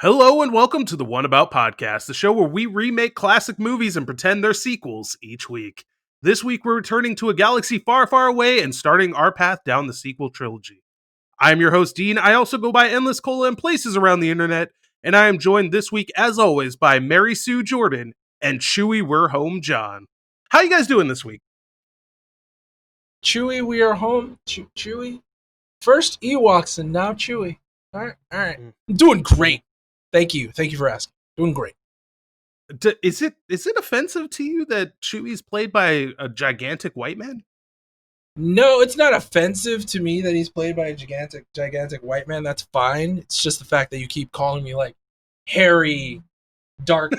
Hello and welcome to the One About Podcast, the show where we remake classic movies and pretend they're sequels each week. This week we're returning to a galaxy far, far away and starting our path down the sequel trilogy. I'm your host, Dean. I also go by EndlessCola in places around the internet, and I am joined this week, as always, by Mary Sue Jordan and Chewy We're Home John. How you guys doing this week? Chewy, we are home. Chewy. First Ewoks and now Chewy. All right. I'm doing great. Thank you for asking. Doing great. Is it offensive to you that Chewie's played by a gigantic white man? No, it's not offensive to me that he's played by a gigantic white man. That's fine. It's just the fact that you keep calling me like hairy, dark,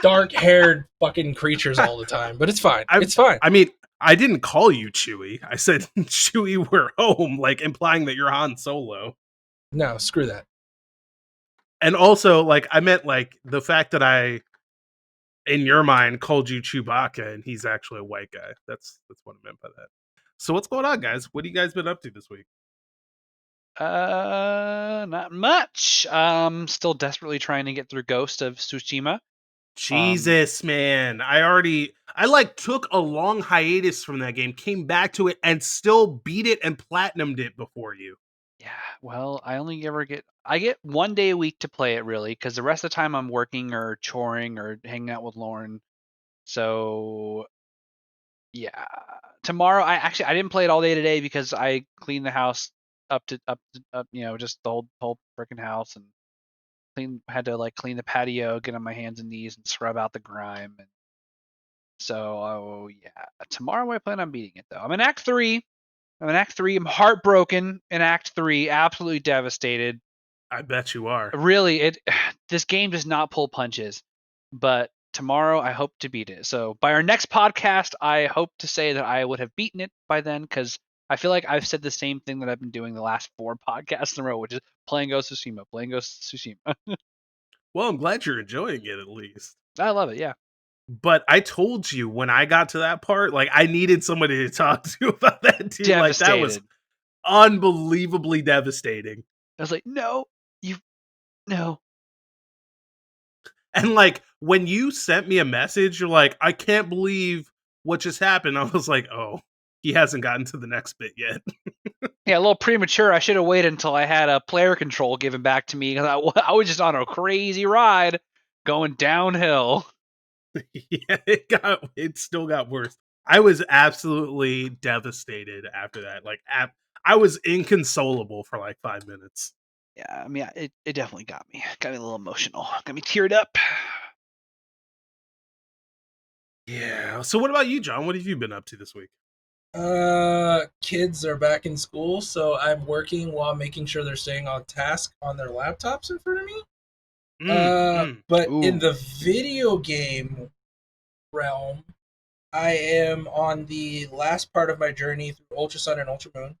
dark-haired fucking creatures all the time. But it's fine. It's fine. I mean, I didn't call you Chewie. I said Chewie, we're home, like implying that you're Han Solo. No, screw that. And also, like, I meant like the fact that I, in your mind, called you Chewbacca, and he's actually a white guy. That's what I meant by that. So what's going on, guys? What have you guys been up to this week? Not much. Still desperately trying to get through Ghost of Tsushima. Jesus, man. I like took a long hiatus from that game, came back to it, and still beat it and platinumed it before you. Yeah, well, I get 1 day a week to play it really, because the rest of the time I'm working or choring or hanging out with Lauren. So yeah, tomorrow I didn't play it all day today because I cleaned the house up, just the whole freaking house, and had to like clean the patio, get on my hands and knees and scrub out the grime. And so yeah, tomorrow I plan on beating it though. I'm in Act 3. I'm heartbroken in Act 3, absolutely devastated. I bet you are. Really, this game does not pull punches, but tomorrow I hope to beat it. So by our next podcast, I hope to say that I would have beaten it by then, because I feel like I've said the same thing that I've been doing the last 4 podcasts in a row, which is playing Ghost of Tsushima. Well, I'm glad you're enjoying it at least. I love it, yeah. But I told you when I got to that part, like I needed somebody to talk to about that too. Like that was unbelievably devastating. I was like, no. And like when you sent me a message, you're like, I can't believe what just happened. I was like, oh, he hasn't gotten to the next bit yet. Yeah, a little premature. I should have waited until I had a player control given back to me, because I was just on a crazy ride going downhill. Yeah, it still got worse. I was absolutely devastated after that. Like I was inconsolable for like 5 minutes. Yeah, I mean, it definitely got me a little emotional, got me teared up. Yeah. So what about you, John? What have you been up to this week? Kids are back in school, so I'm working while making sure they're staying on task on their laptops in front of me. But in the video game realm, I am on the last part of my journey through Ultra Sun and Ultra Moon.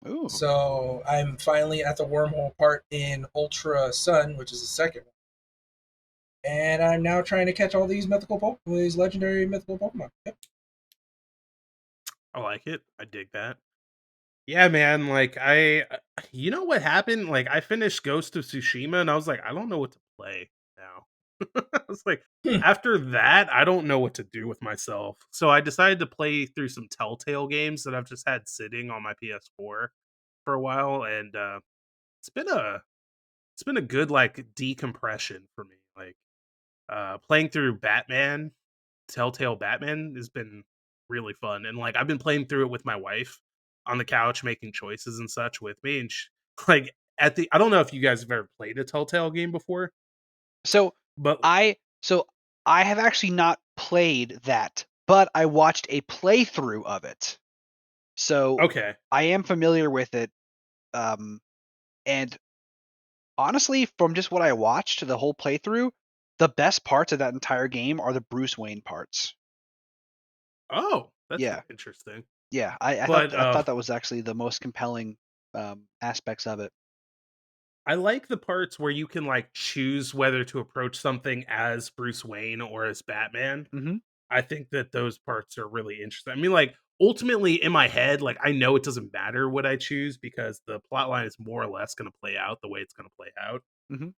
Ooh. So I'm finally at the wormhole part in Ultra Sun, which is the second one. And I'm now trying to catch all these legendary mythical Pokemon. Yep. I like it. I dig that. Yeah, man. Like you know what happened? Like I finished Ghost of Tsushima, and I was like, I don't know what to play now. I was like, after that, I don't know what to do with myself. So I decided to play through some Telltale games that I've just had sitting on my PS4 for a while, and it's been a good like decompression for me. Like playing through Telltale Batman has been really fun. And like I've been playing through it with my wife on the couch making choices and such with me, and like I don't know if you guys have ever played a Telltale game before. But I have actually not played that, but I watched a playthrough of it. So okay. I am familiar with it. And honestly, from just what I watched, the whole playthrough, the best parts of that entire game are the Bruce Wayne parts. Oh, that's interesting. Yeah, I thought that was actually the most compelling aspects of it. I like the parts where you can like choose whether to approach something as Bruce Wayne or as Batman. Mm-hmm. I think that those parts are really interesting. I mean, like ultimately in my head, like I know it doesn't matter what I choose because the plot line is more or less going to play out the way it's going to play out. Mm-hmm.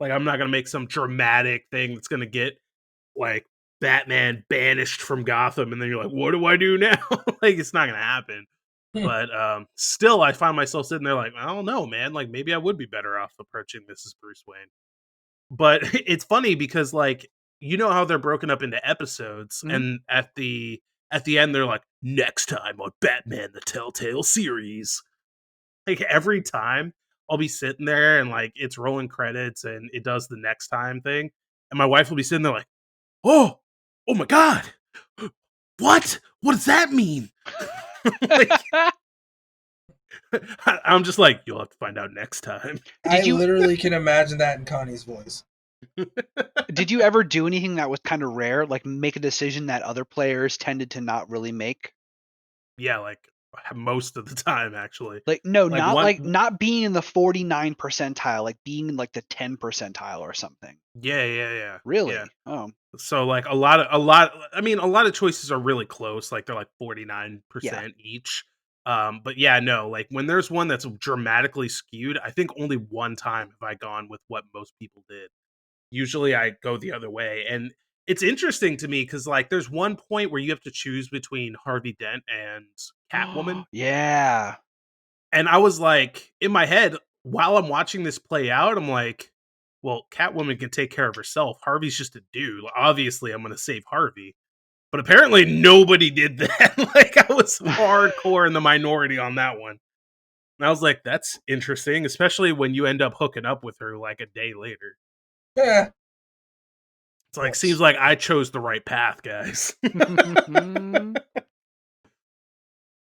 Like, I'm not gonna make some dramatic thing that's gonna get like Batman banished from Gotham, and then you're like, what do I do now? Like, it's not gonna happen. Hmm. But still, I find myself sitting there like, I don't know, man. Like, maybe I would be better off approaching this as Bruce Wayne. But it's funny because, like, you know how they're broken up into episodes, Mhm. and at the end, they're like, next time on Batman: The Telltale Series. Like, every time, I'll be sitting there and like it's rolling credits, and it does the next time thing, and my wife will be sitting there like, oh my god, what does that mean? Like, I'm just like, you'll have to find out next time. I Did you literally can imagine that in Connie's voice. did you ever do anything that was kind of rare, like make a decision that other players tended to not really make? Yeah, like most of the time, actually. Like no, Like not one, like not being in the 49 percentile, like being in like the 10 percentile or something. yeah. Really? Oh, So like a lot of choices are really close, like they're like yeah. 49% each. But yeah, no, like when there's one that's dramatically skewed, I think only one time have I gone with what most people did. Usually I go the other way. And it's interesting to me because like there's one point where you have to choose between Harvey Dent and Catwoman. Yeah. And I was like, in my head, while I'm watching this play out, I'm like, well, Catwoman can take care of herself. Harvey's just a dude. Obviously, I'm going to save Harvey. But apparently, nobody did that. Like, I was hardcore in the minority on that one. And I was like, that's interesting, especially when you end up hooking up with her like a day later. Yeah. It's like, seems like I chose the right path, guys.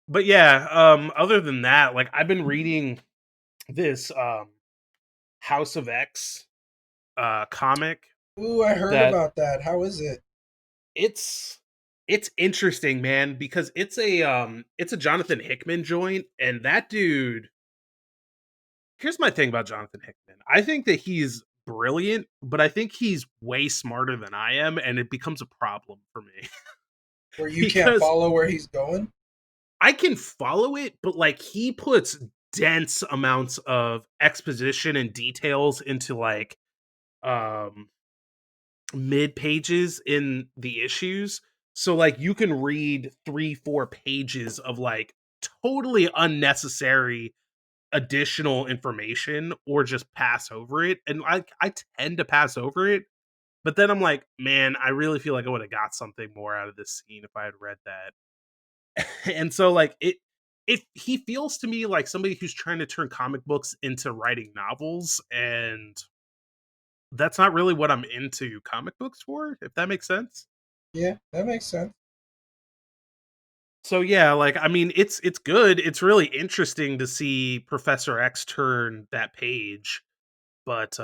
But yeah, other than that, like, I've been reading this House of X comic Ooh, I heard that about that. How is it? it's interesting, man, because it's a Jonathan Hickman joint, and that dude, here's my thing about Jonathan Hickman. I think that he's brilliant, but I think he's way smarter than I am, and it becomes a problem for me. Where you can't Because follow where he's going? I can follow it, but like he puts dense amounts of exposition and details into like um mid pages in the issues. So like you can read 3-4 pages of like totally unnecessary additional information or just pass over it. And I tend to pass over it, but then I'm like, man, I really feel like I would have got something more out of this scene if I had read that. And so like it he feels to me like somebody who's trying to turn comic books into writing novels, and that's not really what I'm into comic books for, if that makes sense. Yeah, that makes sense. So yeah, like I mean it's good. It's really interesting to see Professor X turn that page, but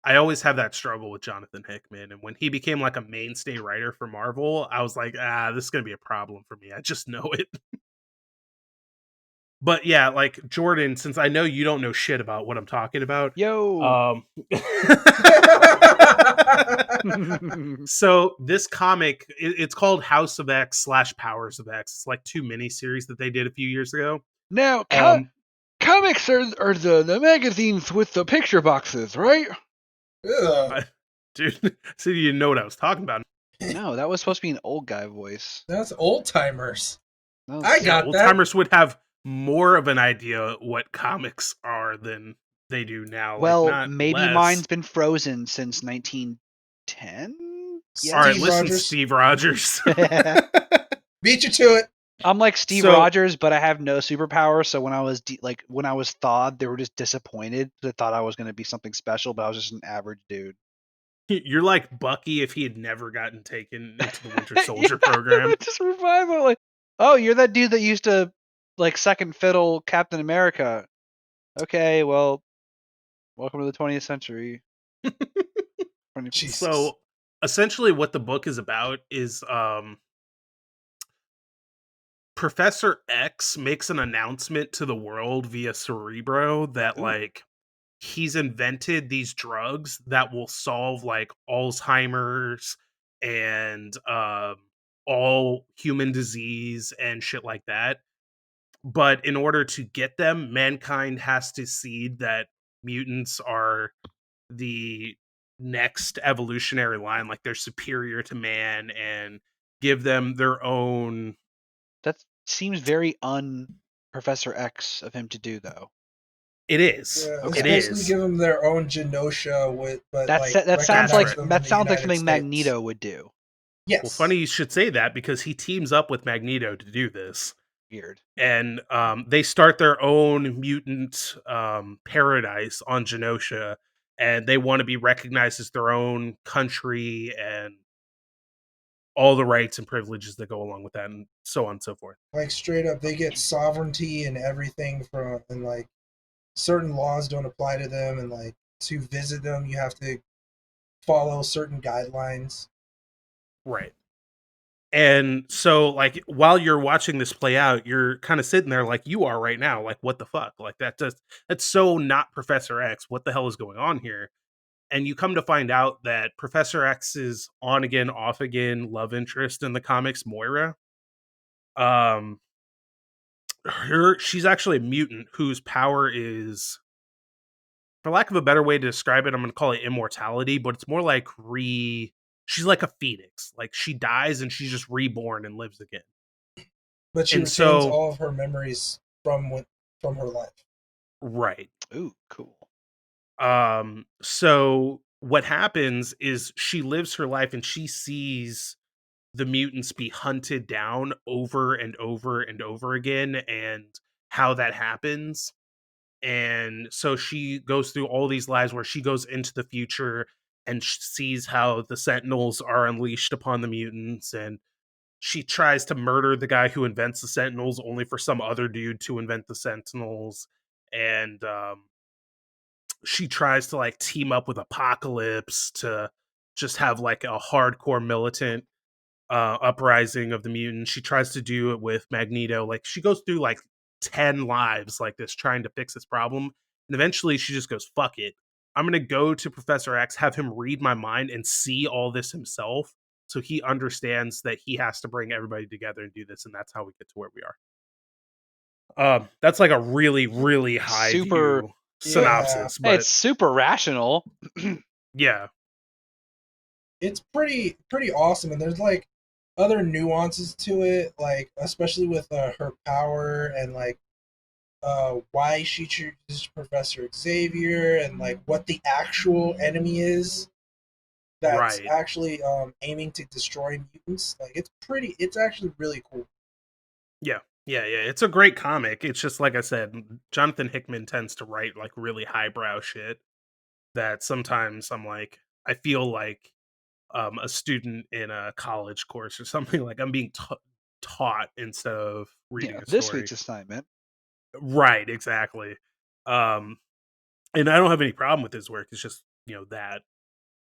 I always have that struggle with Jonathan Hickman, and when he became like a mainstay writer for Marvel, I was like, this is going to be a problem for me. I just know it. But yeah, like Jordan, since I know you don't know shit about what I'm talking about, Yo. so this comic, it's called House of X / Powers of X. It's like 2 miniseries that they did a few years ago. Now, comics are the magazines with the picture boxes, right? Dude, so you didn't know what I was talking about. No, that was supposed to be an old guy voice. That's old timers. I got old that. timers would have more of an idea what comics are than they do now. Well, like, not maybe less. mine's been frozen since 1910. All right, listen, Steve Rogers. Beat you to it. I'm like Steve Rogers, but I have no superpower. So when I was when I was thawed, they were just disappointed. They thought I was going to be something special, but I was just an average dude. You're like Bucky if he had never gotten taken into the Winter Soldier program. Just revival. Like, oh, you're that dude that used to like second fiddle Captain America. Okay, well, welcome to the 20th century. So essentially what the book is about is Professor X makes an announcement to the world via Cerebro that like he's invented these drugs that will solve like Alzheimer's and all human disease and shit like that. But in order to get them, mankind has to cede that mutants are the next evolutionary line, like they're superior to man, and give them their own. That seems very Professor X of him to do, though. It is. Yeah, It especially is. give them their own Genosha That sounds like United something States. Magneto would do. Yes. Well, funny you should say that, because he teams up with Magneto to do this. Weird. And they start their own mutant paradise on Genosha, and they want to be recognized as their own country and all the rights and privileges that go along with that, and so on and so forth. Like straight up, they get sovereignty and everything and like certain laws don't apply to them, and like to visit them, you have to follow certain guidelines. Right. And so, like, while you're watching this play out, you're kind of sitting there like you are right now, like, what the fuck? Like, that's so not Professor X. What the hell is going on here? And you come to find out that Professor X's on again, off again love interest in the comics, Moira, she's actually a mutant whose power is, for lack of a better way to describe it, I'm going to call it immortality, but it's more like she's like a phoenix. Like, she dies and she's just reborn and lives again. But she retains all of her memories from her life. Right. Ooh, cool. So what happens is she lives her life and she sees the mutants be hunted down over and over and over again, and how that happens. And so she goes through all these lives where she goes into the future and sees how the Sentinels are unleashed upon the mutants, and she tries to murder the guy who invents the Sentinels only for some other dude to invent the Sentinels. And she tries to like team up with Apocalypse to just have like a hardcore militant uprising of the mutants. She tries to do it with Magneto. Like, she goes through like 10 lives like this trying to fix this problem, and eventually she just goes, fuck it, I'm gonna go to Professor X, have him read my mind and see all this himself, so he understands that he has to bring everybody together and do this, and that's how we get to where we are. That's like a really, really high view synopsis, but it's super rational. Yeah, it's pretty awesome, and there's like other nuances to it, like especially with her power and like why she chooses Professor Xavier, and like what the actual enemy is that's actually aiming to destroy mutants. Like, it's actually really cool. Yeah. It's a great comic. It's just, like I said, Jonathan Hickman tends to write like really highbrow shit that sometimes I'm like, I feel like a student in a college course or something. Like, I'm being taught instead of reading a story. This week's assignment. Right, exactly. And I don't have any problem with his work. It's just, that.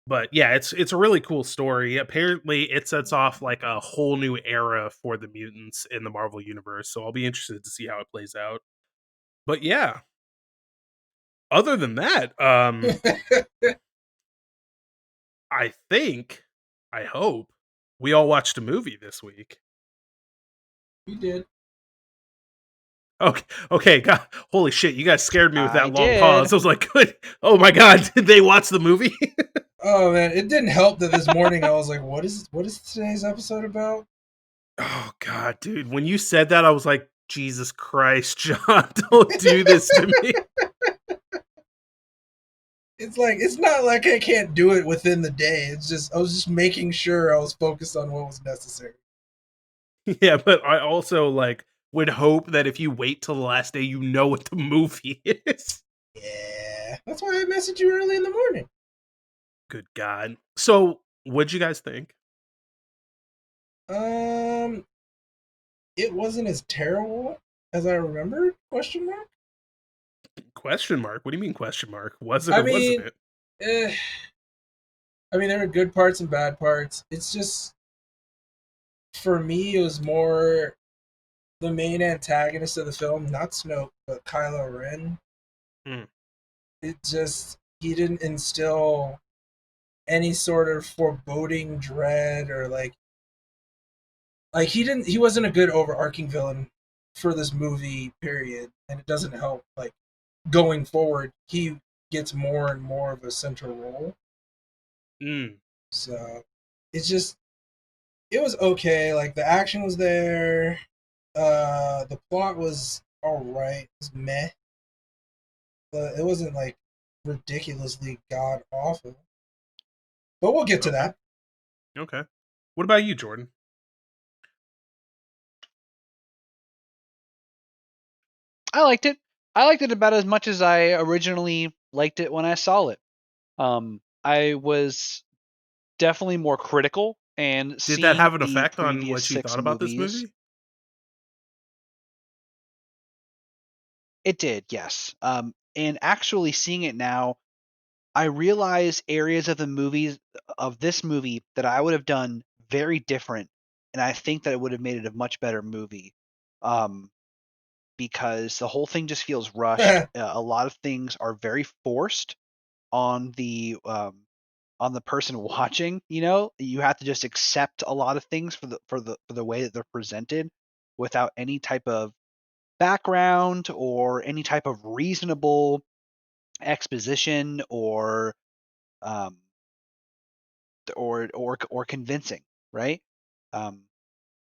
But yeah, it's a really cool story. Apparently, it sets off like a whole new era for the mutants in the Marvel universe. So I'll be interested to see how it plays out. But yeah, other than that, I hope we all watched a movie this week. We did. Okay, God, holy shit, you guys scared me with that long pause. I was like, good. Oh my God, did they watch the movie? Oh man, it didn't help that this morning I was like, what is today's episode about? Oh God, dude, when you said that, I was like, Jesus Christ, John, don't do this to me. It's not like I can't do it within the day. It's just I was just making sure I was focused on what was necessary. Yeah, but I also like would hope that if you wait till the last day, you know what the movie is. Yeah, that's why I messaged you early in the morning. Good God. So, what'd you guys think? It wasn't as terrible as I remembered? Question mark? Question mark? What do you mean question mark? Was it or wasn't it? I mean, there were good parts and bad parts. It's just, for me, it was more the main antagonist of the film, not Snoke, but Kylo Ren. It just, he didn't instill any sort of foreboding dread, or like he wasn't a good overarching villain for this movie, period. And it doesn't help like going forward. He gets more and more of a central role. So it's just, it was okay. Like the action was there, the plot was all right. It was meh, but it wasn't like ridiculously god awful. But we'll get to that. Okay. What about you, Jordan? I liked it. I liked it about as much as I originally liked it when I saw it. I was definitely more critical, and Did that seeing have an the effect on previous what you 6 thought about this movies, movie? it did, yes. And actually seeing it now, I realize areas of this movie that I would have done very different, and I think that it would have made it a much better movie. Because the whole thing just feels rushed. A lot of things are very forced on the person watching. You have to just accept a lot of things for the way that they're presented, without any type of background or any type of reasonable exposition or um or convincing, right?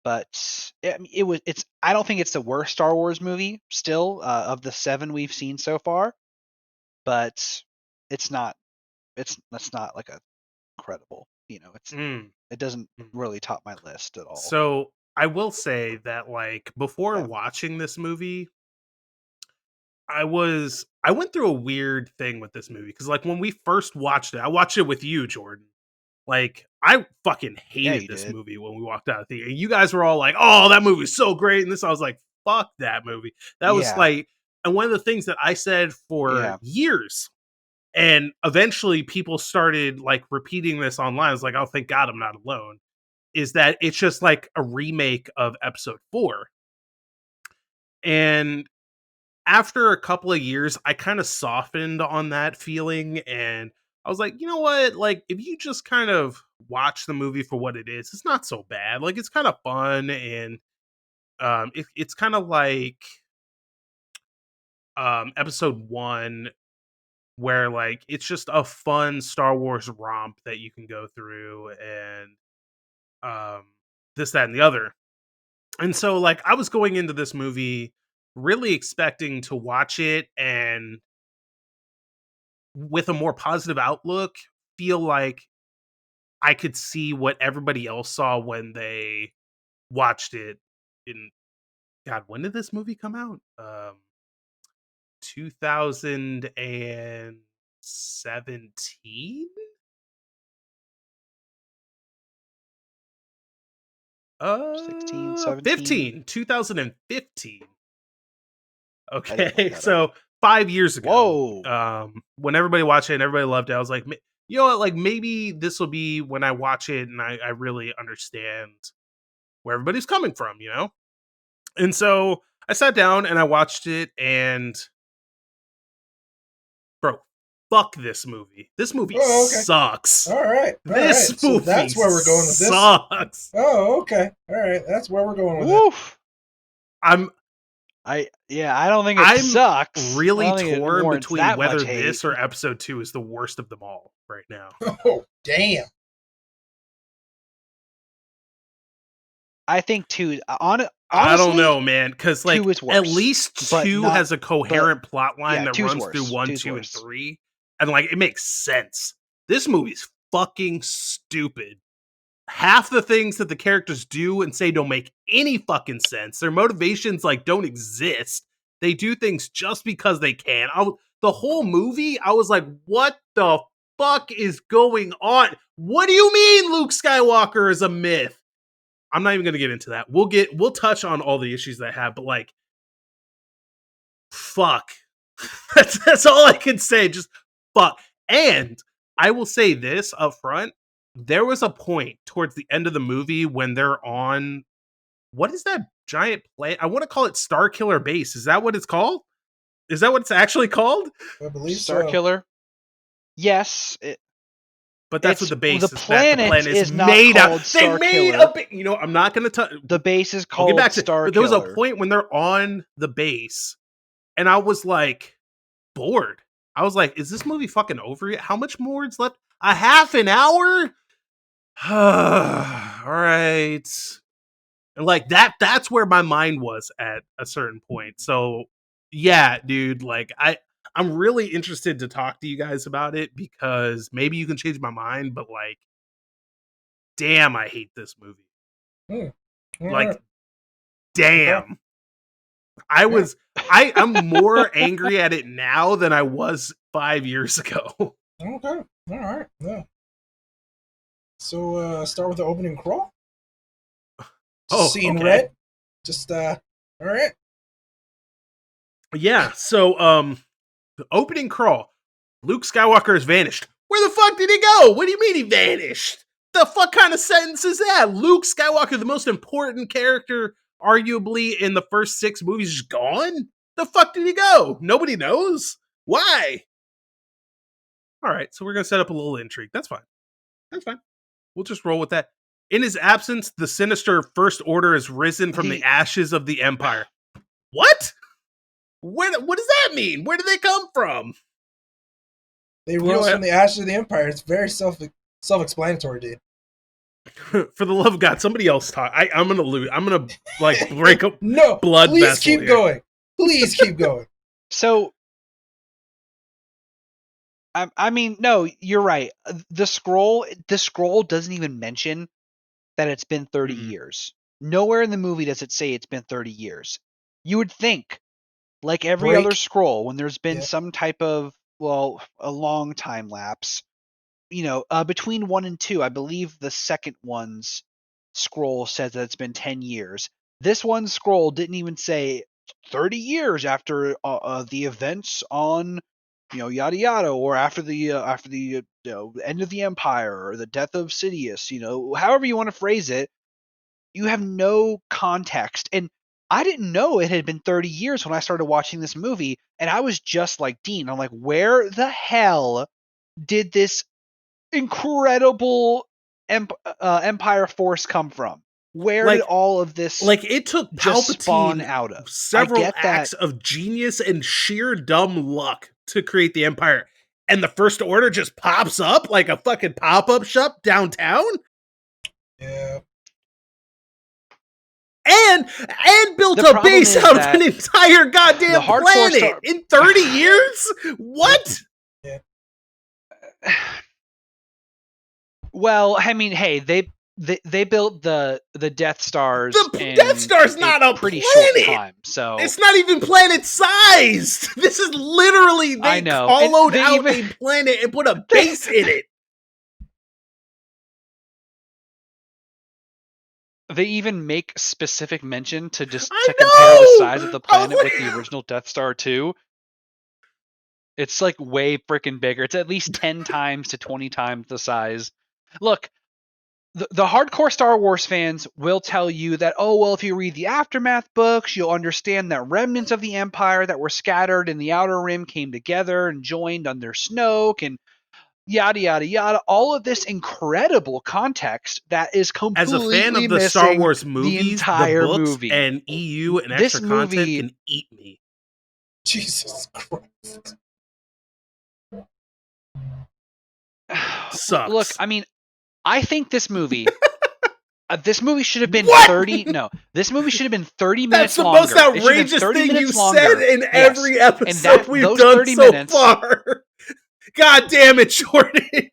But it's I don't think it's the worst Star Wars movie still, of the 7 we've seen so far, but it's not that's not like a credible, it doesn't really top my list at all. So I will say that, like, before Yeah. watching this movie, I went through a weird thing with this movie because, like, when we first watched it, I watched it with you, Jordan. Like, I fucking Yeah, hated you this did. movie when we walked out of the theater. You guys were all like, "Oh, that movie's so great," and this, I was like, "Fuck that movie." That was Yeah. like, and one of the things that I said for Yeah. years, and eventually people started like repeating this online. I was like, "Oh, thank God I'm not alone." Is that it's just like a remake of Episode 4, and after a couple of years, I kind of softened on that feeling, and I was like, you know what? Like, if you just kind of watch the movie for what it is, it's not so bad. Like, it's kind of fun, and it's kind of like Episode 1, where like it's just a fun Star Wars romp that you can go through, and um, this, that, and the other. And so, like, I was going into this movie really expecting to watch it and with a more positive outlook, feel like I could see what everybody else saw when they watched it in, God, when did this movie come out? 2017? 16, 17. 15, 2015. I didn't look Okay, that up. so 5 years ago, Whoa. when everybody watched it and everybody loved it, I was like, you know what, like, maybe this will be when I watch it and I really understand where everybody's coming from, you know? And so I sat down and I watched it, and bro, fuck this movie. This movie Oh, okay. sucks. All right. This So movie that's where we're going with this. sucks. Oh, okay. All right. That's where we're going with it. Woof. I'm I don't think it sucks. I really don't think it torn warrants between that whether much hate. this or Episode 2 is the worst of them all right now. Oh, damn. I think 2 honestly, I don't know, man, because like 2 is worse. at least but 2 not, has a coherent plot line yeah, that 2's runs through worse. 1, 2's 2, and worse. 3, and like it makes sense. This movie's fucking stupid. Half the things that the characters do and say don't make any fucking sense. Their motivations like don't exist. They do things just because they can. The whole movie, I was like, what the fuck is going on? What do you mean Luke Skywalker is a myth? I'm not even gonna get into that. We'll touch on all the issues that I have, but like, fuck. That's all I can say. Just fuck. And I will say this up front. There was a point towards the end of the movie when they're on, what is that giant plane? I want to call it Star Killer Base. Is that what it's called? Is that what it's actually called? I believe Star so. Killer. Yes, But that's what the base the is. planet The planet is not made called up. Star They made Killer. a. You know, I'm not going to. The base is I'll get called back to. Star But there was a Killer. point when they're on the base, and I was like bored. I was like, is this movie fucking over yet? How much more is left? A half an hour? All right. And like that's where my mind was at a certain point. So yeah, dude, like I'm really interested to talk to you guys about it because maybe you can change my mind, but like damn, I hate this movie. Like Right. damn. I'm more angry at it now than I was 5 years ago. Okay. All right. Yeah. So start with the opening crawl. Seeing okay. red. Just all right. Yeah, so the opening crawl. Luke Skywalker has vanished. Where the fuck did he go? What do you mean he vanished? The fuck kind of sentence is that? Luke Skywalker, the most important character, arguably in the first 6 movies, is gone? The fuck did he go? Nobody knows. Why? All right, so we're gonna set up a little intrigue. That's fine. That's fine. We'll just roll with that. In his absence, the sinister First Order has risen from the ashes of the Empire. What? What does that mean? Where did they come from? They rose from the ashes of the Empire. It's very self-explanatory, dude. For the love of God, somebody else talk. I'm gonna lose. I'm gonna like break up. No, blood please vessel keep here. going. Please keep going. So, I mean, no, you're right. The scroll doesn't even mention that it's been 30 years. Nowhere in the movie does it say it's been 30 years. You would think, like every other scroll, when there's been some type of, well, a long time lapse, you know, between 1 and 2, I believe the second one's scroll says that it's been 10 years. This one scroll didn't even say 30 years after the events on, you know, yada yada, or after the end of the Empire or the death of Sidious, you know, however you want to phrase it. You have no context. And I didn't know it had been 30 years when I started watching this movie, and I was just like Dean. I'm like, where the hell did this incredible Empire force come from? Where did all of this it took just spawn Palpatine out of? several acts of genius and sheer dumb luck to create the Empire, and the First Order just pops up like a fucking pop-up shop downtown? Yeah. And built a base out of an entire goddamn planet in 30 years? What? Yeah. Well, I mean, hey, they built the Death Stars. The Death Star's not a pretty planet. Short time, so it's not even planet sized. This is literally they hollowed out a planet and put a base in it. They even make specific mention to compare the size of the planet with the original Death Star 2. It's like way freaking bigger. It's at least 10 times to 20 times the size. Look, the hardcore Star Wars fans will tell you that, oh, well, if you read the Aftermath books, you'll understand that remnants of the Empire that were scattered in the Outer Rim came together and joined under Snoke and yada, yada, yada. All of this incredible context that is completely as a fan of the Star Wars movies, the entire books, movie. And EU and extra content can eat me. Jesus Christ. Sucks. Look, I mean, I think this movie should have been 30. No, this movie should have been 30 minutes longer. That's the most outrageous thing you said in every episode we've done so far. God damn it, Jordan.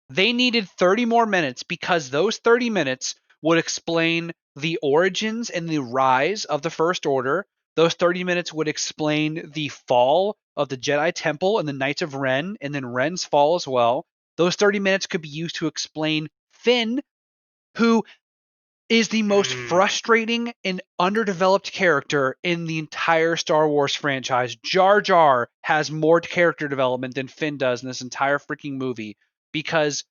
They needed 30 more minutes because those 30 minutes would explain the origins and the rise of the First Order. Those 30 minutes would explain the fall of the Jedi Temple and the Knights of Ren, and then Ren's fall as well. Those 30 minutes could be used to explain Finn, who is the most frustrating and underdeveloped character in the entire Star Wars franchise. Jar Jar has more character development than Finn does in this entire freaking movie because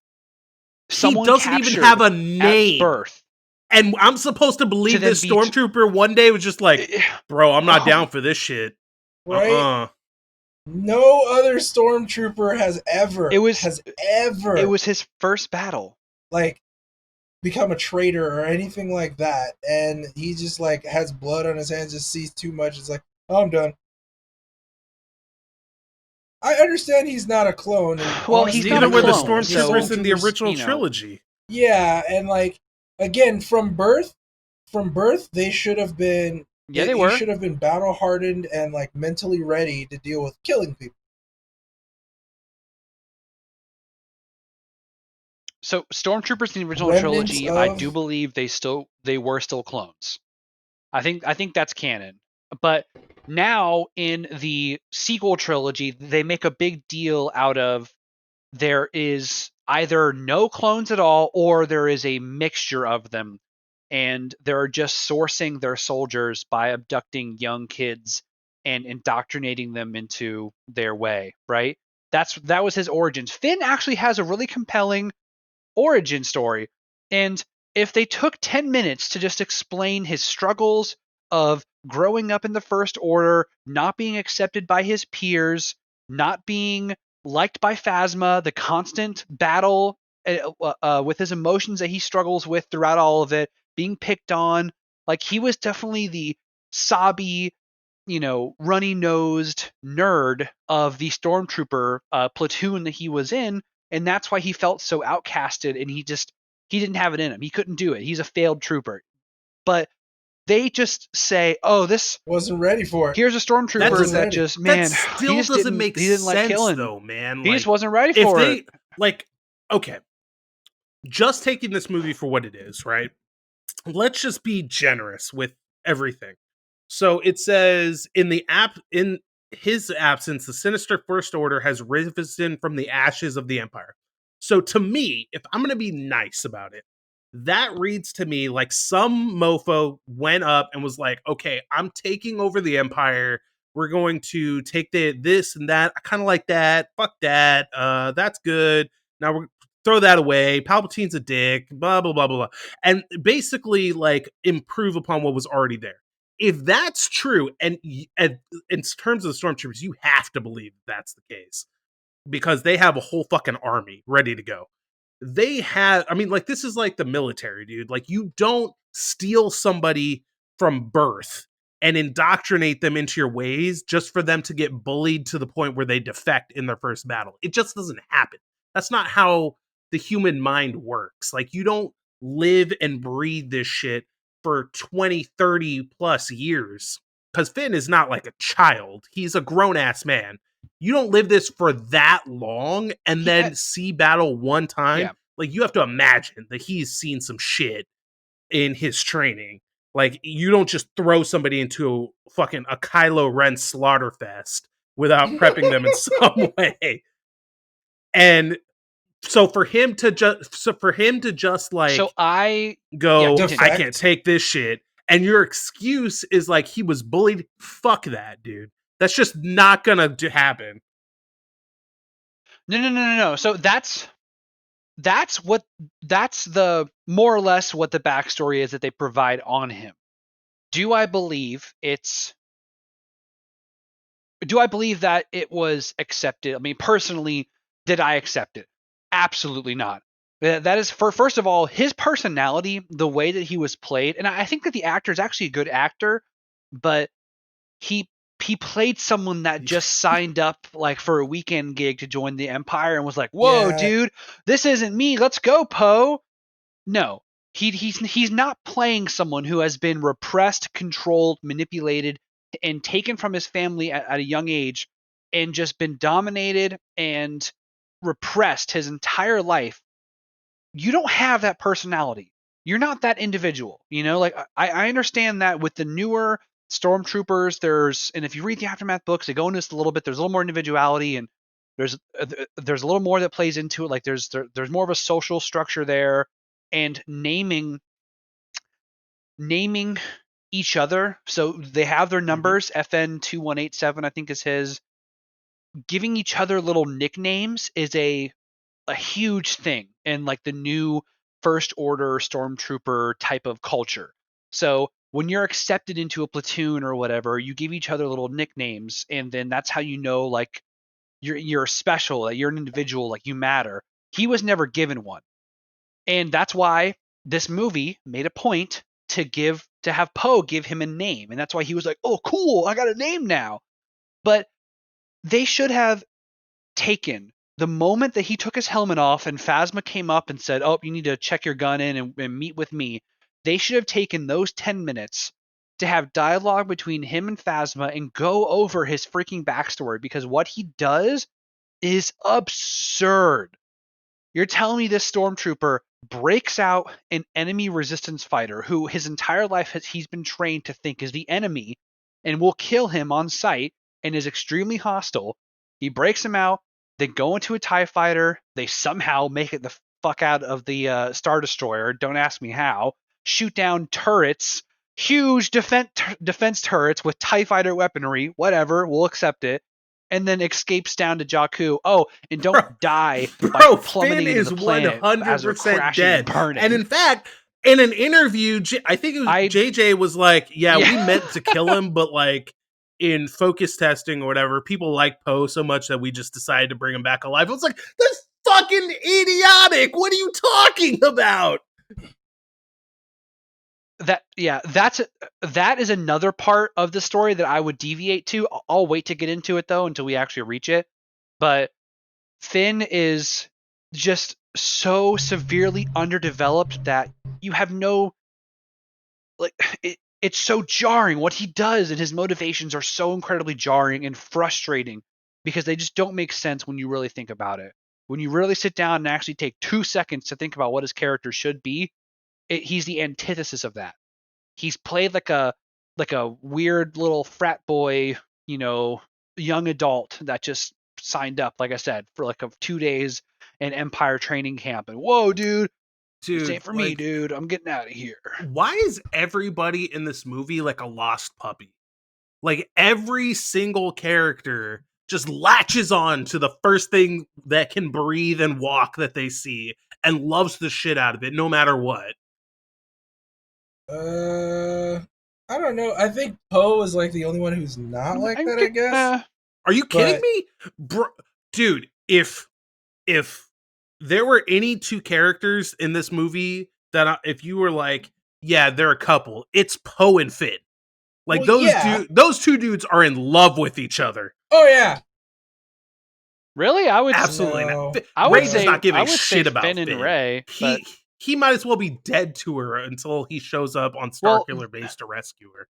someone he doesn't even have a name. At birth. And I'm supposed to believe this stormtrooper one day was just like, bro, I'm not down for this shit. Right? No other stormtrooper has ever. It was his first battle. Like, become a traitor or anything like that. And he just, like, has blood on his hands, just sees too much. It's like, Oh, I'm done. I understand he's not a clone. And well, he's not a Neither were the clone, so stormtroopers in the original trilogy. Yeah, and like again, from birth, they should have been. Yeah, they He were. should have been battle hardened and like mentally ready to deal with killing people. So stormtroopers in the original Remnants trilogy, of I do believe they were still clones. I think that's canon. But now in the sequel trilogy, they make a big deal out of there is either no clones at all or there is a mixture of them, and they're just sourcing their soldiers by abducting young kids and indoctrinating them into their way, right? That was his origins. Finn actually has a really compelling origin story. And if they took 10 minutes to just explain his struggles of growing up in the First Order, not being accepted by his peers, not being liked by Phasma, the constant battle with his emotions that he struggles with throughout all of it, being picked on, like he was definitely the sobby, runny nosed nerd of the stormtrooper platoon that he was in, and that's why he felt so outcasted, and he didn't have it in him. He couldn't do it. He's a failed trooper. But they just say, "Oh, this wasn't ready for it." Here's a stormtrooper that ready. just That man, still doesn't make he didn't like sense, killing. though, man. He just wasn't ready for it. Like, okay, just taking this movie for what it is, right? Let's just be generous with everything. So it says in his absence, the sinister First Order has risen from the ashes of the Empire. So to me, if I'm going to be nice about it, that reads to me like some mofo went up and was like, "Okay, I'm taking over the Empire. We're going to take the this and that. I kind of like that. Fuck that. That's good. Now we're throw that away. Palpatine's a dick. Blah blah blah blah blah." And basically like improve upon what was already there. If that's true, and in terms of the stormtroopers, you have to believe that's the case because they have a whole fucking army ready to go. They have, I mean, like this is like the military, dude. Like you don't steal somebody from birth and indoctrinate them into your ways just for them to get bullied to the point where they defect in their first battle. It just doesn't happen. That's not how the human mind works. Like you don't live and breathe this shit for 20, 30 plus years. Because Finn is not like a child. He's a grown ass man. You don't live this for that long and then see battle one time. Yeah. Like you have to imagine that he's seen some shit in his training. Like you don't just throw somebody into fucking a Kylo Ren slaughter fest without prepping them in some way. And so for him to just like I can't take this shit, and your excuse is like he was bullied. Fuck that, dude. That's just not gonna happen. No. So that's the more or less what the backstory is that they provide on him. Do I believe that it was accepted? I mean, personally, did I accept it? Absolutely not. That is first of all, his personality, the way that he was played, and I think that the actor is actually a good actor, but he played someone that just signed up like for a weekend gig to join the Empire and was like, "Whoa, dude, this isn't me. Let's go, Poe." No, he's not playing someone who has been repressed, controlled, manipulated, and taken from his family at a young age, and just been dominated and repressed his entire life. You don't have that personality. You're not that individual. Like I understand that with the newer stormtroopers, and if you read the Aftermath books, they go into this a little bit. There's a little more individuality, and there's a little more that plays into it. Like there's more of a social structure there, and naming each other. So they have their numbers. FN2187, I think, is his. Giving each other little nicknames is a huge thing in like the new First Order stormtrooper type of culture. So when you're accepted into a platoon or whatever, you give each other little nicknames, and then that's how you know like you're special, like you're an individual, like you matter. He was never given one. And that's why this movie made a point to give to have Poe give him a name. And that's why he was like, oh, cool, I got a name now. But they should have taken the moment that he took his helmet off and Phasma came up and said, oh, you need to check your gun in and meet with me. They should have taken those 10 minutes to have dialogue between him and Phasma and go over his freaking backstory, because what he does is absurd. You're telling me this stormtrooper breaks out an enemy resistance fighter who his entire life he's been trained to think is the enemy and will kill him on sight and is extremely hostile. He breaks him out. They go into a TIE fighter. They somehow make it the fuck out of the Star Destroyer. Don't ask me how. Shoot down turrets, huge defense turrets with TIE fighter weaponry. Whatever, we'll accept it. And then escapes down to Jakku. Oh, and don't die by plummeting Finn into is the planet as they're 100% crashing dead. and burning. And in fact, in an interview, I think it was JJ was like, yeah, we meant to kill him, but like in focus testing or whatever, people like Poe so much that we just decided to bring him back alive. I was like, that's fucking idiotic. What are you talking about? That is another part of the story that I would deviate to. I'll wait to get into it though until we actually reach it. But Finn is just so severely underdeveloped that you have no, like, it's so jarring what he does, and his motivations are so incredibly jarring and frustrating because they just don't make sense when you really think about it. When you really sit down and actually take 2 seconds to think about what his character should be, he's the antithesis of that. He's played like a weird little frat boy, young adult that just signed up, like I said, for like 2 days in Empire training camp. And whoa, dude, this ain't for me, dude. I'm getting out of here. Why is everybody in this movie like a lost puppy? Like every single character just latches on to the first thing that can breathe and walk that they see and loves the shit out of it no matter what. I don't know. I think Poe is like the only one who's not like that, I guess. Are you kidding me? Dude, if there were any two characters in this movie that if you were like, yeah, they're a couple, it's Poe and Finn. Like those two dudes are in love with each other. Oh yeah. Really? I would absolutely no. not. I would Ray say, does not give a shit about Finn and Ray. He might as well be dead to her until he shows up on Starkiller Base to rescue her.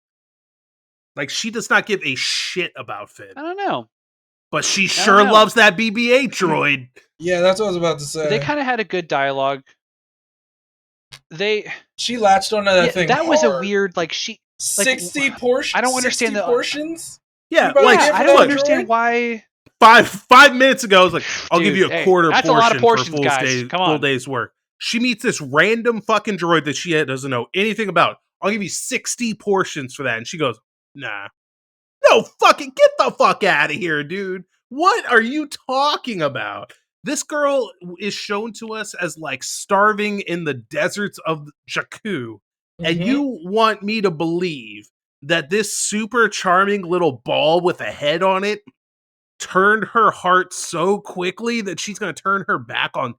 Like, she does not give a shit about Finn. I don't know. But she sure loves that BB-8 droid. Yeah, that's what I was about to say. They kind of had a good dialogue. She latched onto that thing. That hard. was a weird, 60 portions. I don't understand the portions. Yeah, I don't understand why. 5 minutes ago, I was like, I'll give you a quarter that's portion a lot of portions, for full day's work. She meets this random fucking droid that she doesn't know anything about. I'll give you 60 portions for that. And she goes, nah. No, fucking get the fuck out of here, dude. What are you talking about? This girl is shown to us as like starving in the deserts of Jakku. And you want me to believe that this super charming little ball with a head on it turned her heart so quickly that she's going to turn her back on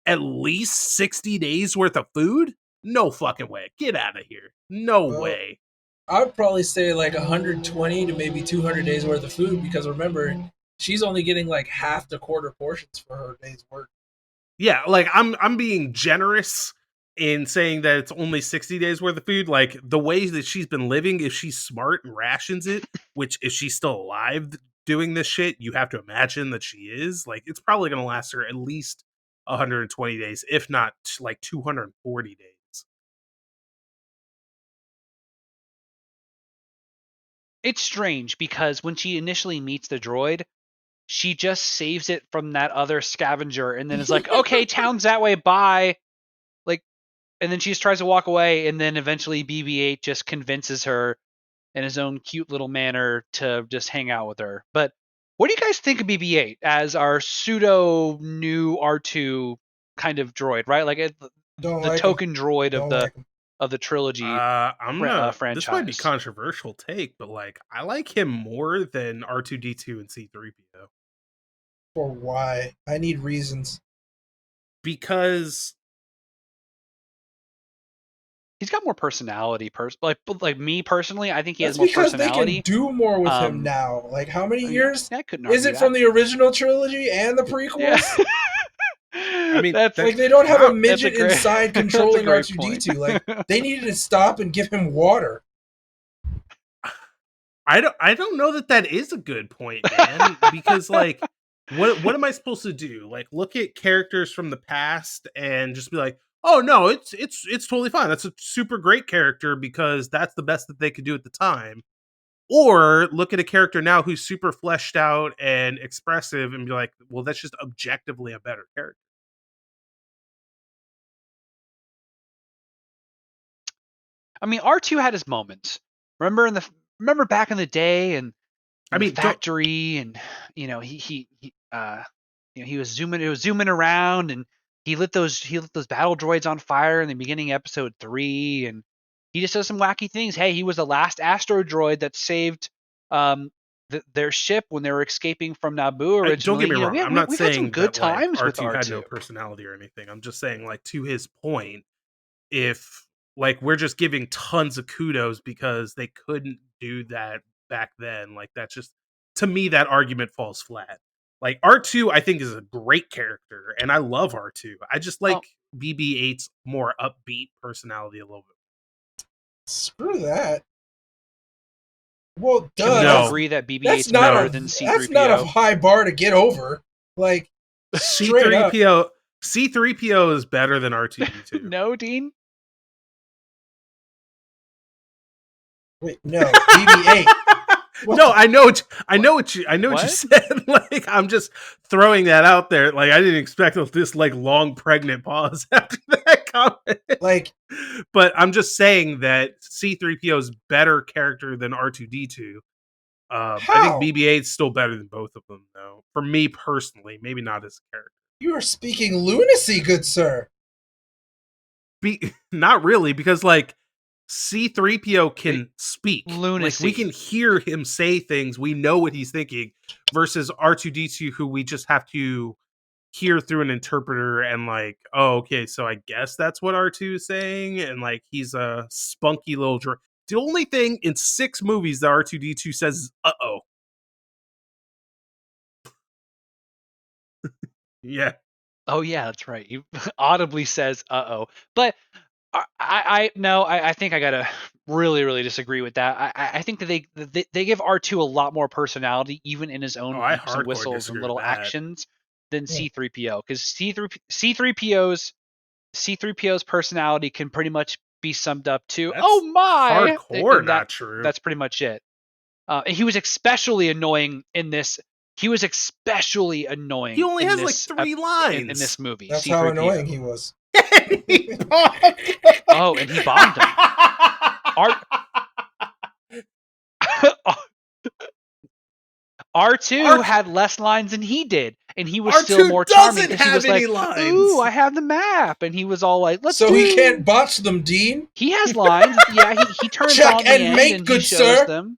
at least 60 days worth of food? No fucking way. Get out of here. No way. I'd probably say like 120 to maybe 200 days worth of food, because remember, she's only getting like half to quarter portions for her day's work. Yeah, like I'm being generous in saying that it's only 60 days worth of food. Like, the way that she's been living, if she's smart and rations it, which if she's still alive doing this shit, you have to imagine that she is, like, it's probably going to last her at least 120 days, if not like 240 days. It's strange because when she initially meets the droid, she just saves it from that other scavenger and then is like, okay, town's that way, bye. Like, and then she just tries to walk away, and then eventually BB-8 just convinces her in his own cute little manner to just hang out with her. But what do you guys think of BB-8 as our pseudo new R2 kind of droid, right? Like the token droid of the trilogy franchise. This might be controversial take, but like, I like him more than R2-D2 and C-3PO. For why? I need reasons. Because He's got more personality. Like me personally, I think he That's has more because personality. they can do more with him now. Like, how many years I couldn't is argue it that. from the original trilogy and the prequels? Yeah. I mean, that's like they don't have a how- midget inside controlling great R2D2. Like they needed to stop and give him water. I don't know that is a good point, man, because like what am I supposed to do? Like look at characters from the past and just be like, "Oh no, it's totally fine. That's a super great character because that's the best that they could do at the time." Or look at a character now who's super fleshed out and expressive and be like, "Well, that's just objectively a better character." I mean, R2 had his moments. Remember back in the day and I the mean, factory, and he he was zooming around, and he lit those battle droids on fire in the beginning of episode 3, and he just does some wacky things. Hey, he was the last astro droid that saved their ship when they were escaping from Naboo originally. don't get me wrong. I'm not we've had some saying good that like times with R2 had R2. no personality or anything. I'm just saying, like, to his point, if like we're just giving tons of kudos because they couldn't do that back then, like that's just, to me, that argument falls flat. Like R2 I think is a great character and I love R2. I just like BB-8's more upbeat personality a little bit. Screw that. Well, Can we No. agree that BB-8's not better than C3PO? That's not a high bar to get over. Like straight up. C3PO is better than R2D2. No, Dean? Wait, no, BB-8. No, I know what you said. Like, I'm just throwing that out there. Like, I didn't expect this like long pregnant pause after that comment. Like, but I'm just saying that C3PO is better character than R2D2. I think BB-8 is still better than both of them, though. For me personally, maybe not as a character. You are speaking lunacy, good sir. Not really, because like C3PO can speak. Lunacy. Like we can hear him say things. We know what he's thinking versus R2D2 who we just have to hear through an interpreter and like, oh, okay, so I guess that's what R2 is saying. And like he's a spunky little droid. The only thing in 6 movies that R2D2 says is uh-oh. Yeah. Oh yeah, that's right. He audibly says "uh-oh," but I think I gotta really disagree with that. I think that they give R2 a lot more personality, even in his own beeps and whistles and little actions, than C3PO. Because C3PO's personality can pretty much be summed up to "oh my." Hardcore, not true. That's pretty much it. And he was especially annoying in this. He was especially annoying. He only has like 3 lines in this movie. That's C3PO. how annoying he was. Oh, and he bombed him. R2 had less lines than he did, and he was still more charming. Doesn't have any lines. Ooh, I have the map, and he was all like, "Let's." So he can't botch them, Dean. He has lines. Yeah, he turns Check on the and end make, and good he shows sir. them.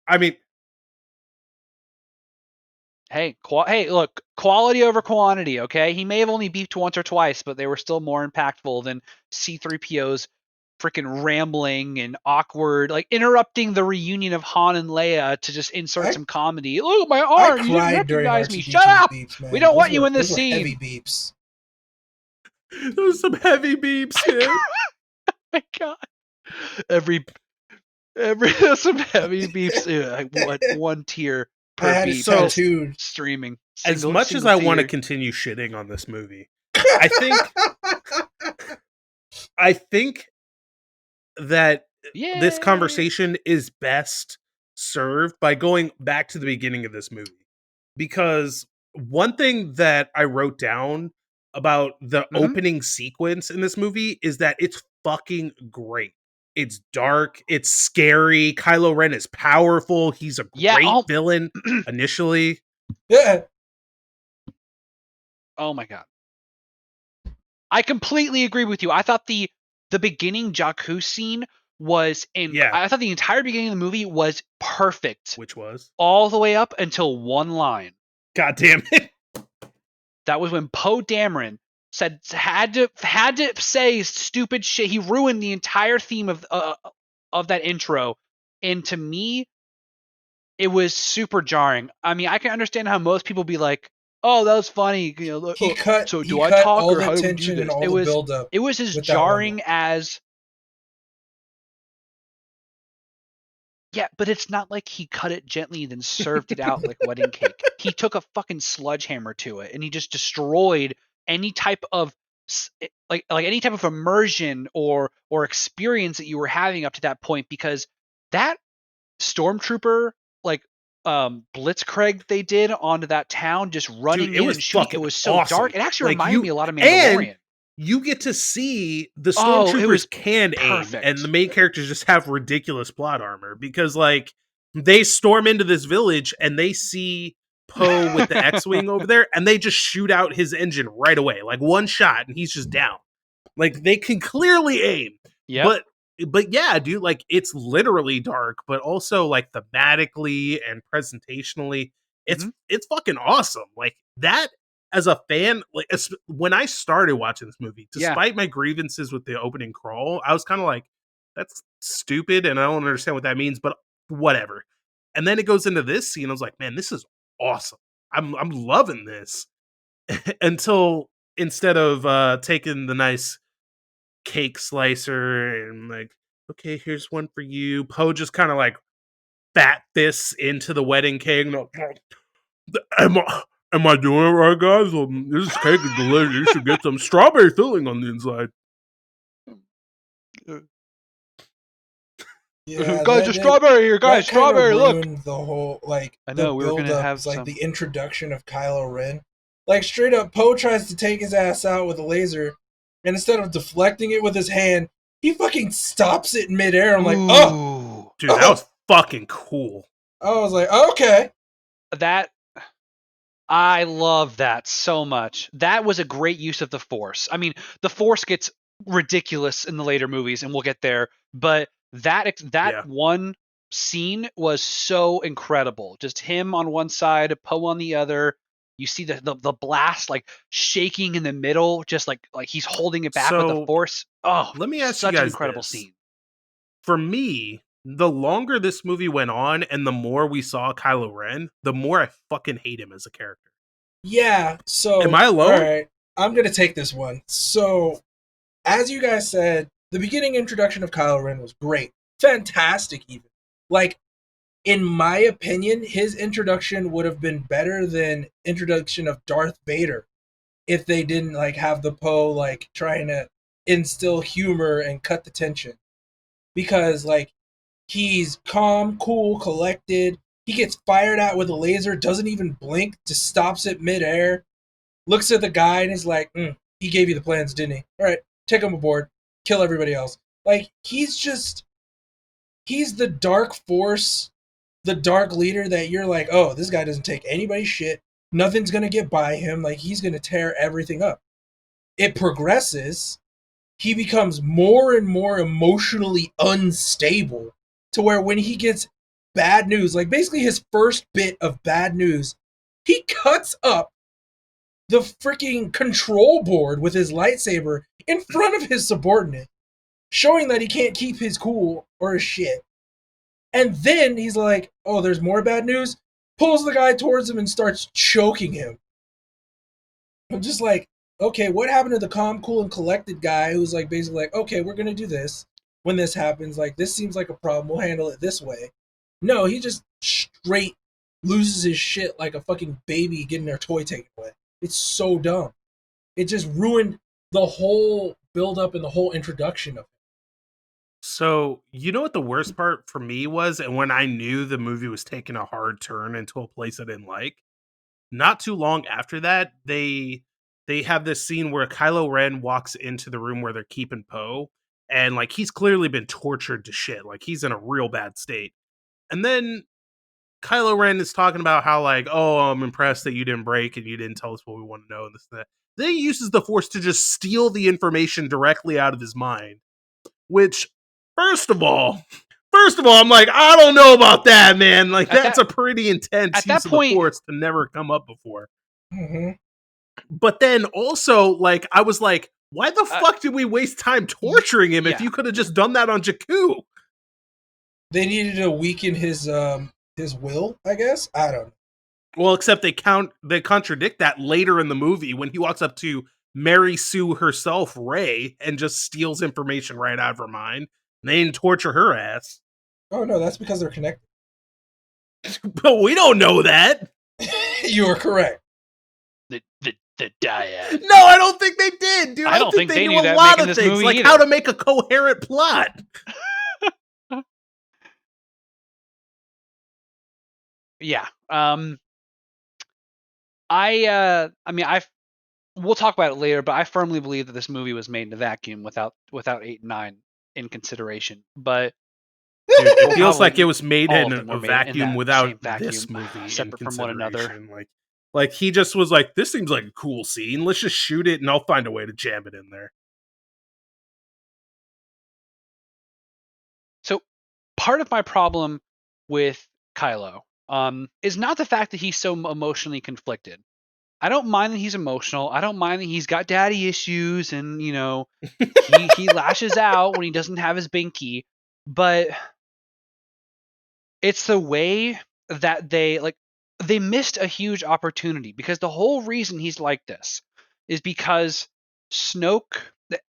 I mean, hey, look, quality over quantity, okay? He may have only beeped once or twice, but they were still more impactful than C-3PO's freaking rambling and awkward, like interrupting the reunion of Han and Leia to just insert some comedy. Look, my arm, you didn't recognize me. Shut up! Beeps, we don't want you in this scene. Heavy beeps. Those some heavy beeps, dude. Oh my god. Every some heavy beeps. Like one tear per beep. So streaming. As much as I want to continue shitting on this movie, I think that this conversation is best served by going back to the beginning of this movie. Because one thing that I wrote down about the opening sequence in this movie is that it's fucking great. It's dark, it's scary. Kylo Ren is powerful. He's a great villain initially. Yeah. Oh my god. I completely agree with you. I thought the beginning Jakku scene was I thought the entire beginning of the movie was perfect. Which was? All the way up until one line. God damn it. That was when Poe Dameron had to say stupid shit. He ruined the entire theme of that intro, and to me, it was super jarring. I mean, I can understand how most people be like, "Oh, that was funny." You know, He cut. so He do I cut talk all or the how do we do tension and this? all the build up. It was as jarring as. Yeah, but it's not like he cut it gently and then served it out like wedding cake. He took a fucking sledgehammer to it and he just destroyed any type of like any type of immersion or experience that you were having up to that point, because that stormtrooper like blitzkrieg they did onto that town, just running Dude, it in was and shooting, it was so awesome. dark. It actually Like, reminded me a lot of Mandalorian. And you get to see the Oh, it stormtroopers was can aim, perfect. and the main characters just have ridiculous plot armor because, like, they storm into this village and they see Poe with the X-wing over there, and they just shoot out his engine right away, like one shot, and he's just down. Like, they can clearly aim. Yep. But yeah, dude, like, it's literally dark, but also like thematically and presentationally, it's fucking awesome. Like, that, as a fan, like, when I started watching this movie, despite my grievances with the opening crawl, I was kind of like, that's stupid, and I don't understand what that means, but whatever. And then it goes into this scene, I was like, man, this is awesome. I'm loving this. Until instead of taking the nice cake slicer and like, okay, here's one for you, Poe just kind of like fat fists into the wedding cake. No, am I doing it right, guys? This cake is delicious. You should get some strawberry filling on the inside. Yeah, guys, a strawberry here, guys. Strawberry, look. The whole I know the we were gonna have like some... the introduction of Kylo Ren. Like, straight up, Poe tries to take his ass out with a laser, and instead of deflecting it with his hand, he fucking stops it in midair. I'm like, oh, dude, that was fucking cool. I was like, okay. I love that so much. That was a great use of the Force. I mean, the Force gets ridiculous in the later movies, and we'll get there, but that one scene was so incredible. Just him on one side, Poe on the other. You see the blast like shaking in the middle, just like he's holding it back with the Force. Oh, let me ask such you guys an incredible this. Scene. For me, the longer this movie went on and the more we saw Kylo Ren, the more I fucking hate him as a character. Yeah, so... Am I alone? Alright, I'm gonna take this one. So, as you guys said, the beginning introduction of Kylo Ren was great. Fantastic, even. Like, in my opinion, his introduction would have been better than introduction of Darth Vader if they didn't, like, have the Poe, like, trying to instill humor and cut the tension. Because, like, he's calm, cool, collected. He gets fired at with a laser, doesn't even blink, just stops it midair, looks at the guy and is like, he gave you the plans, didn't he? All right, take him aboard, kill everybody else. Like, he's the dark force, the dark leader that you're like, oh, this guy doesn't take anybody's shit. Nothing's going to get by him. Like, he's going to tear everything up. It progresses. He becomes more and more emotionally unstable to where when he gets bad news, like basically his first bit of bad news, he cuts up the freaking control board with his lightsaber in front of his subordinate, showing that he can't keep his cool or his shit. And then he's like, oh, there's more bad news? Pulls the guy towards him and starts choking him. I'm just like, okay, what happened to the calm, cool, and collected guy who's like basically like, okay, we're going to do this. When this happens, like, this seems like a problem. We'll handle it this way. No, he just straight loses his shit like a fucking baby getting their toy taken away. It's so dumb. It just ruined the whole build-up and the whole introduction of it. So, you know what the worst part for me was, and when I knew the movie was taking a hard turn into a place I didn't like? Not too long after that, they have this scene where Kylo Ren walks into the room where they're keeping Poe, and like he's clearly been tortured to shit. Like he's in a real bad state. And then Kylo Ren is talking about how like, oh, I'm impressed that you didn't break and you didn't tell us what we want to know and this and that. Then he uses the Force to just steal the information directly out of his mind. Which, first of all, I'm like, I don't know about that, man. Like, that's a pretty intense use of the Force to never come up before. Mm-hmm. But then also, like, I was like, why the fuck did we waste time torturing him if you could have just done that on Jakku? They needed to weaken his will, I guess. I don't know. Well, except they contradict that later in the movie when he walks up to Mary Sue herself, Ray, and just steals information right out of her mind. They didn't torture her ass. Oh no, that's because they're connected. But we don't know that. You are correct. The dyad. No, I don't think they did, dude. I don't think they knew knew a lot of this things, movie like either. how to make a coherent plot. Yeah. We'll talk about it later, but I firmly believe that this movie was made in a vacuum without 8 and 9 in consideration. But dude, it feels like it was made in a vacuum without this movie separate from one another. Like he just was like, this seems like a cool scene. Let's just shoot it, and I'll find a way to jam it in there. So part of my problem with Kylo is not the fact that he's so emotionally conflicted. I don't mind that he's emotional. I don't mind that he's got daddy issues and, you know, he lashes out when he doesn't have his binky. But it's the way that they missed a huge opportunity, because the whole reason he's like this is because Snoke,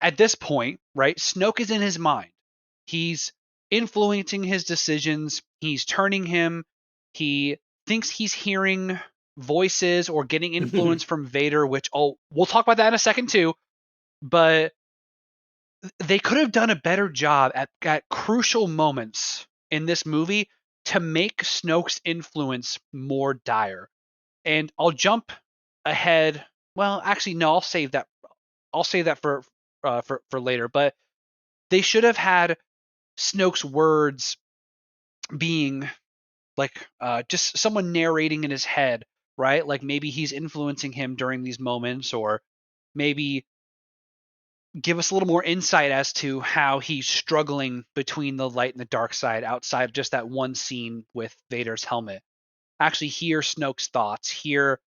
at this point, right? Snoke is in his mind. He's influencing his decisions. He's turning him. He thinks he's hearing voices or getting influence from Vader, which we'll talk about that in a second too. But they could have done a better job at crucial moments in this movie to make Snoke's influence more dire. And I'll jump ahead. Well, actually, no, I'll save that. I'll save that for later. But they should have had Snoke's words being like just someone narrating in his head, right? Like maybe he's influencing him during these moments, or maybe give us a little more insight as to how he's struggling between the light and the dark side outside of just that one scene with Vader's helmet. Actually hear Snoke's thoughts, hear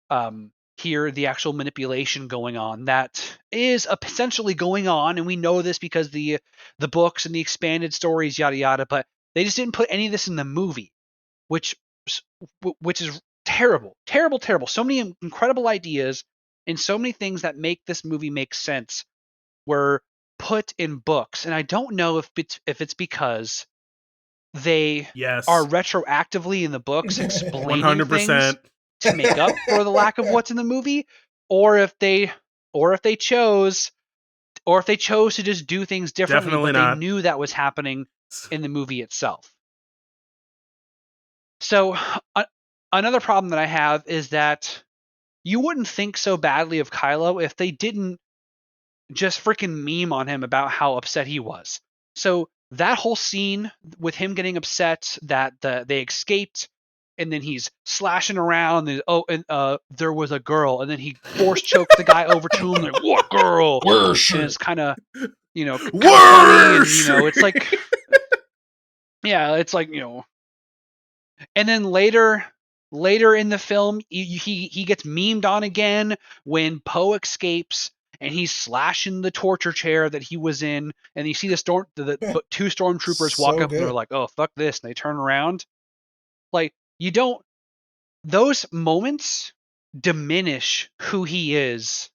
the actual manipulation going on that is essentially going on, and we know this because the books and the expanded stories, yada yada, but they just didn't put any of this in the movie, which is terrible. So many incredible ideas and so many things that make this movie make sense were put in books, and I don't know if it's because they are retroactively in the books explaining 100%. Things to make up for the lack of what's in the movie, or if they chose to just do things differently. Definitely but not. They knew that was happening in the movie itself. So another problem that I have is that you wouldn't think so badly of Kylo if they didn't just freaking meme on him about how upset he was. So that whole scene with him getting upset that they escaped, and then he's slashing around, and there was a girl, and then he force chokes the guy over to him, like, what girl? Worse. And it's kind of, you know, funny, and, you know, it's like, yeah, it's like, you know. And then later in the film, he gets memed on again when Poe escapes, and he's slashing the torture chair that he was in, and you see the two stormtroopers walk up, and they're like, oh, fuck this, and they turn around. Like, those moments diminish who he is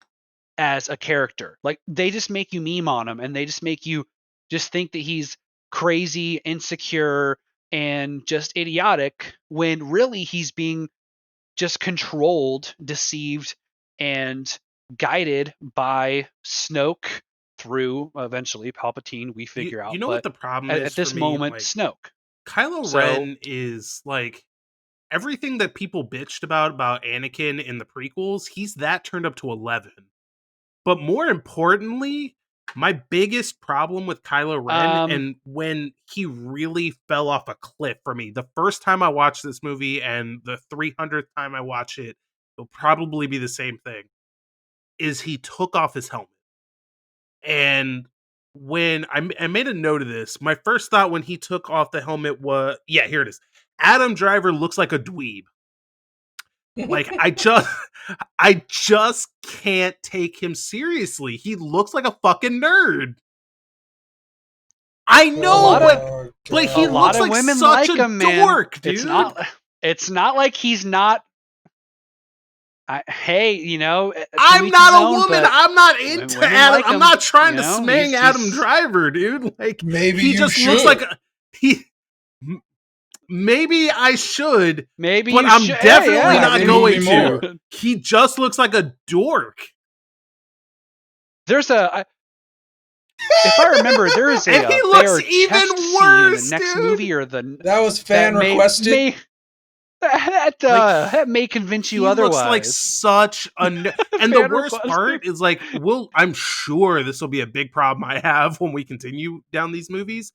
as a character. Like, they just make you meme on him, and they just make you just think that he's crazy, insecure, and just idiotic, when really he's being just controlled, deceived, and guided by Snoke through eventually Palpatine. We figure out. You know what the problem is at this for me? moment, like, Snoke. Kylo Ren is like everything that people bitched about Anakin in the prequels. He's that turned up to 11. But more importantly, my biggest problem with Kylo Ren, and when he really fell off a cliff for me, the first time I watched this movie and the 300th time I watch it, it'll probably be the same thing, is he took off his helmet. And when I made a note of this, my first thought when he took off the helmet was, yeah, here it is. Adam Driver looks like a dweeb. Like, I just can't take him seriously. He looks like a fucking nerd. I know, but he looks like women such like a him, man. dork, dude. It's not like he's not. Hey, you know, I'm not a woman. I'm not into Adam. I'm not trying to smang Adam Driver, dude. Like, maybe he just looks like he. Maybe I should. Maybe, but I'm definitely not going to. He just looks like a dork. There's a. If I remember, there is a and he looks even worse in the next dude. movie or the that was fan requested. That may convince you otherwise. Looks like such a and the worst part is like, I'm sure this will be a big problem I have when we continue down these movies.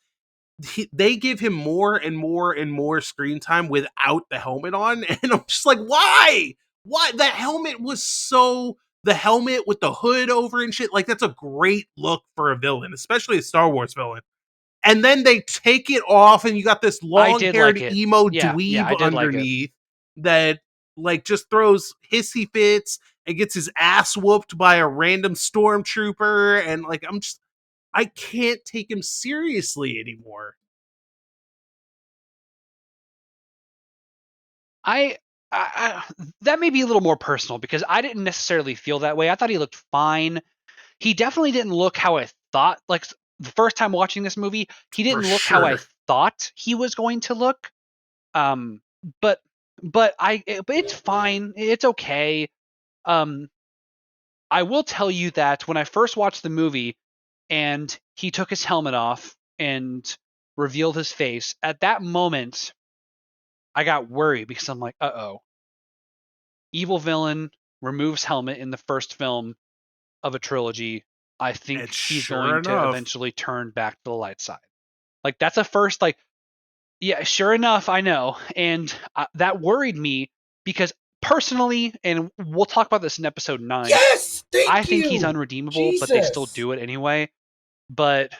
They give him more and more and more screen time without the helmet on, and I'm just like, why? The helmet was so. The helmet with the hood over and shit, like, that's a great look for a villain, especially a Star Wars villain. And then they take it off, and you got this long-haired emo dweeb underneath that, like, just throws hissy fits and gets his ass whooped by a random stormtrooper, and, like, I can't take him seriously anymore. That may be a little more personal because I didn't necessarily feel that way. I thought he looked fine. He definitely didn't look how I thought. Like, the first time watching this movie, he didn't look how I thought he was going to look. But it's fine. It's okay. I will tell you that when I first watched the movie and he took his helmet off and revealed his face, at that moment, I got worried because I'm like, uh-oh. Evil villain removes helmet in the first film of a trilogy. I think he's going to eventually turn back to the light side. Like, that's a first, like, yeah, sure enough, I know. And that worried me because personally, and we'll talk about this in episode 9. Yes, I think he's unredeemable, but they still do it anyway. But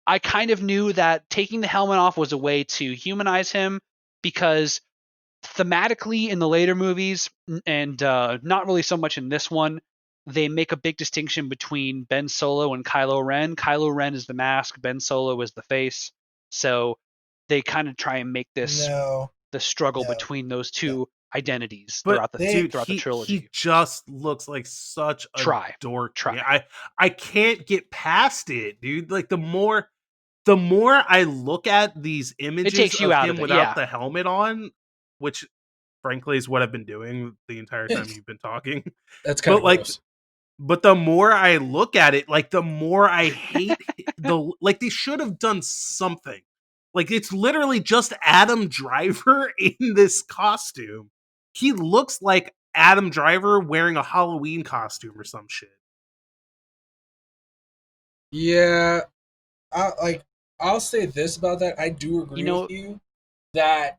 I kind of knew that taking the helmet off was a way to humanize him because thematically in the later movies, and not really so much in this one, they make a big distinction between Ben Solo and Kylo Ren. Kylo Ren is the mask, Ben Solo is the face. So they kind of try and make this the struggle between those two identities throughout the trilogy. He just looks like such a dork. I can't get past it, dude. Like, the more I look at these images of him without the helmet on, which frankly is what I've been doing the entire time you've been talking. That's kind of gross. But the more I look at it, like, the more I hate like, they should have done something. Like, it's literally just Adam Driver in this costume. He looks like Adam Driver wearing a Halloween costume or some shit. Yeah, I'll say this about that. I do agree with you that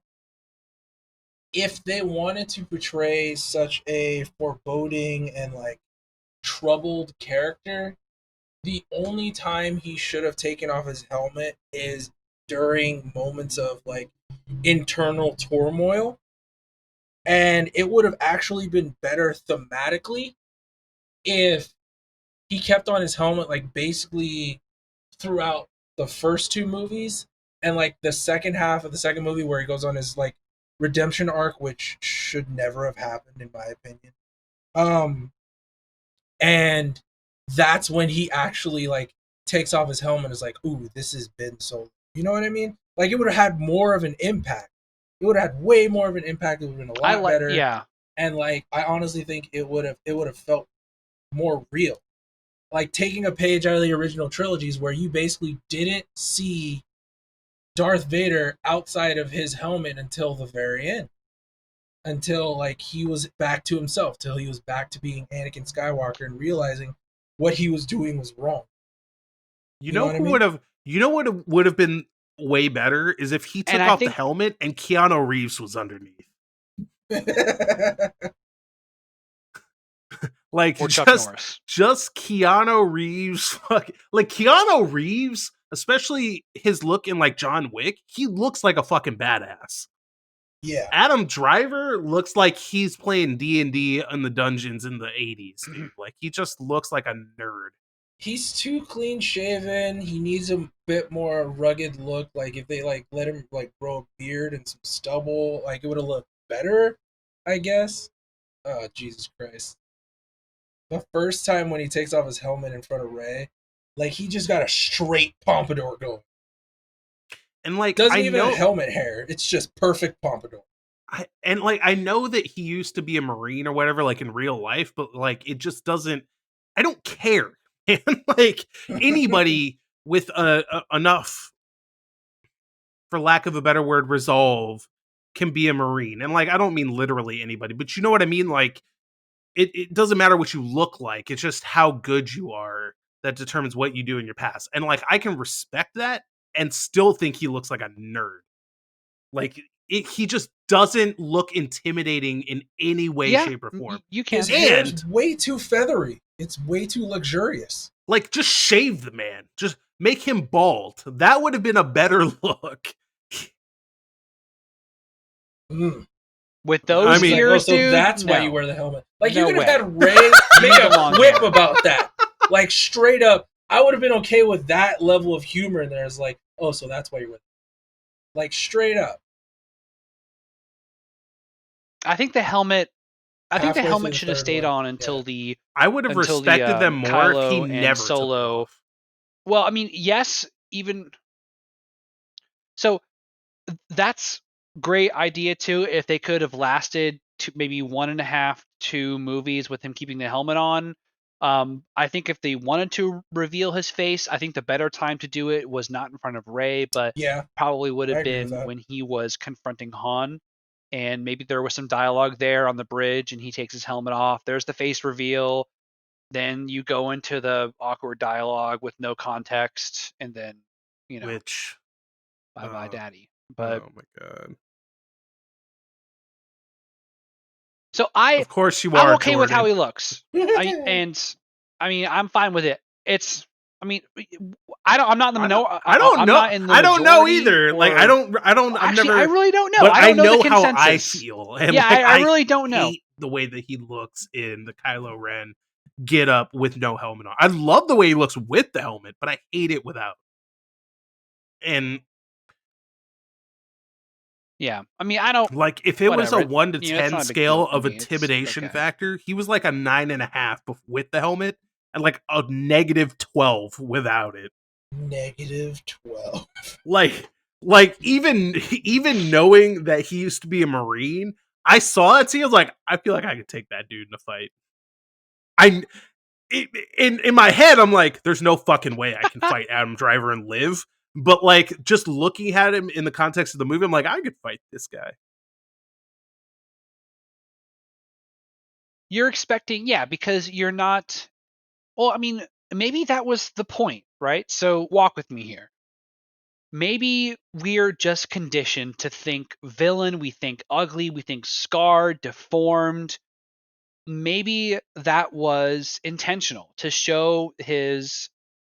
if they wanted to portray such a foreboding and, like, troubled character, the only time he should have taken off his helmet is during moments of, like, internal turmoil. And it would have actually been better thematically if he kept on his helmet, like, basically throughout the first two movies, and, like, the second half of the second movie where he goes on his, like, redemption arc, which should never have happened in my opinion. And that's when he actually, like, takes off his helmet and is like, ooh, this has been so, you know what I mean? Like, it would have had more of an impact. It would have had way more of an impact. It would have been a lot better. Yeah. And, like, I honestly think it would have felt more real. Like, taking a page out of the original trilogies where you basically didn't see Darth Vader outside of his helmet until the very end. Until, like, he was back to himself, till he was back to being Anakin Skywalker and realizing what he was doing was wrong. You know who would have? You know what would have been way better is if he took off the helmet and Keanu Reeves was underneath. Like, or Chuck Norris. Just Keanu Reeves. Like, Keanu Reeves, especially his look in, like, John Wick, he looks like a fucking badass. Yeah. Adam Driver looks like he's playing D&D in the dungeons in the 80s, dude. Like, he just looks like a nerd. He's too clean shaven. He needs a bit more rugged look. Like, if they like let him like grow a beard and some stubble, like it would have looked better, I guess. Oh, Jesus Christ. The first time when he takes off his helmet in front of Rey, like he just got a straight pompadour going. And like, Doesn't I even know have helmet hair. It's just perfect pompadour. I know that he used to be a Marine or whatever, like in real life, but like it just doesn't. I don't care, and like anybody with enough, for lack of a better word, resolve can be a Marine, and like I don't mean literally anybody, but you know what I mean. Like it doesn't matter what you look like; it's just how good you are that determines what you do in your past. And like I can respect that and still think he looks like a nerd. Like he just doesn't look intimidating in any way, shape, or form. You His can. hair's And way too feathery. It's way too luxurious. like, just shave the man. Just make him bald. That would have been a better look. Mm. With those mean, ears, so dude, that's no. why you wear the helmet. Like, No you could way. have had Ray make the a long quip hair. about that. Like, straight up, I would have been okay with that level of humor in there. It's like, oh, so that's why you're with it. Like, straight up. I think the helmet Halfway through the should have third stayed one. on until Yeah. the I would have respected them more if he Kylo and never took it Solo. off. Well, I mean, yes, even so that's great idea too. If they could have lasted to maybe 1.5, 2 movies with him keeping the helmet on. I think if they wanted to reveal his face, I think the better time to do it was not in front of Rey, but Yeah, probably would I have agree with been that. when he was confronting Han. And maybe there was some dialogue there on the bridge and he takes his helmet off. There's the face reveal. Then you go into the awkward dialogue with no context, and then, Which, bye bye, daddy. But oh my god. so Of course you I'm are, okay with how Jordan. he looks. I'm fine with it. It's, I mean, I'm not in the I don't I'm know. not in the I don't know majority. either. Like I've Actually, never. I really don't know. But I I don't know the know how I consensus. feel, and Yeah, like I really don't know. hate the way that he looks in the Kylo Ren get up with no helmet on. I love the way he looks with the helmet, but I hate it without. And yeah, I mean, I don't like if it was a whatever. 1 to It's 10 not a big deal scale for of me. It's intimidation okay. factor, he was like a 9.5 with the helmet, and like a -12 without it. -12. Like even knowing that he used to be a Marine, I saw it. See, I was like, I feel like I could take that dude in a fight. In my head, I'm like, there's no fucking way I can fight Adam Driver and live. But like, just looking at him in the context of the movie, I'm like, I could fight this guy. You're expecting, yeah, because you're not. Well, I mean, maybe that was the point, right? So walk with me here. Maybe we're just conditioned to think villain, we think ugly, we think scarred, deformed. Maybe that was intentional to show his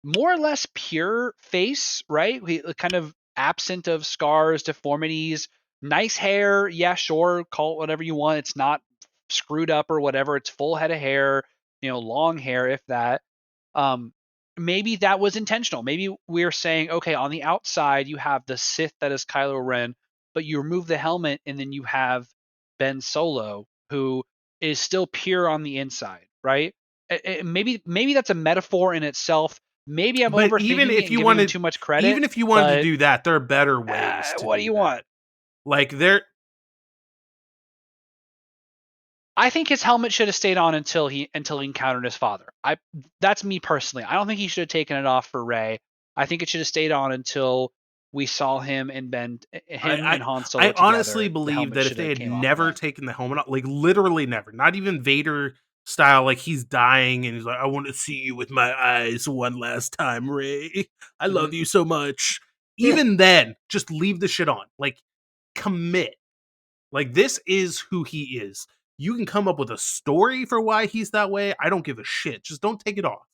more or less pure face, right? Kind of absent of scars, deformities, nice hair. Yeah, sure, call it whatever you want. It's not screwed up or whatever. It's full head of hair, long hair, if that. Um, Maybe that was intentional. Maybe we're saying, okay, on the outside you have the Sith that is Kylo Ren, but you remove the helmet and then you have Ben Solo, who is still pure on the inside, right? Maybe that's a metaphor in itself. Maybe I'm But even overthinking it if and you giving him wanted, too much credit. to But do that, there are better ways to what do do you that. want? Like there, I think his helmet should have stayed on until he encountered his father. That's me personally. I don't think he should have taken it off for Rey. I think it should have stayed on until we saw him and Han Solo I together. honestly The believe helmet that if should they have had came off never then. taken the helmet off, like literally never, not even Vader style, like he's dying and he's like, I want to see you with my eyes one last time, Rey. I love you so much. Even then, just leave the shit on. Like, commit. Like, this is who he is. You can come up with a story for why he's that way. I don't give a shit. Just don't take it off.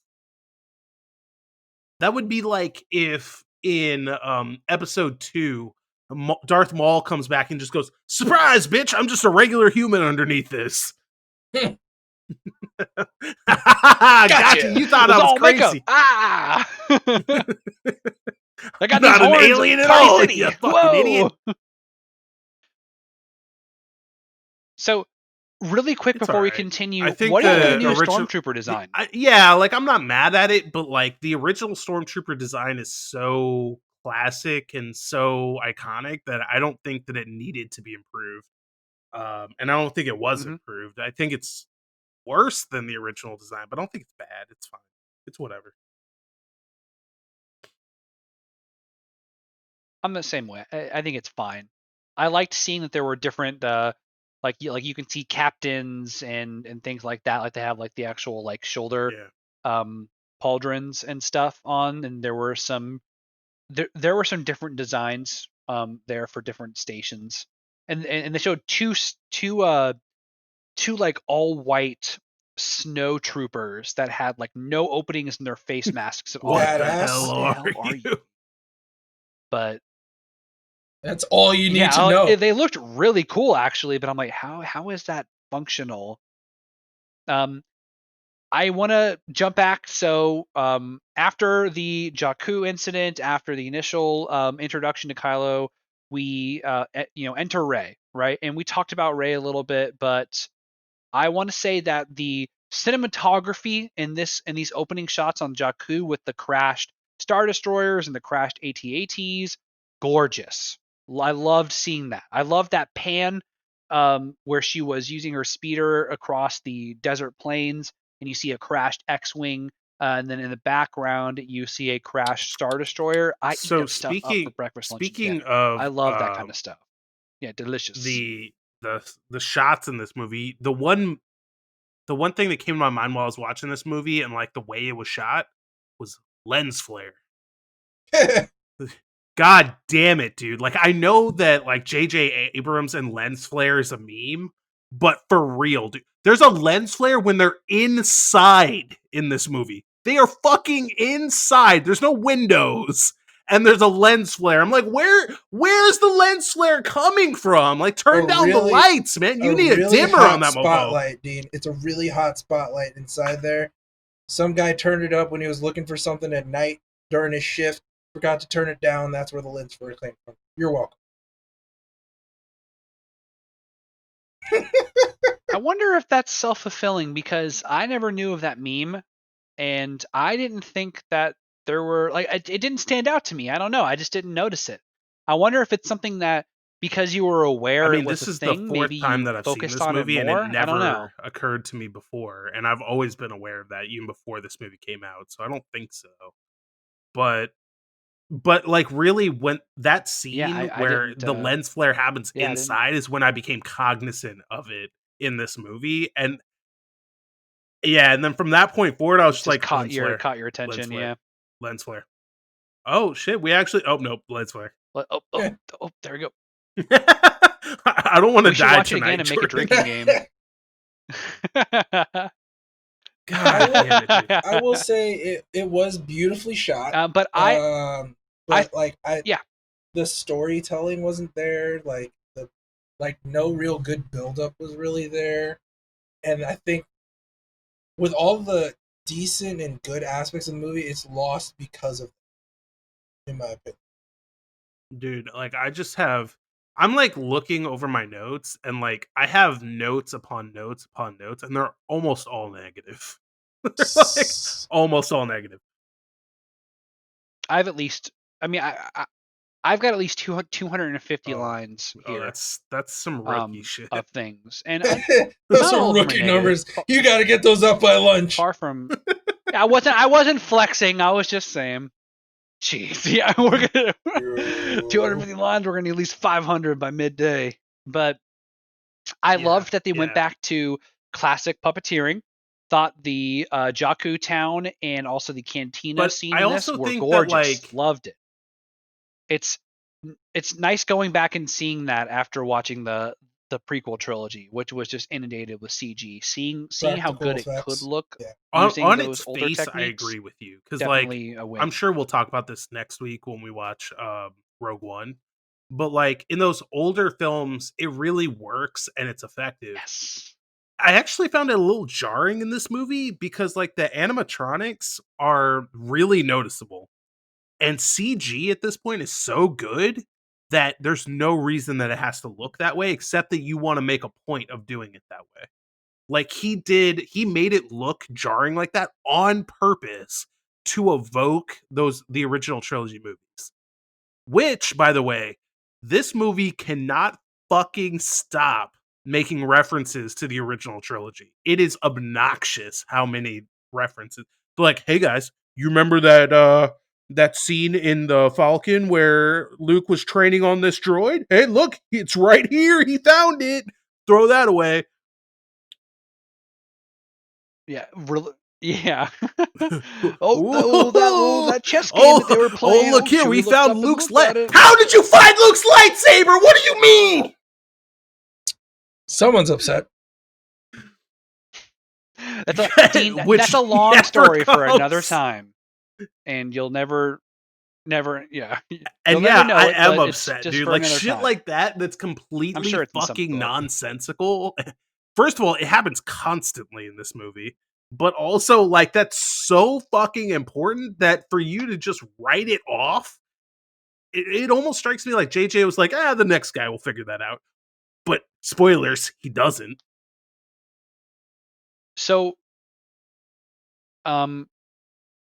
That would be like if in episode 2 Darth Maul comes back and just goes, "Surprise, bitch! I'm just a regular human underneath this." Gotcha. You thought I was crazy. I got Not these horns. An alien at Party all, City. you fucking Whoa. idiot. So, really quick before we continue, what do you think of the new Stormtrooper design? I'm not mad at it, but like the original Stormtrooper design is so classic and so iconic that I don't think that it needed to be improved. And I don't think it was improved. I think it's worse than the original design, but I don't think it's bad. It's fine. It's whatever. I'm the same way. I think it's fine. I liked seeing that there were different, like you can see captains and things like that. Like they have like the actual like shoulder, pauldrons and stuff on, and there were some different designs there for different stations, and they showed two like all white snow troopers that had like no openings in their face masks at all. What the hell are you? But that's all you need to know. They looked really cool actually, but I'm like, how is that functional? I want to jump back. So after the Jakku incident, after the initial introduction to Kylo, we enter Rey, right? And we talked about Rey a little bit, but I want to say that the cinematography in these opening shots on Jakku with the crashed Star Destroyers and the crashed AT-ATs, gorgeous. I loved seeing that. I loved that pan where she was using her speeder across the desert plains, and you see a crashed X-wing, and then in the background you see a crashed Star Destroyer. I eat that stuff up for breakfast, lunch, and dinner. I love that kind of stuff. Yeah, delicious. The shots in this movie, the one thing that came to my mind while I was watching this movie and like the way it was shot was lens flare. God damn it, dude. Like, I know that like J.J. Abrams and lens flare is a meme, but for real, dude. There's a lens flare when they're inside in this movie. They are fucking inside. There's no windows. And there's a lens flare. I'm like, where's the lens flare coming from? Like, turn down the lights, man. You need a dimmer on that spotlight, Dean. It's a really hot spotlight inside there. Some guy turned it up when he was looking for something at night during his shift. Forgot to turn it down. That's where the lens flare came from. You're welcome. I wonder if that's self-fulfilling because I never knew of that meme, and I didn't think that there were like it didn't stand out to me. I don't know. I just didn't notice it. I wonder if it's something that because you were aware it was this a is thing, the fourth maybe time you that I've seen focused this on movie, it and more. it I don't know. never occurred to me before. And I've always been aware of that even before this movie came out, so I don't think so. But like really when that scene where the lens flare happens inside is when I became cognizant of it in this movie. And and then from that point forward I was just like caught your attention. Lens flare. Oh shit, we actually nope, lens flare. Oh, there we go. I don't want to die watch tonight, it again and make a drinking game. God damn it, dude. I will say it was beautifully shot. But the storytelling wasn't there. Like no real good buildup was really there. And I think with all the decent and good aspects of the movie, it's lost because of it, in my opinion. Dude, like I'm like looking over my notes and like I have notes upon notes upon notes and they're almost all negative. They're like almost all negative. I've got at least 250 lines here. That's some rookie shit of things, and those are rookie numbers. You got to get those up by lunch. Far from, I wasn't flexing. I was just saying. Jeez, yeah, we're gonna 250 lines. We're gonna need at least 500 by midday. But I loved that they went back to classic puppeteering. Thought the Jakku town and also the cantina scene in this were gorgeous. Loved it. It's nice going back and seeing that after watching the prequel trilogy, which was just inundated with CG. Seeing how good it could look on its face, I agree with you because like I'm sure we'll talk about this next week when we watch Rogue One. but like in those older films, it really works and it's effective. Yes. I actually found it a little jarring in this movie because like the animatronics are really noticeable. And CG at this point is so good that there's no reason that it has to look that way except that you want to make a point of doing it that way. Like he made it look jarring like that on purpose to evoke the original trilogy movies. Which, by the way, this movie cannot fucking stop making references to the original trilogy. It is obnoxious how many references. Like, hey guys, you remember that scene in the Falcon where Luke was training on this droid? Hey, look, it's right here. He found it. Throw that away. Yeah, yeah. That chess game that they were playing. Oh, look here, we found Luke's light. How did you find Luke's lightsaber? What do you mean? Someone's upset. That's a long story for another time, and you'll never, yeah. And yeah, I am upset, dude. Like shit time. like that's completely sure fucking nonsensical. First of all, it happens constantly in this movie, but also like that's so fucking important that for you to just write it off, it almost strikes me like JJ was like, the next guy will figure that out. But spoilers, he doesn't. So, I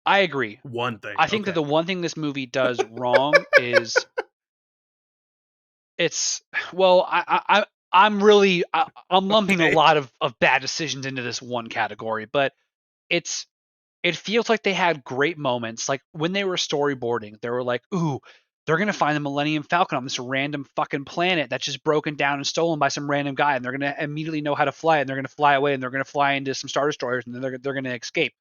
agree. One thing. I think that the one thing this movie does wrong is I'm lumping a lot of bad decisions into this one category, but it feels like they had great moments. Like when they were storyboarding, they were like, ooh, they're going to find the Millennium Falcon on this random fucking planet that's just broken down and stolen by some random guy. And they're going to immediately know how to fly. And they're going to fly away and they're going to fly into some Star Destroyers and then they're going to escape.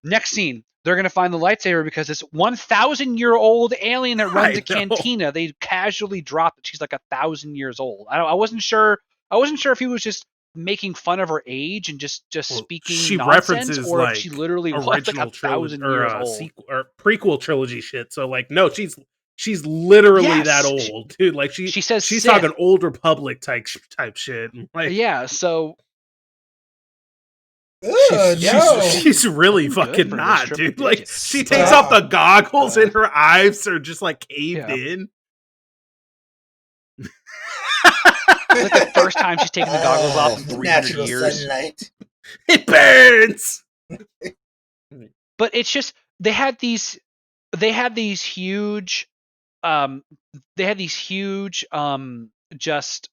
Next scene, they're going to find the lightsaber because this 1,000-year-old alien that runs a cantina, they casually dropped that she's like 1,000 years old. I wasn't sure if he was just making fun of her age and just speaking nonsense, or if she literally was like 1,000 years old. Sequel, or prequel trilogy shit. So like, no, she's literally that old, dude. Like she says she's talking Old Republic type shit. Like, yeah, so she's really fucking not, dude. Like she takes off the goggles and her eyes are just like caved in. It's like the first time she's taken the goggles off in 300 years. Sunlight. It burns. But it's just they had these huge just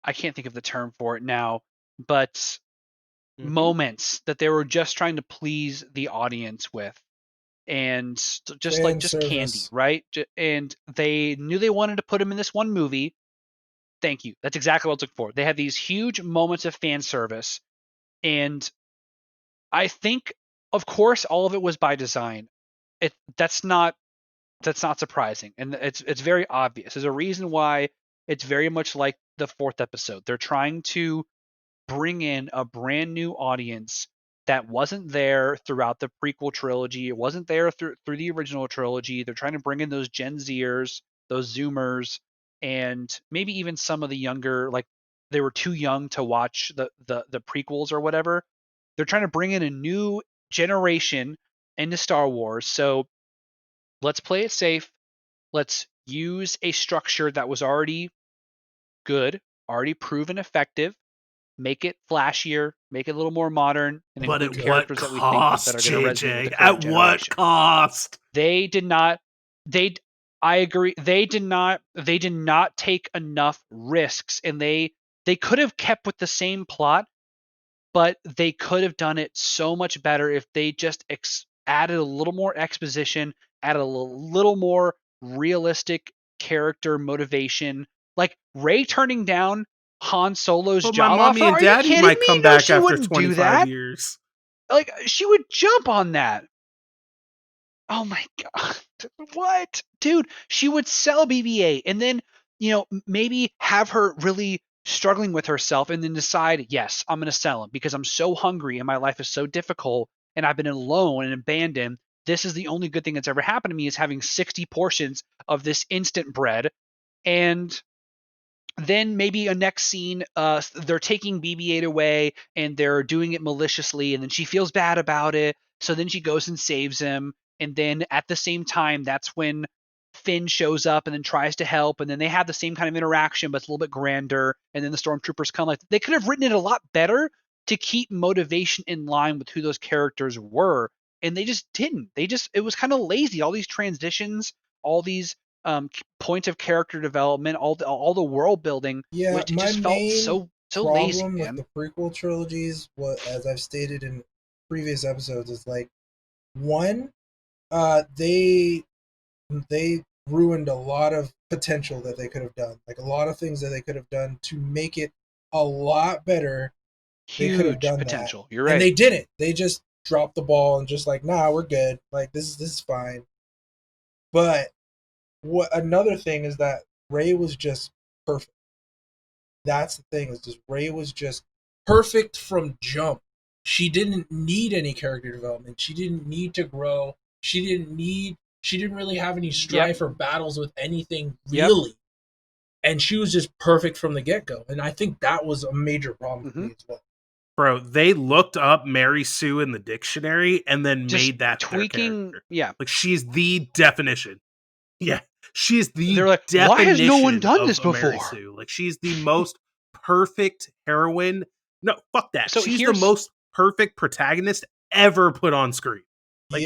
I can't think of the term for it now, but moments that they were just trying to please the audience with. And just candy, right? And they knew they wanted to put them in this one movie. Thank you. That's exactly what I was looking for. They had these huge moments of fan service. And I think, of course, all of it was by design. That's not surprising. And it's very obvious. There's a reason why it's very much like the fourth episode. They're trying to bring in a brand new audience that wasn't there throughout the prequel trilogy. It wasn't there through the original trilogy. They're trying to bring in those Gen Zers, those Zoomers, and maybe even some of the younger, like they were too young to watch the prequels or whatever. They're trying to bring in a new generation into Star Wars. So let's play it safe. Let's use a structure that was already good, already proven effective. Make it flashier, make it a little more modern, and include characters that we think that are going to resonate with the current generation. At what cost? I agree. They did not take enough risks, and they could have kept with the same plot, but they could have done it so much better if they just added a little more exposition, added a little more realistic character motivation, like Rey turning down Han Solo's job offer. My mommy and daddy might come back after 25 years. Like, she would jump on that. Oh my god. What? Dude, she would sell BB-8 and then, maybe have her really struggling with herself and then decide, yes, I'm going to sell him because I'm so hungry and my life is so difficult and I've been alone and abandoned. this is the only good thing that's ever happened to me, is having 60 portions of this instant bread. And then maybe a next scene, they're taking BB-8 away and they're doing it maliciously, and then she feels bad about it. So then she goes and saves him. And then at the same time, that's when Finn shows up and then tries to help. And then they have the same kind of interaction, but it's a little bit grander. And then the stormtroopers come. Like, they could have written it a lot better to keep motivation in line with who those characters were. And they just didn't. It was kind of lazy. All these transitions, all these points of character development, all the world building, Yeah, which it my just felt main so lazy, problem with man. the prequel trilogies, what as I've stated in previous episodes, is like one, they ruined a lot of potential that they could have done. Like a lot of things that they could have done to make it a lot better. They could have Huge done potential. that. You're right. And they didn't. They just dropped the ball and just like, nah, we're good. Like this is fine. But what another thing is that Rey was just perfect. That's the thing, is just Rey was just perfect from jump. She didn't need any character development. She didn't need to grow. She didn't really have any strife or battles with anything really. Yep. And she was just perfect from the get-go. And I think that was a major problem for me as well. Bro, they looked up Mary Sue in the dictionary and then just made that tweaking their character. Yeah. Like, she's the definition. Yeah. She's the They're like, definition why has no one done of this before? Mary Sue. Like, she's the most perfect heroine. No, fuck that. So she's the most perfect protagonist ever put on screen. Like,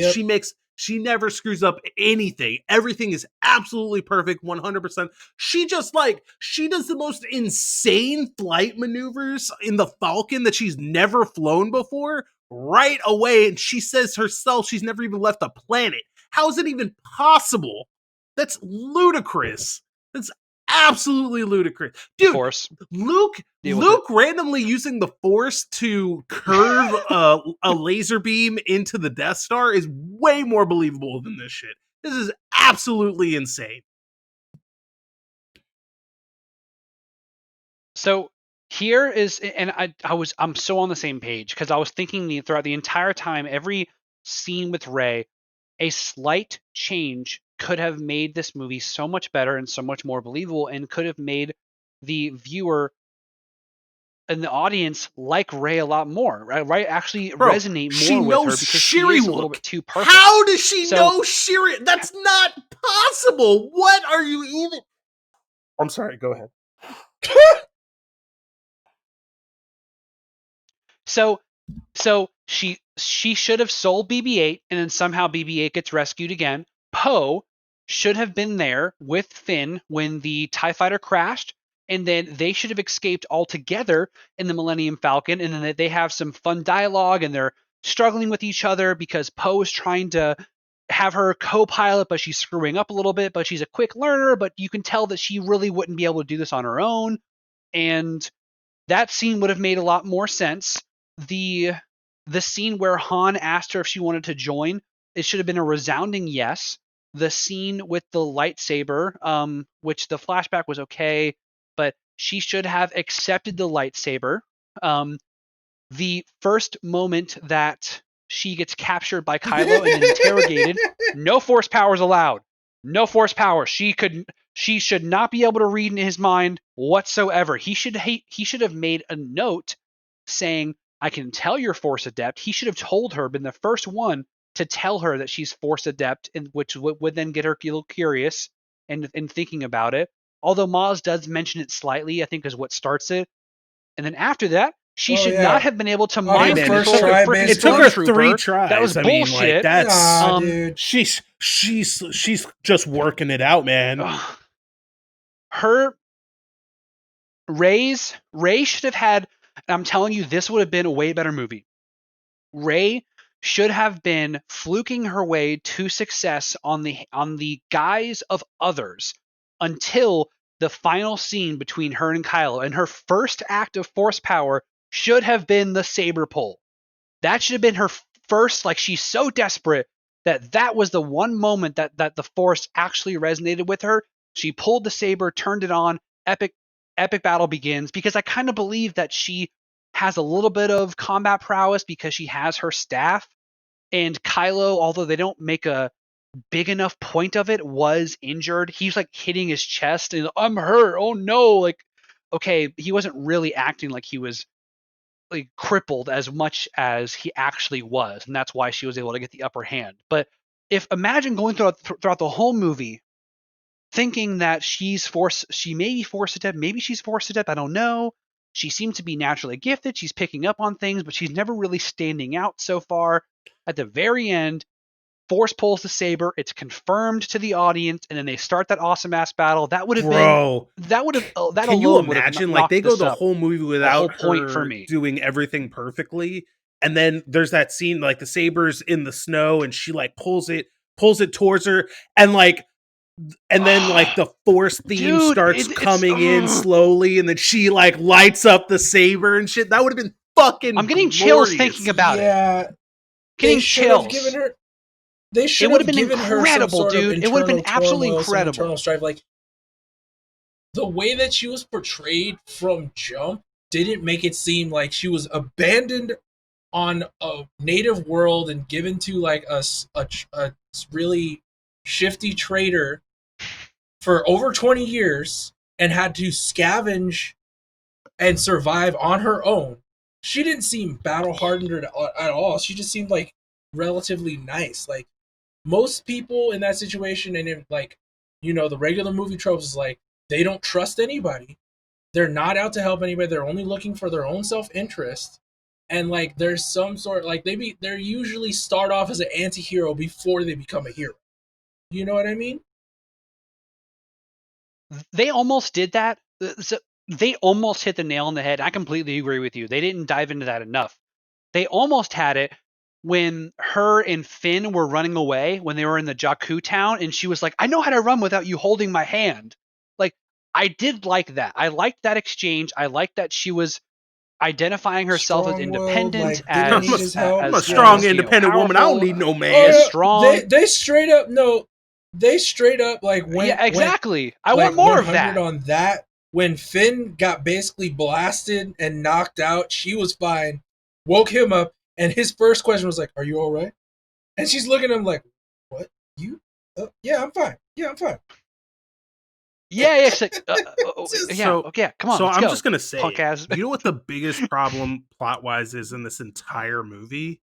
she never screws up anything. Everything is absolutely perfect, 100%. She does the most insane flight maneuvers in the Falcon that she's never flown before right away. And she says herself she's never even left the planet. How is it even possible? That's ludicrous. That's absolutely ludicrous. Dude, Force. Luke randomly using the Force to curve a laser beam into the Death Star is way more believable than this shit. This is absolutely insane. So here is, and I'm so on the same page, because I was thinking throughout the entire time, every scene with Rey, a slight change could have made this movie so much better and so much more believable, and could have made the viewer and the audience like Rey a lot more, right? Actually resonate more with her, because she is a little bit too perfect. How does she know Shiri? That's not possible. What are you even? I'm sorry, go ahead. So she should have sold BB-8, and then somehow BB-8 gets rescued again. Poe should have been there with Finn when the TIE fighter crashed, and then they should have escaped altogether in the Millennium Falcon, and then they have some fun dialogue, and they're struggling with each other because Poe is trying to have her co-pilot, but she's screwing up a little bit, but she's a quick learner, but you can tell that she really wouldn't be able to do this on her own. And that scene would have made a lot more sense. The scene where Han asked her if she wanted to join, it should have been a resounding yes. The scene with the lightsaber, which the flashback was okay, but she should have accepted the lightsaber. The first moment that she gets captured by Kylo and then interrogated, no force powers allowed. No force power. She should not be able to read in his mind whatsoever. He should have made a note saying, I can tell you're Force adept. He should have told her, been the first one to tell her that she's Force adept, and which would then get her a little curious and thinking about it. Although Maz does mention it slightly, I think is what starts it. And then after that, she should not have been able to mind control the freaking It took her 3 stormtrooper. tries. That was bullshit. That's dude. She's just working it out, man. Rey should have had. I'm telling you, this would have been a way better movie. Rey should have been fluking her way to success on the guise of others until the final scene between her and Kylo, and her first act of force power should have been the saber pull. That should have been her first. Like, she's so desperate that was the one moment that the force actually resonated with her. She pulled the saber, turned it on, epic battle begins, because I kind of believe that she has a little bit of combat prowess because she has her staff. And Kylo, although they don't make a big enough point of it, was injured. He's like hitting his chest and I'm hurt. Oh no. Like, okay, he wasn't really acting like he was like crippled as much as he actually was. And that's why she was able to get the upper hand. But imagine going throughout the whole movie thinking that she may be forced to death, maybe she's forced to death, I don't know. She seems to be naturally gifted. She's picking up on things, but she's never really standing out so far. At the very end, Force pulls the saber. It's confirmed to the audience, and then they start that awesome ass battle. That would have been that can you alone would have imagine? Like knocked they go this the up. whole movie A without whole point for her me. doing everything perfectly, and then there's that scene like the saber's in the snow, and she like pulls it towards her, and then like the Force theme starts coming in slowly, and then she like lights up the saber and shit. That would have been fucking. I'm getting glorious. chills thinking about it. Yeah, Getting they should chills. have given her. They should it would have been given her some sort dude. of It would have been internal absolutely turmoil, some incredible. internal strife. Like the way that she was portrayed from jump didn't make it seem like she was abandoned on a native world and given to like a really shifty trader for over 20 years and had to scavenge and survive on her own. She didn't seem battle hardened at all. She just seemed like relatively nice. Like most people in that situation, and in like, you know, the regular movie tropes is like they don't trust anybody. They're not out to help anybody. They're only looking for their own self-interest. And like there's some sort like they're usually start off as an anti-hero before they become a hero. You know what I mean? They almost did that. They almost hit the nail on the head. I completely agree with you. They didn't dive into that enough. They almost had it when her and Finn were running away when they were in the Jakku town, and she was like, I know how to run without you holding my hand. Like, I did like that. I liked that exchange. I liked that she was identifying herself as independent, like, didn't need his help. I'm a strong, independent woman. I don't need no man. Strong. They straight up They straight up like went. Yeah, exactly. I like want more of that. On that. When Finn got basically blasted and knocked out, she was fine. Woke him up, and his first question was like, "Are you all right?" And she's looking at him like, "What? You? Yeah, I'm fine. Yeah, I'm fine." Yeah, it's like, yeah. Come on. So I'm go. just gonna say, punk ass. You know what the biggest problem plot wise is in this entire movie?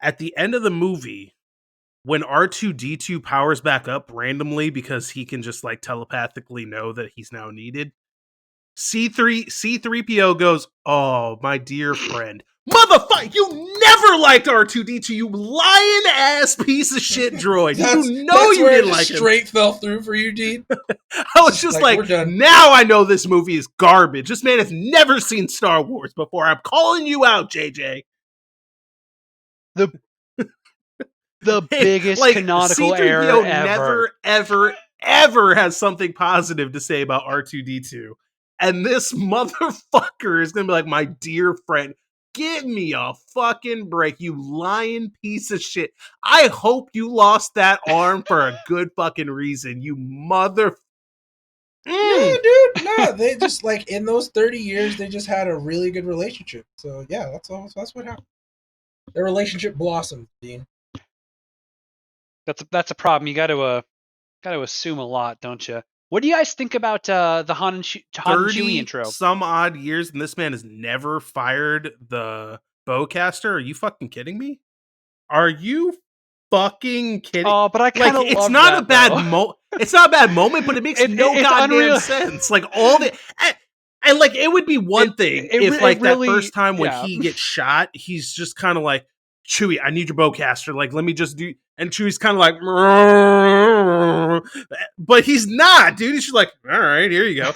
At the end of the movie, when R2D2 powers back up randomly because he can just like telepathically know that he's now needed, C3PO goes, "Oh, my dear friend, motherfucker, you never liked R2D2, you lying ass piece of shit droid. You didn't like him." Straight fell through for you, Dean. I was just like, now I know this movie is garbage. This man has never seen Star Wars before. I'm calling you out, JJ. The biggest like, canonical C3PO error ever. Never has something positive to say about R2D2. And this motherfucker is going to be like, my dear friend, give me a fucking break, you lying piece of shit. I hope you lost that arm for a good fucking reason, you mother... No, dude, no. They just, like, in those 30 years, they just had a really good relationship. So, yeah, that's what happened. Their relationship blossomed, Dean. That's a problem. You got to assume a lot, don't you? What do you guys think about the Han and Chewie intro? Some odd years, and this man has never fired the bowcaster. Are you fucking kidding me? Are you fucking kidding? Oh, but I kind of like, love it's not that, a bad it's not a bad moment, but it makes no goddamn sense. Like all the and like it would be one thing if like really, that first time when he gets shot, he's just kind of like, Chewie, I need your bowcaster. Like, let me just do. And Chewie's kind of like, but he's not, dude. He's just like, all right, here you go.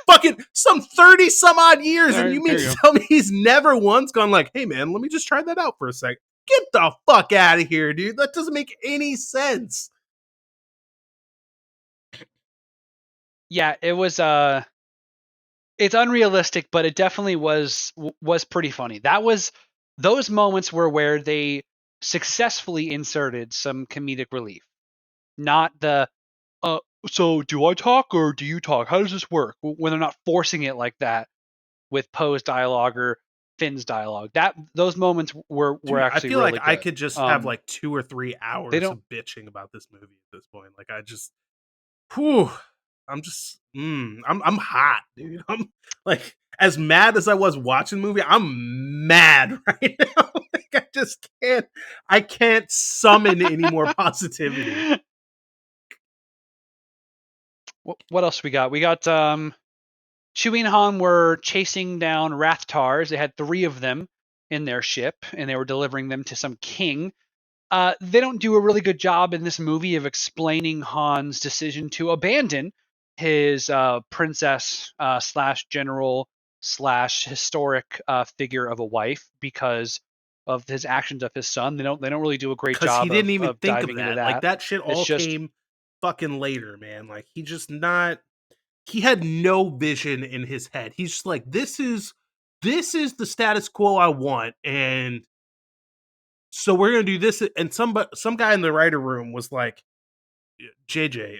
Fucking some 30 some odd years, and you mean to tell me he's never once gone like, hey man, let me just try that out for a sec. Get the fuck out of here, dude. That doesn't make any sense. Yeah, it was it's unrealistic, but it definitely was pretty funny. Those moments were where they successfully inserted some comedic relief. Not the so do I talk or do you talk? How does this work? When they're not forcing it like that with Poe's dialogue, or Finn's dialogue. Those moments were Dude, actually I feel really like good. I could just have like 2 or 3 hours of bitching about this movie at this point. Like I just, whew, I'm just, I'm hot, dude. I'm like, as mad as I was watching the movie, I'm mad right now. Like I can't summon any more positivity. What else we got? We got Chewie and Han were chasing down Rathtars. They had 3 of them in their ship, and they were delivering them to some king. They don't do a really good job in this movie of explaining Han's decision to abandon his princess slash general slash historic figure of a wife because of his actions of his son. They don't really do a great Because job he didn't even of think of diving into that. that. Like that shit all came fucking later, man. Like he had no vision in his head. He's just like, this is the status quo I want, and so we're gonna do this. And some guy in the writer room was like, JJ,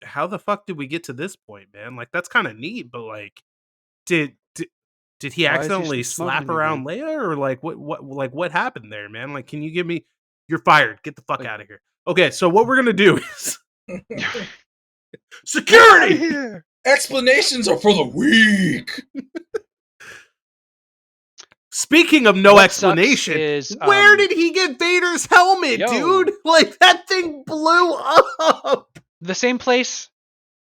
how the fuck did we get to this point, man? Like that's kind of neat, but like, did he accidentally slap around Leia, or like what happened there, man? Like, can you give me? You're fired. Get the fuck out of here. Okay, so what we're gonna do is security. Explanations are for the weak. Speaking of no explanation, where did he get Vader's helmet, dude? Like that thing blew up. The same place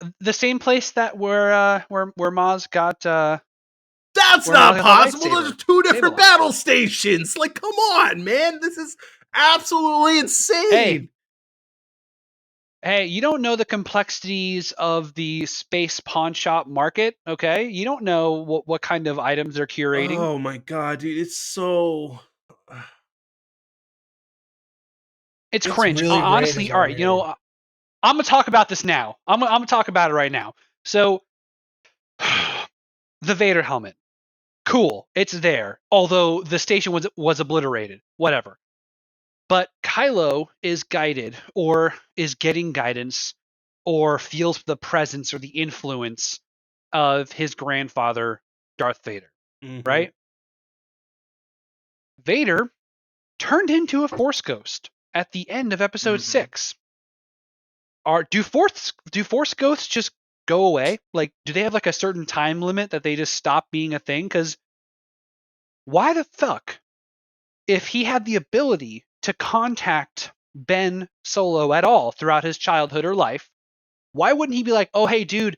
that where Maz got. That's not possible. There's 2 different battle stations. Like, come on, man. This is absolutely insane. Hey, you don't know the complexities of the space pawn shop market, okay? You don't know what kind of items they're curating. Oh my god, dude, it's so... It's cringe. Really honestly, all right, you know, I'm going to talk about this now. I'm going to talk about it right now. So, the Vader helmet. Cool, it's there. Although the station was obliterated. Whatever. But Kylo is guided, or is getting guidance, or feels the presence or the influence of his grandfather, Darth Vader, right? Vader turned into a Force ghost at the end of Episode 6. Do Force ghosts just go away? Like, do they have like a certain time limit that they just stop being a thing? Because why the fuck, if he had the ability to contact Ben Solo at all throughout his childhood or life, why wouldn't he be like, oh, hey, dude,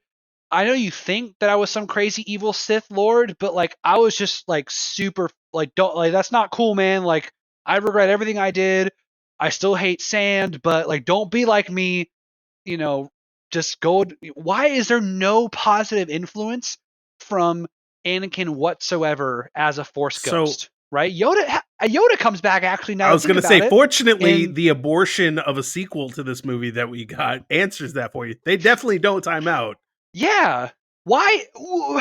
I know you think that I was some crazy evil Sith Lord, but like I was just like super like don't like that's not cool, man. Like I regret everything I did. I still hate sand, but like don't be like me. You know, just go. Why is there no positive influence from Anakin whatsoever as a Force ghost? Right? Yoda comes back actually now. I was going to say, fortunately, the abortion of a sequel to this movie that we got answers that for you. They definitely don't time out. Yeah. Why?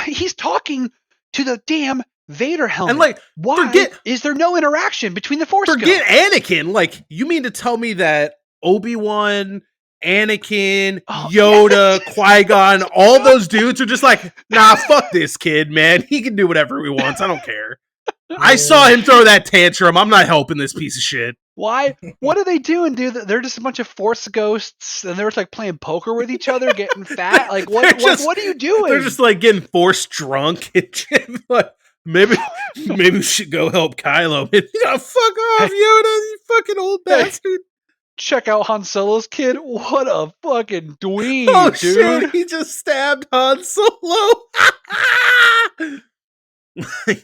He's talking to the damn Vader helmet. And like, why is there no interaction between the Force ghosts? Forget Anakin. Like, you mean to tell me that Obi-Wan, Anakin, Yoda, Qui-Gon, all those dudes are just like, nah, fuck this kid, man. He can do whatever he wants. I don't care. I saw him throw that tantrum. I'm not helping this piece of shit. Why? What are they doing, dude? They're just a bunch of Force ghosts, and they're just like playing poker with each other, getting fat. Like, what are you doing? They're just like getting Force drunk and shit. Like, maybe we should go help Kylo. Yeah, fuck off, Yoda, you fucking old bastard. Check out Han Solo's kid. What a fucking dweeb, oh, dude. Shit, he just stabbed Han Solo.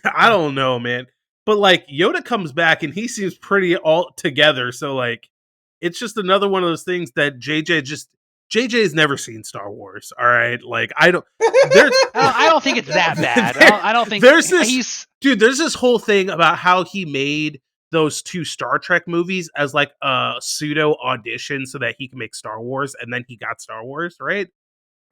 I don't know, man. But like Yoda comes back and he seems pretty all together. So like it's just another one of those things that JJ's never seen Star Wars. All right. Like I don't think it's that bad. I don't think there's this whole thing about how he made those 2 Star Trek movies as like a pseudo audition so that he can make Star Wars, and then he got Star Wars, right?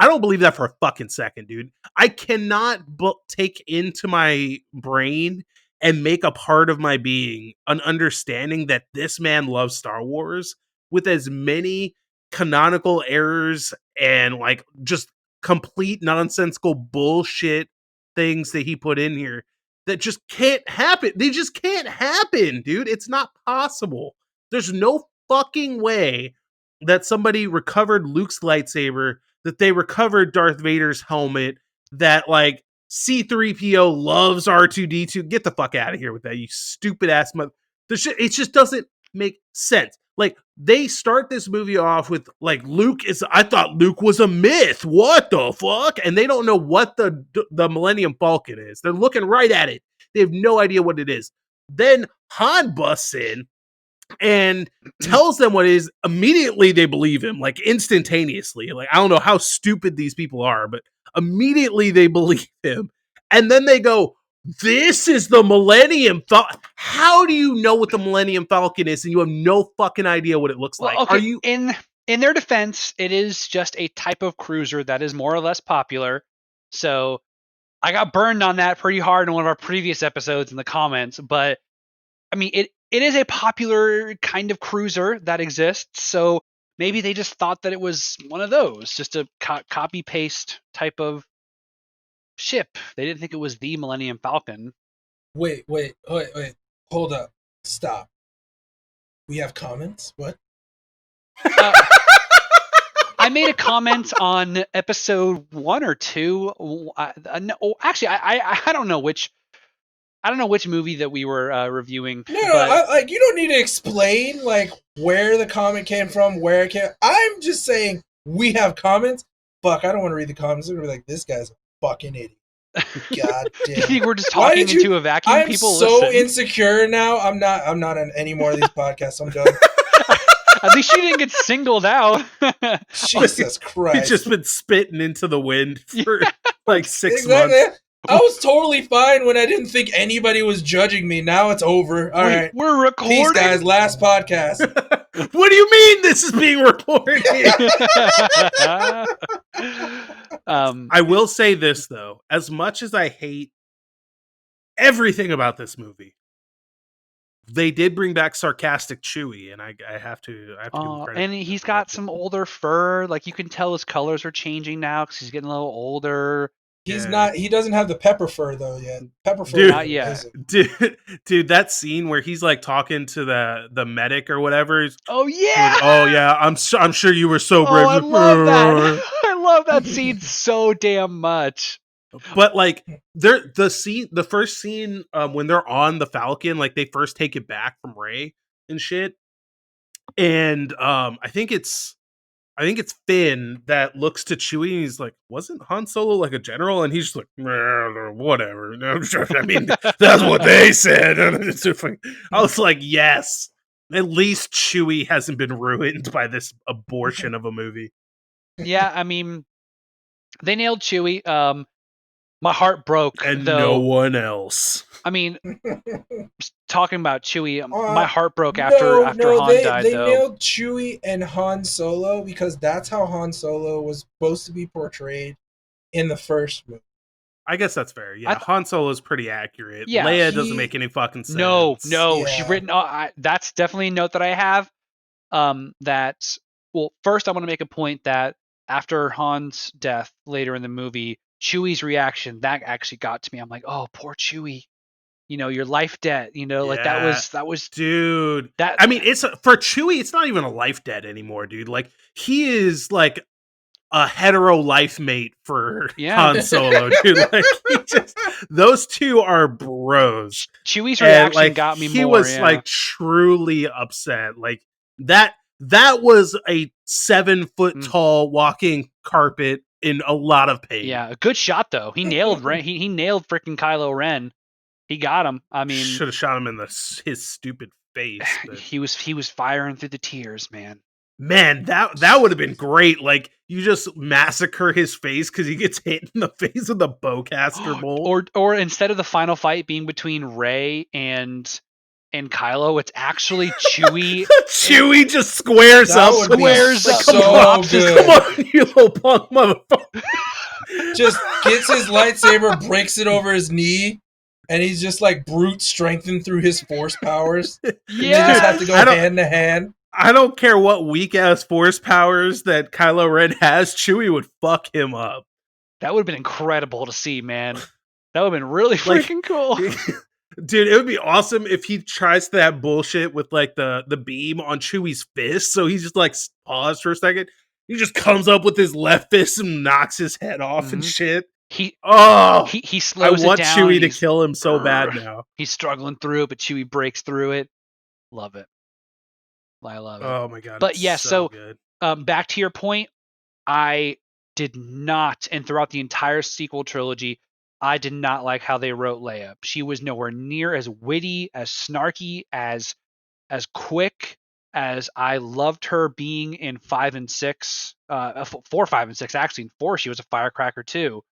I don't believe that for a fucking second, dude. I cannot take into my brain and make a part of my being an understanding that this man loves Star Wars with as many canonical errors and like just complete nonsensical bullshit things that he put in here. that just can't happen. They just can't happen, dude. It's not possible. There's no fucking way that somebody recovered Luke's lightsaber, that they recovered Darth Vader's helmet, that like C-3PO loves R2-D2. Get the fuck out of here with that, you stupid ass mother. It just doesn't make sense. Like, they start this movie off with like I thought Luke was a myth. What the fuck? And they don't know what the Millennium Falcon is. They're looking right at it. They have no idea what it is. Then Han busts in and tells them what it is. Immediately they believe him, like instantaneously. Like, I don't know how stupid these people are, but immediately they believe him. And then they go, this is the Millennium Falcon. How do you know what the Millennium Falcon is and you have no fucking idea what it looks like? Okay, Are you in their defense, it is just a type of cruiser that is more or less popular. So I got burned on that pretty hard in one of our previous episodes in the comments, but I mean, it is a popular kind of cruiser that exists. So maybe they just thought that it was one of those, just a copy paste type of ship. They didn't think it was the Millennium Falcon. Wait. Hold up. Stop. We have comments? What? I made a comment on episode 1 or 2. No, actually, I don't know which. I don't know which movie that we were reviewing. No, you don't need to explain like where the comment came from, where it came. I'm just saying we have comments. Fuck, I don't want to read the comments. They're gonna be like, this guy's a fucking idiot. God damn. You think we're just talking into a vacuum? I'm People so listen. insecure now. I'm not on any more of these podcasts. I'm done. At least you didn't get singled out. Jesus Christ. It's just been spitting into the wind for like 6 months. I was totally fine when I didn't think anybody was judging me. Now it's over. All right. We're recording. Peace, guys. Last podcast. What do you mean this is being recorded? I will say this, though. As much as I hate everything about this movie, they did bring back sarcastic Chewie, and I have to give him credit. And he's got some older fur. Like, you can tell his colors are changing now because he's getting a little older. He's not. He doesn't have the pepper fur though yet. Pepper fur, dude, not yet. Dude, that scene where he's like talking to the medic or whatever. Oh yeah. Like, oh yeah. I'm sure you were so brave. I love that. I love that scene so damn much. But like, the first scene when they're on the Falcon, like they first take it back from Rey and shit, and I think it's Finn that looks to Chewie and he's like, wasn't Han Solo like a general? And he's just like, whatever. I mean, that's what they said. I was like, yes, at least Chewie hasn't been ruined by this abortion of a movie. Yeah, I mean, they nailed Chewie. My heart broke, and though. No one else. I mean, talking about Chewie, my heart broke after Han died. They nailed Chewie and Han Solo because that's how Han Solo was supposed to be portrayed in the first movie. I guess that's fair. Yeah, Han Solo is pretty accurate. Yeah, Leia doesn't make any fucking sense. No, Yeah. she's written. That's definitely a note that I have. First I want to make a point that after Han's death later in the movie, Chewie's reaction, that actually got to me. I'm like, oh, poor Chewie. You know, your life debt, like that was dude. I mean, it's for Chewie, it's not even a life debt anymore, dude. Like, he is like a hetero life mate for Han Solo, dude. Like, those two are bros. Chewie's reaction got me he more. He was like truly upset. Like, that was a 7 foot tall walking carpet in a lot of pain. Yeah, a good shot though. He nailed Ren. He nailed freaking Kylo Ren. He got him. I mean, should have shot him in his stupid face. But... He was firing through the tears, man. Man, that would have been great. Like, you just massacre his face because he gets hit in the face with a bowcaster bolt. Or instead of the final fight being between Rey and Kylo, it's actually Chewie. Chewie just squares up. Squares up. Come on, you little punk motherfucker. Just gets his lightsaber, breaks it over his knee, and he's just like brute strengthened through his force powers. Yeah. They just have to go hand to hand. I don't care what weak ass force powers that Kylo Ren has, Chewie would fuck him up. That would have been incredible to see, man. That would have been really freaking cool. Dude, it would be awesome if he tries that bullshit with like the beam on Chewie's fist. So he just like paused for a second. He just comes up with his left fist and knocks his head off and shit. He I slows it want down. Chewie to kill him so bad now. He's struggling through it, but Chewie breaks through it. Love it. I love it. Oh my god! But yeah, so good. Back to your point, I did not, and throughout the entire sequel trilogy, I did not like how they wrote Leia. She was nowhere near as witty, as snarky, as quick as I loved her being in 5 and 6. 4, 5, and 6. Actually, in 4, she was a firecracker too.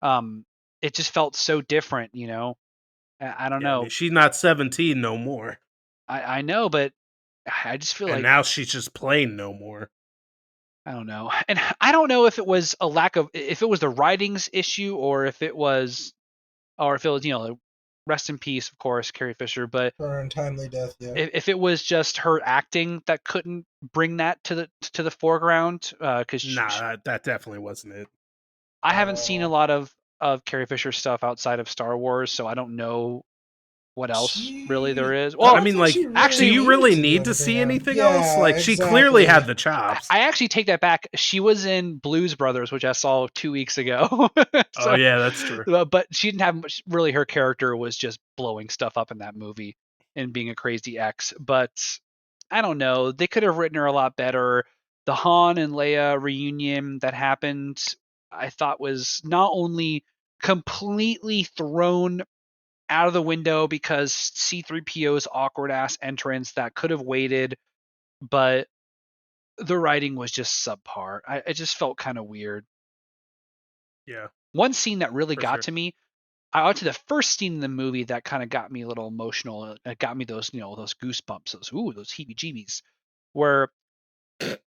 It just felt so different, you know. I don't know. I mean, she's not 17 no more. I know, but I just feel and like now she's just plain no more. I don't know. And I don't know if it was a lack of, if it was the writings issue or if it was, you know, rest in peace, of course, Carrie Fisher, but her untimely death, yeah. If it was just her acting that couldn't bring that to the foreground, because that definitely wasn't it. I haven't seen a lot of Carrie Fisher stuff outside of Star Wars, so I don't know what else really there is. Well, I mean, like, actually, do you really need to see anything else? Like, she clearly had the chops. I actually take that back. She was in Blues Brothers, which I saw 2 weeks ago. Oh yeah, that's true. But she didn't have much. Really, her character was just blowing stuff up in that movie and being a crazy ex. But I don't know. They could have written her a lot better. The Han and Leia reunion that happened, I thought was not only completely thrown out of the window because C3PO's awkward ass entrance that could have waited, but the writing was just subpar. It just felt kind of weird. Yeah. One scene that really got to me, I went to the first scene in the movie that kind of got me a little emotional. It got me those, you know, those goosebumps, those heebie-jeebies, where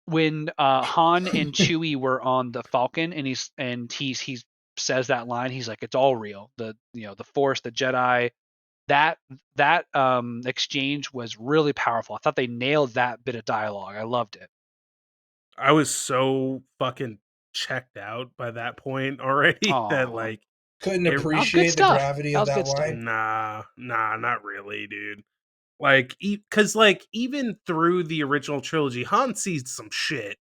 when Han and Chewie were on the Falcon and he says that line, he's like, it's all real. The Force, the Jedi, that exchange was really powerful. I thought they nailed that bit of dialogue. I loved it. I was so fucking checked out by that point already that like couldn't appreciate the gravity of that line. Nah, not really, dude. Like, because like even through the original trilogy, Han sees some shit,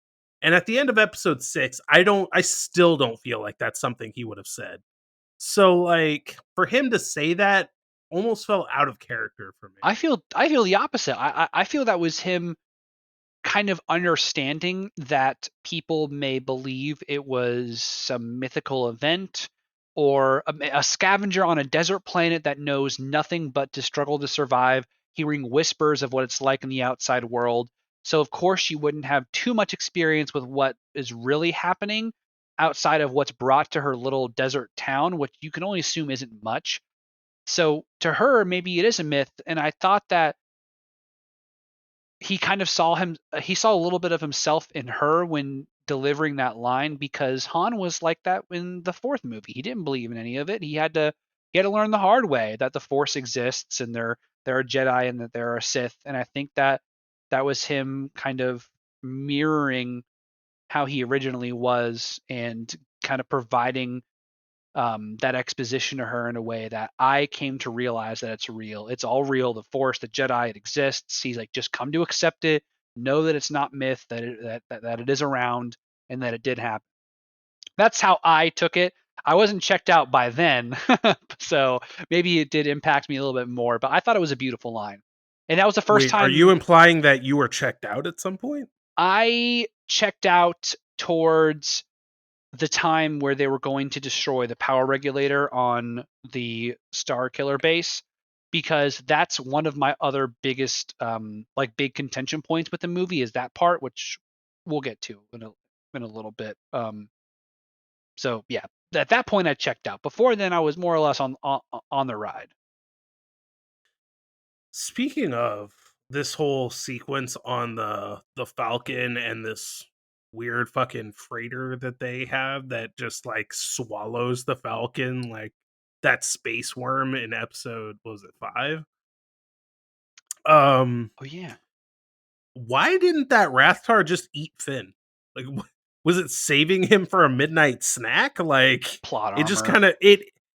and at the end of episode 6, I still don't feel like that's something he would have said. So like for him to say that almost felt out of character for me. I feel the opposite. I feel that was him kind of understanding that people may believe it was some mythical event or a scavenger on a desert planet that knows nothing but to struggle to survive, hearing whispers of what it's like in the outside world. So of course you wouldn't have too much experience with what is really happening outside of what's brought to her little desert town, which you can only assume isn't much. So to her, maybe it is a myth. And I thought that he kind of he saw a little bit of himself in her when delivering that line, because Han was like that in the 4th movie. He didn't believe in any of it. He had to learn the hard way that the Force exists and there are Jedi and that there are Sith. And I think that was him kind of mirroring how he originally was and kind of providing that exposition to her in a way that I came to realize that it's real. It's all real. The Force, the Jedi, it exists. He's like, just come to accept it. Know that it's not myth. That it is around, and that it did happen. That's how I took it. I wasn't checked out by then, so maybe it did impact me a little bit more. But I thought it was a beautiful line, and that was the first time. Are you implying that you were checked out at some point? I checked out towards the time where they were going to destroy the power regulator on the Star Killer base, because that's one of my other biggest big contention points with the movie, is that part, which we'll get to in a little bit. So yeah, at that point I checked out. Before then I was more or less on the ride. Speaking of this whole sequence on the Falcon and this weird fucking freighter that they have that just like swallows the Falcon, like that space worm in episode, what was it, 5? Oh yeah. Why didn't that Rathtar just eat Finn? Like, was it saving him for a midnight snack? Like, plot it just armor. kind of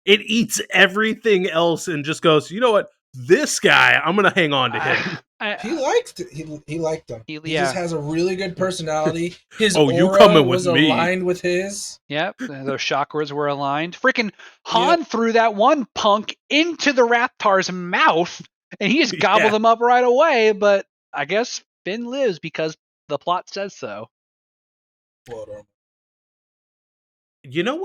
It eats everything else and just goes, you know what? This guy, I'm gonna hang on to him. He liked it. He liked him. He just has a really good personality. His you aura coming with was me. aligned with his. Yep, those chakras were aligned. Freaking Han threw that one punk into the Raptar's mouth, and he just gobbled them up right away. But I guess Finn lives because the plot says so. You know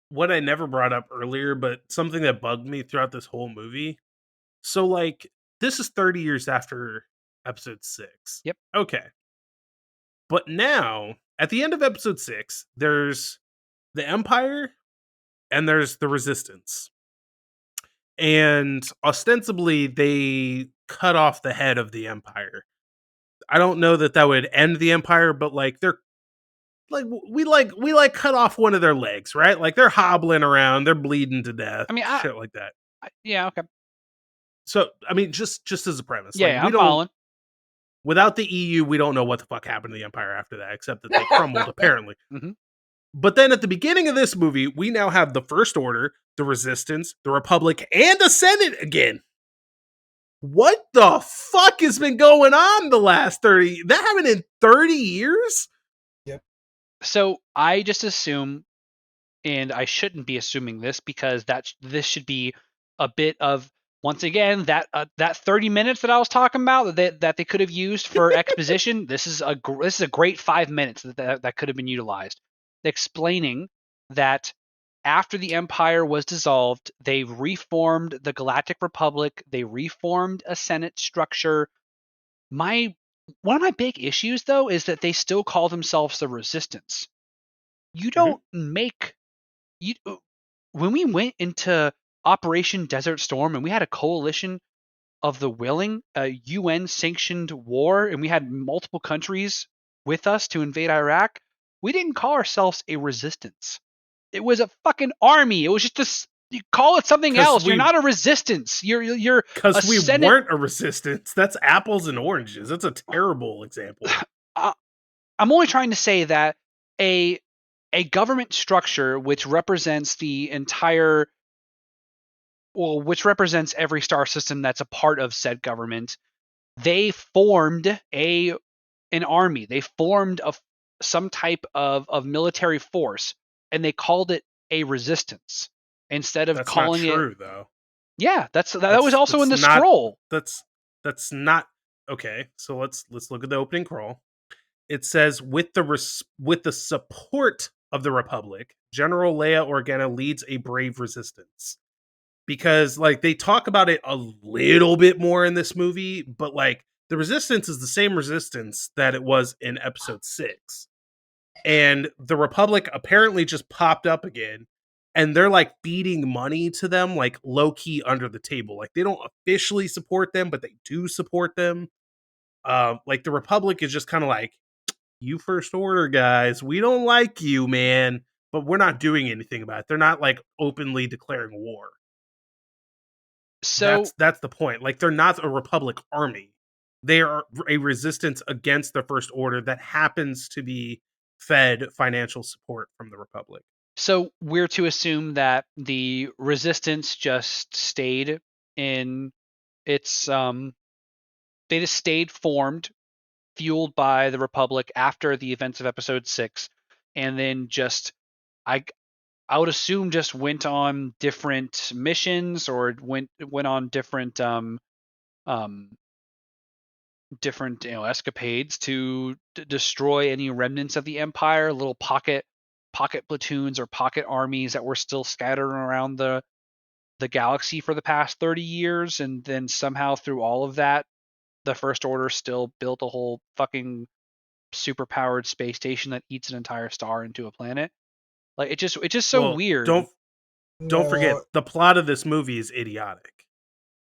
what I never brought up earlier, but something that bugged me throughout this whole movie? So, like, this is 30 years after episode 6. Yep. Okay. But now, at the end of episode 6, there's the Empire and there's the Resistance. And ostensibly, they cut off the head of the Empire. I don't know that would end the Empire, but like they're like we cut off one of their legs, right? Like they're hobbling around, they're bleeding to death. I mean, shit like that. Yeah, okay. So I mean, just as a premise, yeah, like, we I'm don't. following. Without the EU, we don't know what the fuck happened to the Empire after that, except that they crumbled, apparently. Mm-hmm. But then at the beginning of this movie, we now have the First Order, the Resistance, the Republic, and the Senate again. What the fuck has been going on the last 30? That happened in 30 years? Yep. So I just assume, and I shouldn't be assuming this because this should be a bit of, once again, that 30 minutes that I was talking about that they could have used for exposition. This is a great 5 minutes that could have been utilized, explaining that after the Empire was dissolved, they reformed the Galactic Republic. They reformed a Senate structure. One of my big issues, though, is that they still call themselves the Resistance. You don't make when we went into Operation Desert Storm and we had a coalition of the willing, a UN sanctioned war, and we had multiple countries with us to invade Iraq. We didn't call ourselves a resistance. It was a fucking army. It was just you call it something else. You're not a resistance. You're because we weren't a resistance. That's apples and oranges. That's a terrible example. I'm only trying to say that a government structure which represents the entire, which represents every star system that's a part of said government, they formed an army. They formed some type of military force, and they called it a resistance instead of that's calling not true, it. Though. Yeah, that was also in the scroll. That's not okay. So let's look at the opening crawl. It says, with the support of the Republic, General Leia Organa leads a brave resistance. Because like they talk about it a little bit more in this movie, but like the resistance is the same resistance that it was in episode 6. And the Republic apparently just popped up again, and they're like feeding money to them, like low key under the table. Like they don't officially support them, but they do support them. Like the Republic is just kind of like, you First Order guys, we don't like you, man, but we're not doing anything about it. They're not like openly declaring war. So that's the point. Like they're not a Republic army. They are a resistance against the First Order that happens to be fed financial support from the Republic. So we're to assume that the resistance just stayed in its they just stayed formed, fueled by the Republic after the events of episode 6, and then just I would assume just went on different missions or went on different different escapades to destroy any remnants of the Empire, little pocket platoons or pocket armies that were still scattered around the galaxy for the past 30 years, and then somehow through all of that, the First Order still built a whole fucking super-powered space station that eats an entire star into a planet. Like it's just so weird. Don't forget, the plot of this movie is idiotic.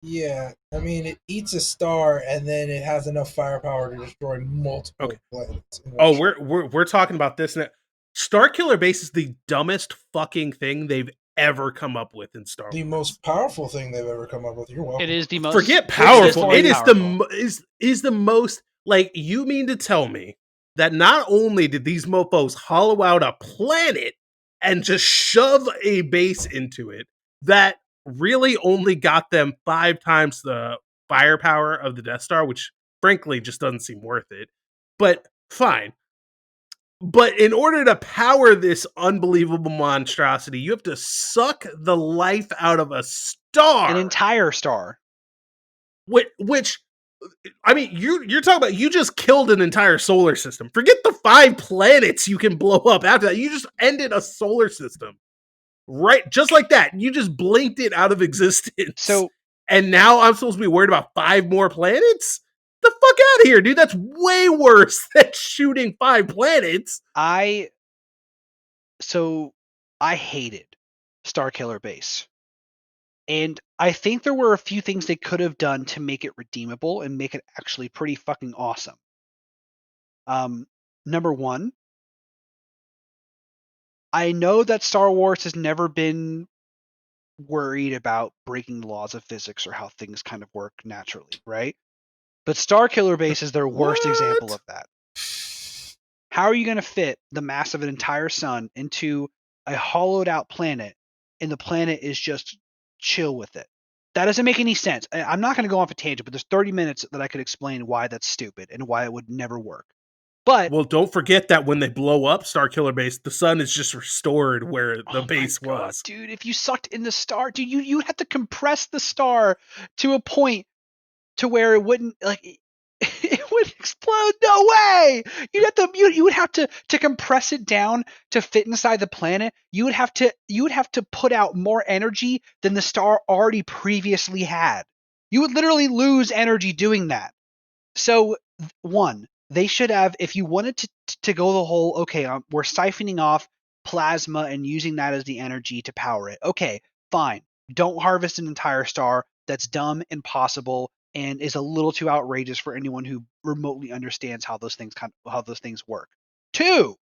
Yeah, I mean, it eats a star and then it has enough firepower to destroy multiple planets. Oh, we're talking about this now. Starkiller Base is the dumbest fucking thing they've ever come up with in Star Wars. The most powerful thing they've ever come up with. You're welcome. It is the most. Forget powerful. It is the most. Like, you mean to tell me that not only did these mofos hollow out a planet and just shove a base into it, that really only got them 5 times the firepower of the Death Star, which frankly just doesn't seem worth it. But fine. But in order to power this unbelievable monstrosity, you have to suck the life out of a star. An entire star. Which I mean, you're talking about you just killed an entire solar system. Forget the 5 planets you can blow up after that. You just ended a solar system. Right, just like that. You just blinked it out of existence. So, and now I'm supposed to be worried about 5 more planets? The fuck out of here, dude. That's way worse than shooting 5 planets. I hated Starkiller Base. And I think there were a few things they could have done to make it redeemable and make it actually pretty fucking awesome. Number one, I know that Star Wars has never been worried about breaking the laws of physics or how things kind of work naturally, right? But Starkiller Base is their worst example of that. How are you going to fit the mass of an entire sun into a hollowed out planet and the planet is just chill with it? That doesn't make any sense. I'm not going to go off a tangent, but there's 30 minutes that I could explain why that's stupid and why it would never work. But well, don't forget that when they blow up Starkiller Base, the sun is just restored where the base was. Dude, if you sucked in the star, dude, you have to compress the star to a point to where it wouldn't it would explode. No way. You would have to compress it down to fit inside the planet. You would have to put out more energy than the star already previously had. You would literally lose energy doing that. So one, they should have, if you wanted to go the whole, okay, we're siphoning off plasma and using that as the energy to power it. Okay, fine. Don't harvest an entire star. That's dumb, impossible, and is a little too outrageous for anyone who remotely understands how those things work. 2,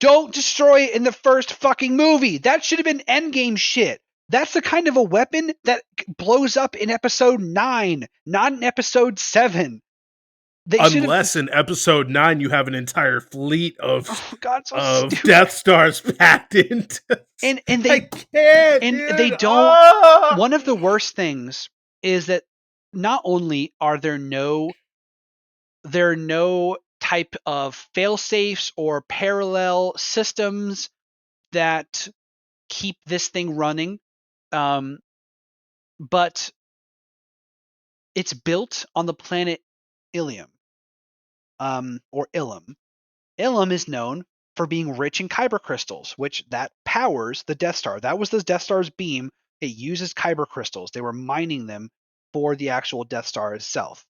don't destroy it in the first fucking movie. That should have been endgame shit. That's the kind of a weapon that blows up in episode 9, not in episode 7. Unless in episode 9 you have an entire fleet of stupid. Death Stars packed into. And I can't. And they don't. One of the worst things is that not only are there no type of fail-safes or parallel systems that keep this thing running, but it's built on the planet Ilium, or Ilum. Ilum is known for being rich in kyber crystals, which that powers the Death Star. That was the Death Star's beam. It uses kyber crystals. They were mining them for the actual Death Star itself.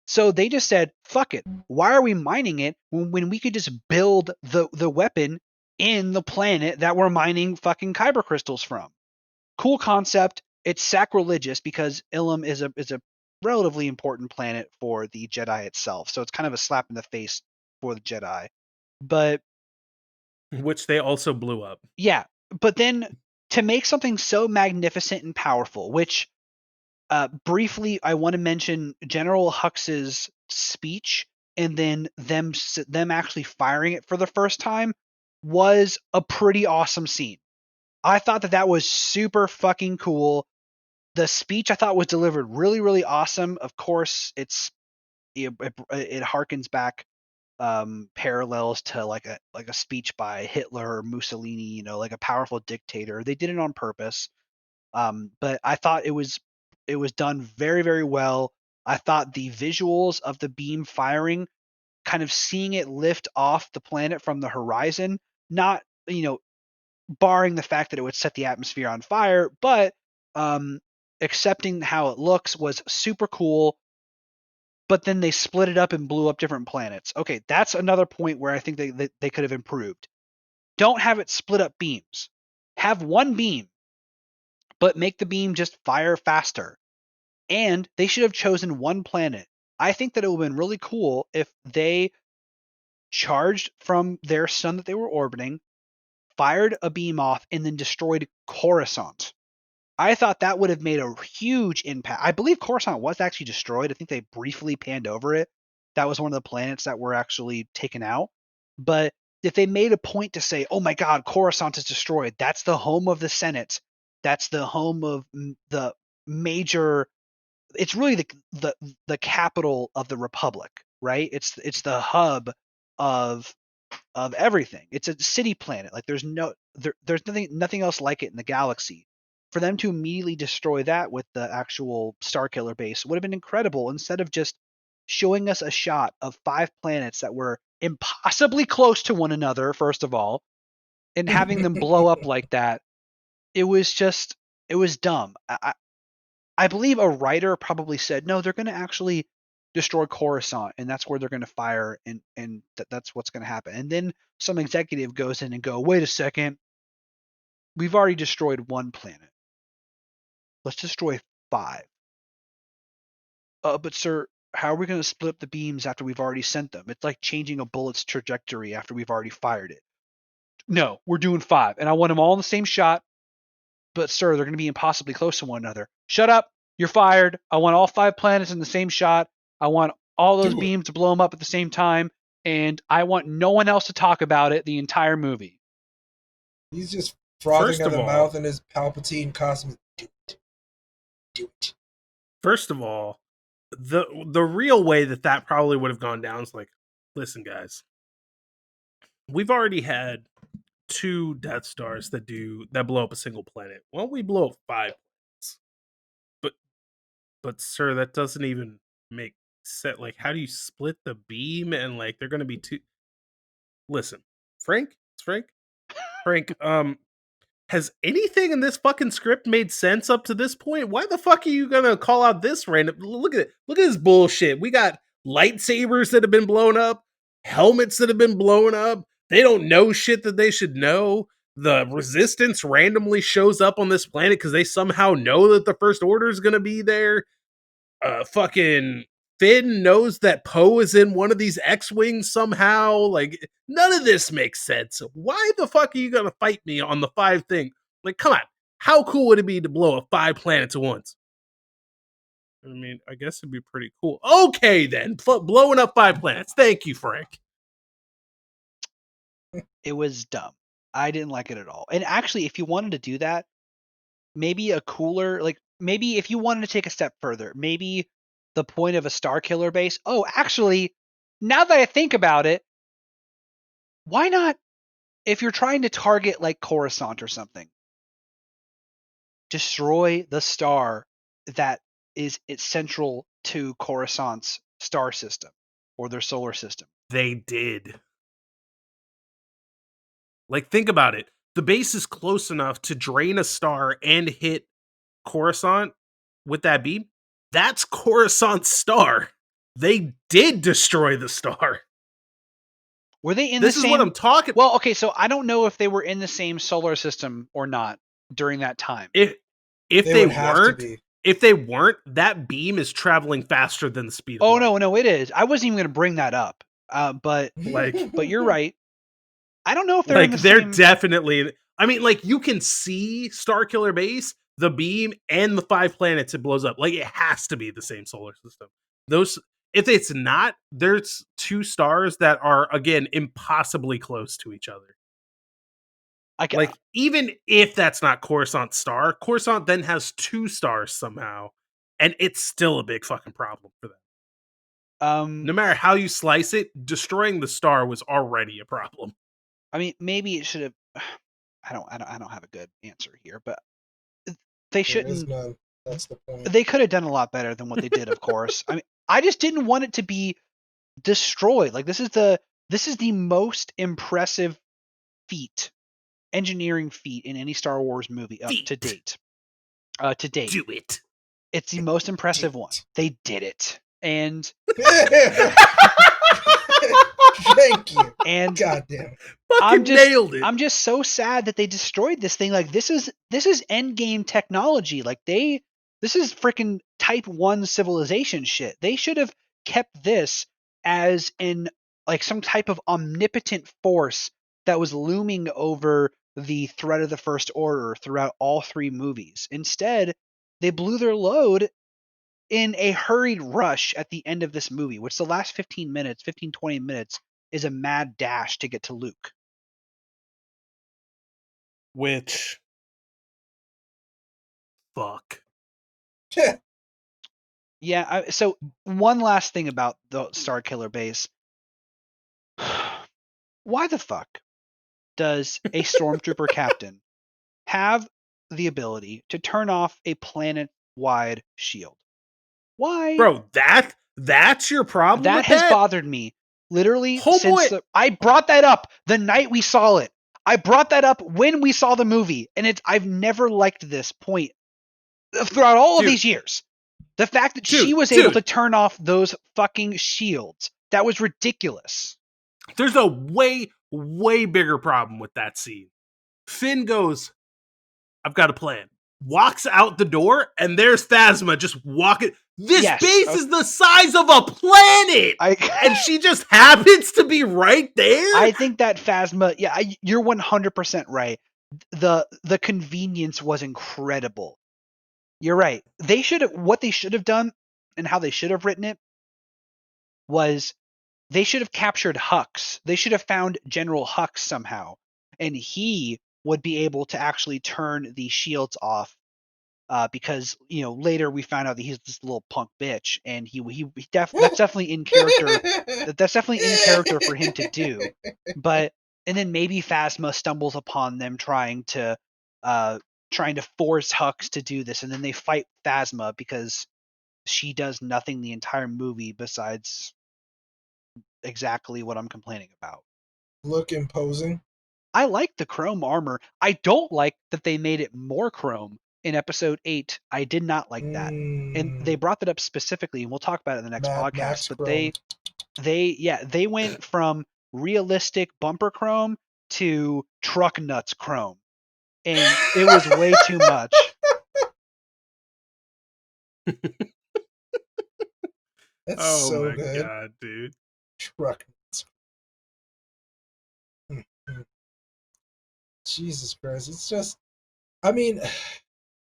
So they just said, fuck it. Why are we mining it when we could just build the weapon in the planet that we're mining fucking kyber crystals from? Cool concept. It's sacrilegious because Ilum is a relatively important planet for the Jedi itself. So it's kind of a slap in the face for the Jedi. But which they also blew up. Yeah, but then to make something so magnificent and powerful, which briefly I want to mention General Hux's speech and then them actually firing it for the first time was a pretty awesome scene. I thought that was super fucking cool. The speech I thought was delivered really, really awesome. Of course, it harkens back parallels to like a speech by Hitler or Mussolini, like a powerful dictator. They did it on purpose. But I thought it was done very, very well. I thought the visuals of the beam firing, kind of seeing it lift off the planet from the horizon, not, barring the fact that it would set the atmosphere on fire, but accepting how it looks, was super cool. But then they split it up and blew up different planets. Okay, that's another point where I think they could have improved. Don't have it split up beams. Have one beam, but make the beam just fire faster. And they should have chosen one planet. I think that it would have been really cool if they charged from their sun that they were orbiting, fired a beam off, and then destroyed Coruscant. I thought that would have made a huge impact. I believe Coruscant was actually destroyed. I think they briefly panned over it. That was one of the planets that were actually taken out. But if they made a point to say, oh my God, Coruscant is destroyed, that's the home of the Senate, That's the home of the major. It's really the capital of the Republic, right? It's the hub of everything. It's a city planet. Like there's nothing else like it in the galaxy. For them to immediately destroy that with the actual Starkiller base would have been incredible. Instead of just showing us a shot of 5 planets that were impossibly close to one another, first of all, and having them blow up like that, it was dumb. I believe a writer probably said, no, they're going to actually destroy Coruscant, and that's where they're going to fire, and that's what's going to happen. And then some executive goes in and go, wait a second, we've already destroyed 1 planet. Let's destroy 5. But sir, how are we going to split up the beams after we've already sent them? It's like changing a bullet's trajectory after we've already fired it. No, we're doing 5, and I want them all in the same shot. But sir, they're going to be impossibly close to one another. Shut up. You're fired. I want all 5 planets in the same shot. I want all those beams to blow them up at the same time. And I want no one else to talk about it the entire movie. He's just frothing at the mouth in his Palpatine costume. Do it. First of all, the real way that probably would have gone down is like, listen, guys, we've already had 2 Death Stars that blow up a single planet. Why don't we blow up 5 planets? But sir, that doesn't even make sense. Like, how do you split the beam? And like, they're going to be 2. Listen, Frank, has anything in this fucking script made sense up to this point? Why the fuck are you gonna call out this random? Look at it. Look at this bullshit. We got lightsabers that have been blown up, helmets that have been blown up. They don't know shit that they should know. The Resistance randomly shows up on this planet because they somehow know that the First Order is gonna be there. Fucking Finn knows that Poe is in one of these X-Wings somehow. Like, none of this makes sense. Why the fuck are you gonna fight me on the 5 thing? Like, come on. How cool would it be to blow up 5 planets at once? I mean, I guess it'd be pretty cool. Okay, then. Blowing up 5 planets. Thank you, Frank. It was dumb. I didn't like it at all. And actually, if you wanted to do that, maybe a cooler, like, maybe if you wanted to take a step further, maybe the point of a Starkiller base. Oh, actually, now that I think about it, why not, if you're trying to target like Coruscant or something, destroy the star that is central to Coruscant's star system or their solar system? They did. Like, think about it. The base is close enough to drain a star and hit Coruscant with that beam. That's Coruscant's star. They did destroy the star. Were they in this the is same... what I'm talking. Well, okay, so I don't know if they were in the same solar system or not during that time. If they weren't, that beam is traveling faster than the speed of light. No, it is. I wasn't even going to bring that up. But you're right. I don't know if they're in the they're same... definitely. I mean, like, you can see Starkiller Base, the beam, and the 5 planets it blows up. Like, it has to be the same solar system. If it's not, there's 2 stars that are, again, impossibly close to each other. Like, even if that's not Coruscant's star, Coruscant then has 2 stars somehow, and it's still a big fucking problem for them. No matter how you slice it, destroying the star was already a problem. I mean, maybe it should have... I don't have a good answer here, but they shouldn't... That's the point. They could have done a lot better than what they did, of course. I mean, I just didn't want it to be destroyed. Like, this is the most impressive engineering feat in any Star Wars movie to date. Do it. It's the most impressive one. They did it. And thank you. And goddamn, nailed it. I'm just so sad that they destroyed this thing. Like, this is endgame technology. Like, this is freaking Type 1 civilization shit. They should have kept this as some type of omnipotent force that was looming over the threat of the First Order throughout all 3 movies. Instead, they blew their load in a hurried rush at the end of this movie, which the last 20 minutes is a mad dash to get to Luke. Which fuck. Yeah, so one last thing about the Starkiller base. Why the fuck does a stormtrooper captain have the ability to turn off a planet-wide shield? Why? Bro, that's your problem That with has that? bothered me literally Homeboy- since I brought that up the night we saw it. I brought that up when we saw the movie, and I've never liked this point throughout all of these years. The fact that she was able to turn off those fucking shields, that was ridiculous. There's a way, way bigger problem with that scene. Finn goes, I've got a plan. Walks out the door, and there's Phasma just walking. This base is the size of a planet! And she just happens to be right there? I think that Phasma, you're 100% right. The convenience was incredible. You're right. What they should have done and how they should have written it was they should have captured Hux. They should have found General Hux somehow, and he would be able to actually turn the shields off. Because later we found out that he's this little punk bitch, and that's definitely in character. That's definitely in character for him to do. And then maybe Phasma stumbles upon them trying to force Hux to do this, and then they fight Phasma because she does nothing the entire movie besides exactly what I'm complaining about. Look imposing. I like the chrome armor. I don't like that they made it more chrome in episode 8. I did not like that. And they brought that up specifically, and we'll talk about it in the next podcast. But they went from realistic bumper chrome to truck nuts chrome. And it was way too much. That's so good. Oh my god, dude. Truck nuts. Jesus Christ. It's just, I mean,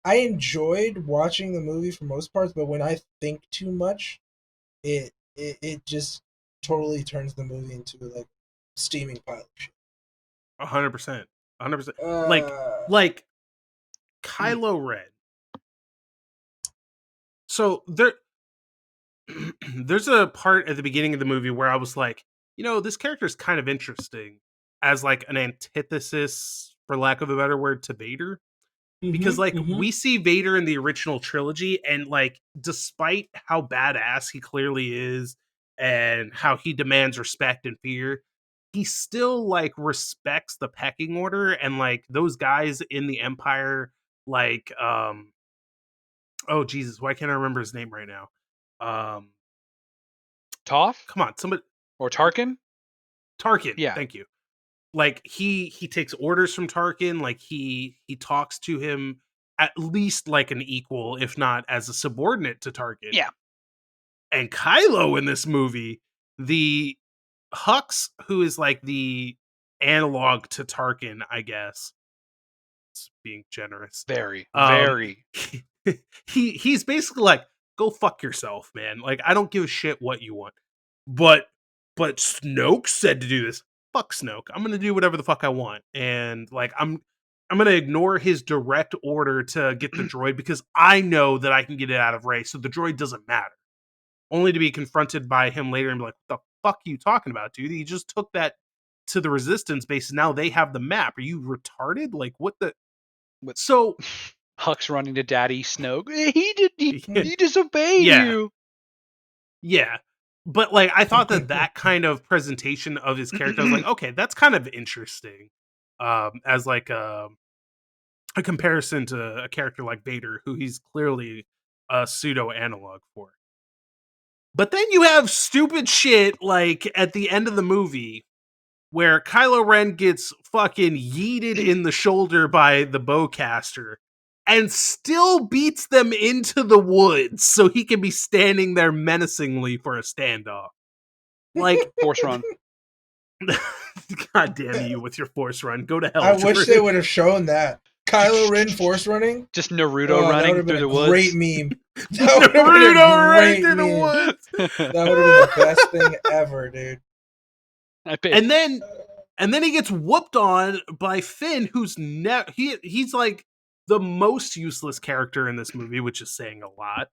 I enjoyed watching the movie for most parts, but when I think too much, it just totally turns the movie into like steaming pile of shit. 100%. 100%. Like Kylo Ren. So there's a part at the beginning of the movie where I was like, this character is kind of interesting as like an antithesis, for lack of a better word, to Vader. Because we see Vader in the original trilogy, and like despite how badass he clearly is and how he demands respect and fear, he still like respects the pecking order, and like those guys in the Empire, like oh Jesus, why can't I remember his name right now? Toph? Come on, somebody. Or Tarkin? Tarkin. Yeah. Thank you. Like he takes orders from Tarkin, like he talks to him at least like an equal, if not as a subordinate to Tarkin. Yeah. And Kylo in this movie, the Hux, who is like the analog to Tarkin, I guess. It's being generous. Very. He's basically like, go fuck yourself, man. Like, I don't give a shit what you want. But Snoke said to do this. Fuck Snoke. I'm gonna do whatever the fuck I want. And like I'm gonna ignore his direct order to get the droid because I know that I can get it out of Rey, so the droid doesn't matter. Only to be confronted by him later and be like, what the fuck are you talking about, dude? He just took that to the Resistance base, and now they have the map. Are you retarded? Like, what the... So... Hux running to Daddy Snoke. He disobeyed you. Yeah. But, like, I thought that kind of presentation of his character, I was like, okay, that's kind of interesting. As, like, a comparison to a character like Vader, who he's clearly a pseudo-analog for. But then you have stupid shit, like, at the end of the movie, where Kylo Ren gets fucking yeeted in the shoulder by the bowcaster, and still beats them into the woods so he can be standing there menacingly for a standoff. Like, Force run. God damn you with your force run. Go to hell. I wish they would have shown that. Kylo Ren force running? Just Naruto running through the woods. Great meme. That would have been a great meme. The woods. That would have been the best thing ever, dude. And then he gets whooped on by Finn, who's he's like the most useless character in this movie, which is saying a lot.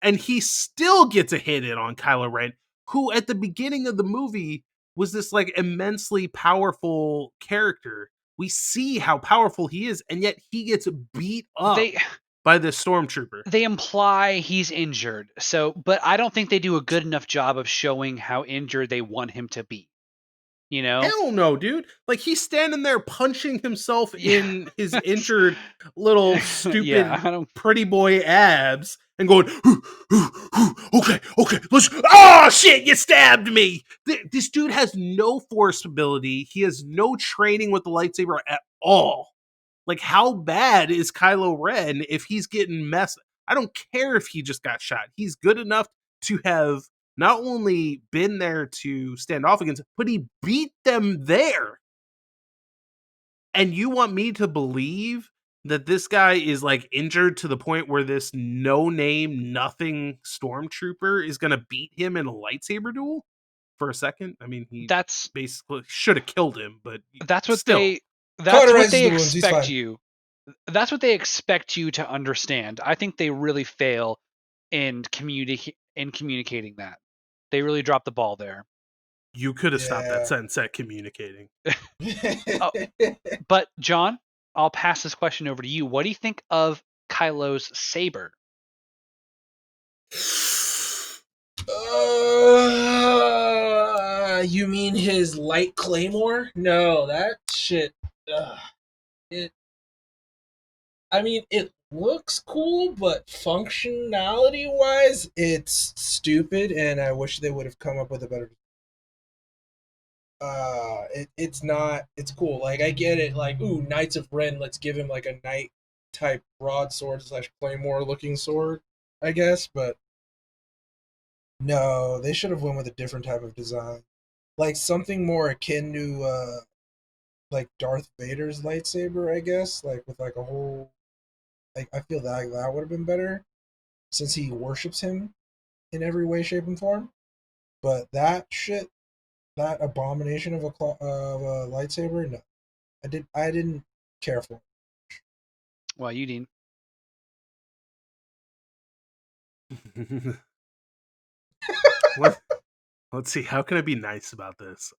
And he still gets a hit in on Kylo Ren, who at the beginning of the movie was this like immensely powerful character. We see how powerful he is, and yet he gets beat up by this stormtrooper. They imply he's injured. But I don't think they do a good enough job of showing how injured they want him to be. You know? Hell no, dude. Like, he's standing there punching himself in his injured little stupid pretty boy abs and going, okay, let's, oh shit, you stabbed me. This dude has no force ability. He has no training with the lightsaber at all. Like, how bad is Kylo Ren if he's getting messed? I don't care if he just got shot. He's good enough to have not only been there to stand off against, but he beat them there. And you want me to believe that this guy is like injured to the point where this no-name, nothing stormtrooper is going to beat him in a lightsaber duel for a second? I mean, that's basically should have killed him, but that's what still. That's what they expect you. That's what they expect you to understand. I think they really fail in communicating that. They really dropped the ball there. You could have stopped that sentence at communicating. But John, I'll pass this question over to you. What do you think of Kylo's saber? You mean his light claymore? No, that shit. I mean, it looks cool, but functionality-wise, it's stupid, and I wish they would have come up with a better. It's not. It's cool. Like, I get it. Like, ooh, Knights of Ren. Let's give him like a knight type broadsword / claymore looking sword, I guess. But no, they should have went with a different type of design, like something more akin to like Darth Vader's lightsaber, I guess. Like with like a whole. Like, I feel that would have been better, since he worships him in every way, shape, and form. But that shit, that abomination of a lightsaber, no, I didn't care for it. Well, you Dean. Let's see. How can I be nice about this?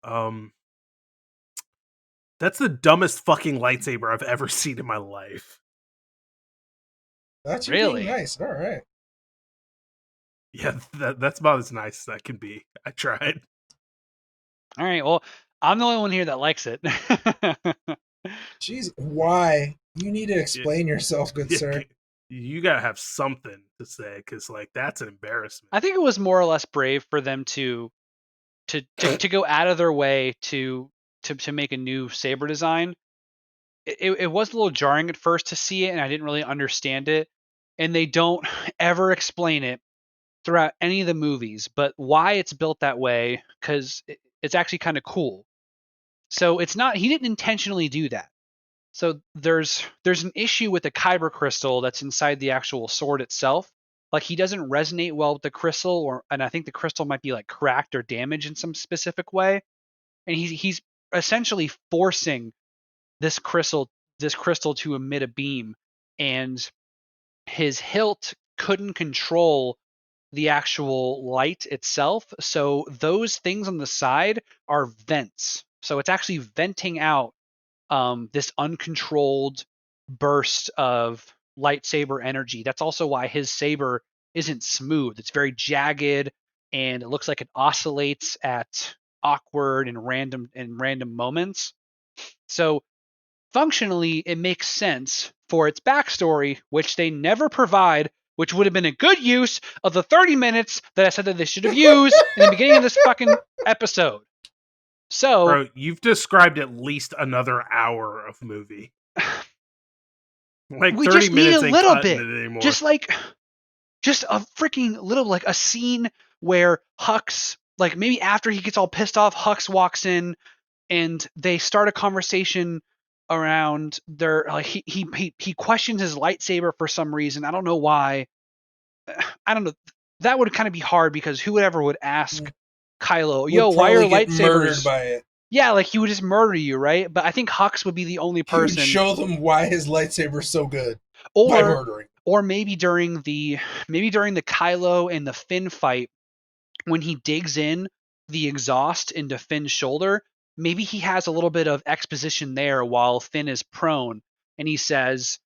That's the dumbest fucking lightsaber I've ever seen in my life. That's really nice. All right. Yeah, that's about as nice as that can be. I tried. All right. Well, I'm the only one here that likes it. Jeez, why? You need to explain yourself, good sir. You gotta have something to say, because like that's an embarrassment. I think it was more or less brave for them to go out of their way to make a new saber design. It was a little jarring at first to see it, and I didn't really understand it. And they don't ever explain it throughout any of the movies, but why it's built that way, because it's actually kind of cool. So it's not, he didn't intentionally do that. So there's an issue with the kyber crystal that's inside the actual sword itself. Like, he doesn't resonate well with the crystal, and I think the crystal might be like cracked or damaged in some specific way. And he's essentially forcing this crystal to emit a beam, and his hilt couldn't control the actual light itself. So those things on the side are vents. So it's actually venting out this uncontrolled burst of lightsaber energy. That's also why his saber isn't smooth. It's very jagged, and it looks like it oscillates at awkward and random moments. So functionally, it makes sense for its backstory, which they never provide, which would have been a good use of the 30 minutes that I said that they should have used in the beginning of this fucking episode. So, bro, you've described at least another hour of movie. Like, we 30 just minutes need a little bit. Just a freaking little, like a scene where Hux, like maybe after he gets all pissed off, Hux walks in and they start a conversation around their, like, he questions his lightsaber for some reason. I don't know why. I don't know. That would kind of be hard, because whoever would ask Kylo, yo, why are lightsabers? By it. Yeah, like he would just murder you, right? But I think Hux would be the only He would person. show them why his lightsaber's so good by Or murdering. or maybe during the Kylo and the Finn fight, when he digs in the exhaust into Finn's shoulder, maybe he has a little bit of exposition there while Finn is prone, and he says,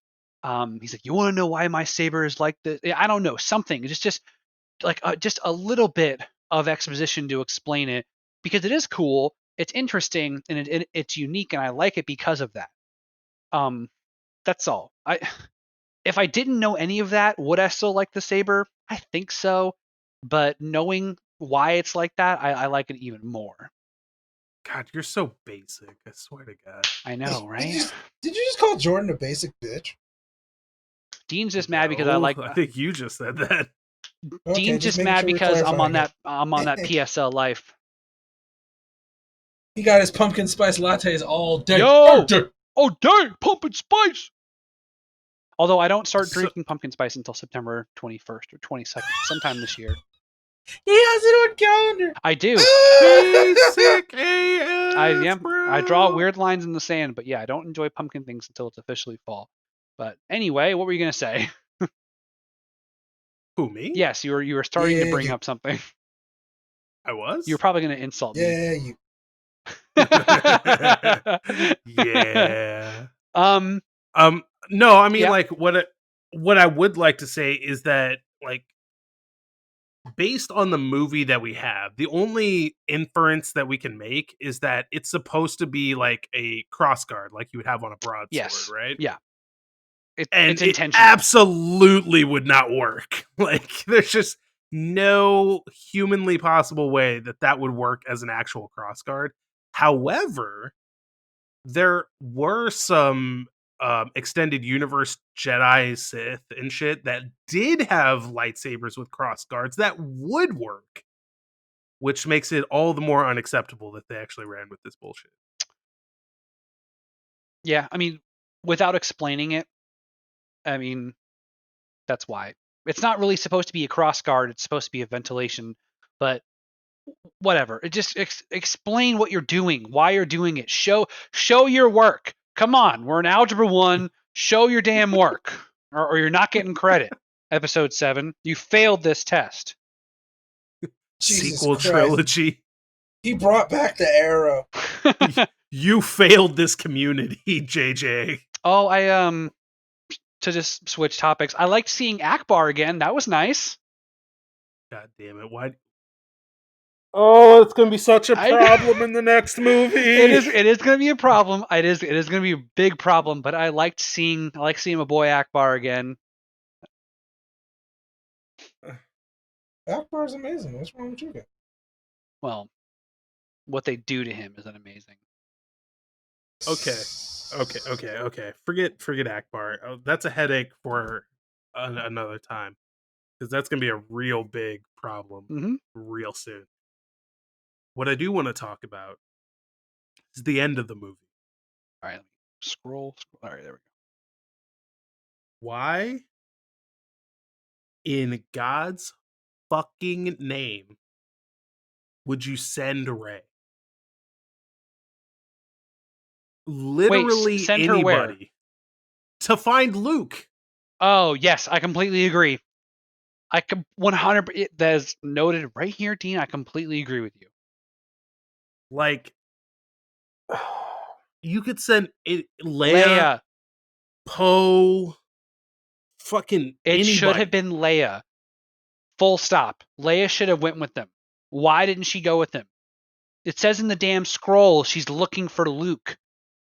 he's like, "You want to know why my saber is like this?" I don't know, something. Just like just a little bit of exposition to explain it, because it is cool, it's interesting, and it's unique, and I like it because of that. That's all. If I didn't know any of that, would I still like the saber? I think so, but knowing why it's like that, I like it even more. God, you're so basic. I swear to God. I know, right? Did you just call Jordan a basic bitch? Dean's just mad because I like. I think you just said that. Okay, Dean's just making mad sure we're because I'm on clarifying that it. PSL life. He got his pumpkin spice lattes all day. Yo! Oh dang, pumpkin spice! Although I don't start drinking pumpkin spice until September 21st or 22nd, sometime this year. He has it on calendar. I do. Basic AF, bro. I draw weird lines in the sand, but yeah, I don't enjoy pumpkin things until it's officially fall. But anyway, what were you gonna say? Who, me? Yes, you were starting to bring up something. I was? You're probably gonna insult me. Yeah, you. Yeah. No, I mean, like, what I would like to say is that, like, based on the movie that we have, the only inference that we can make is that it's supposed to be like a crossguard, like you would have on a broadsword, right? Yeah. It's intentional. It absolutely would not work. Like, there's just no humanly possible way that would work as an actual crossguard. However, there were some extended universe Jedi, Sith, and shit that did have lightsabers with crossguards that would work, which makes it all the more unacceptable that they actually ran with this bullshit. Yeah, I mean, without explaining it, I mean, that's why. It's not really supposed to be a crossguard, it's supposed to be a ventilation, but whatever. It just explain what you're doing, why you're doing it. Show your work. Come on, we're in Algebra 1. Show your damn work, or you're not getting credit. Episode 7, you failed this test. Sequel trilogy. He brought back the arrow. You failed this community, JJ. Oh, to just switch topics, I liked seeing Akbar again. That was nice. God damn it! Why? Oh, it's gonna be such a problem in the next movie. It is gonna be a problem. It is gonna be a big problem. But I like seeing my boy Akbar again. Akbar's amazing. What's wrong with you guys? Well, what they do to him is amazing. Okay. Forget Akbar. Oh, that's a headache for another time, because that's gonna be a real big problem real soon. What I do want to talk about is the end of the movie. All right, let me scroll. All right, there we go. Why, in God's fucking name, would you send Rey? Literally send anybody her where? To find Luke. Oh yes, I completely agree. I can 100. That is noted right here, Dean. I completely agree with you. Like, you could send Leia, Poe, fucking it anybody. Should have been Leia. Full stop. Leia should have went with them. Why didn't she go with them? It says in the damn scroll she's looking for Luke.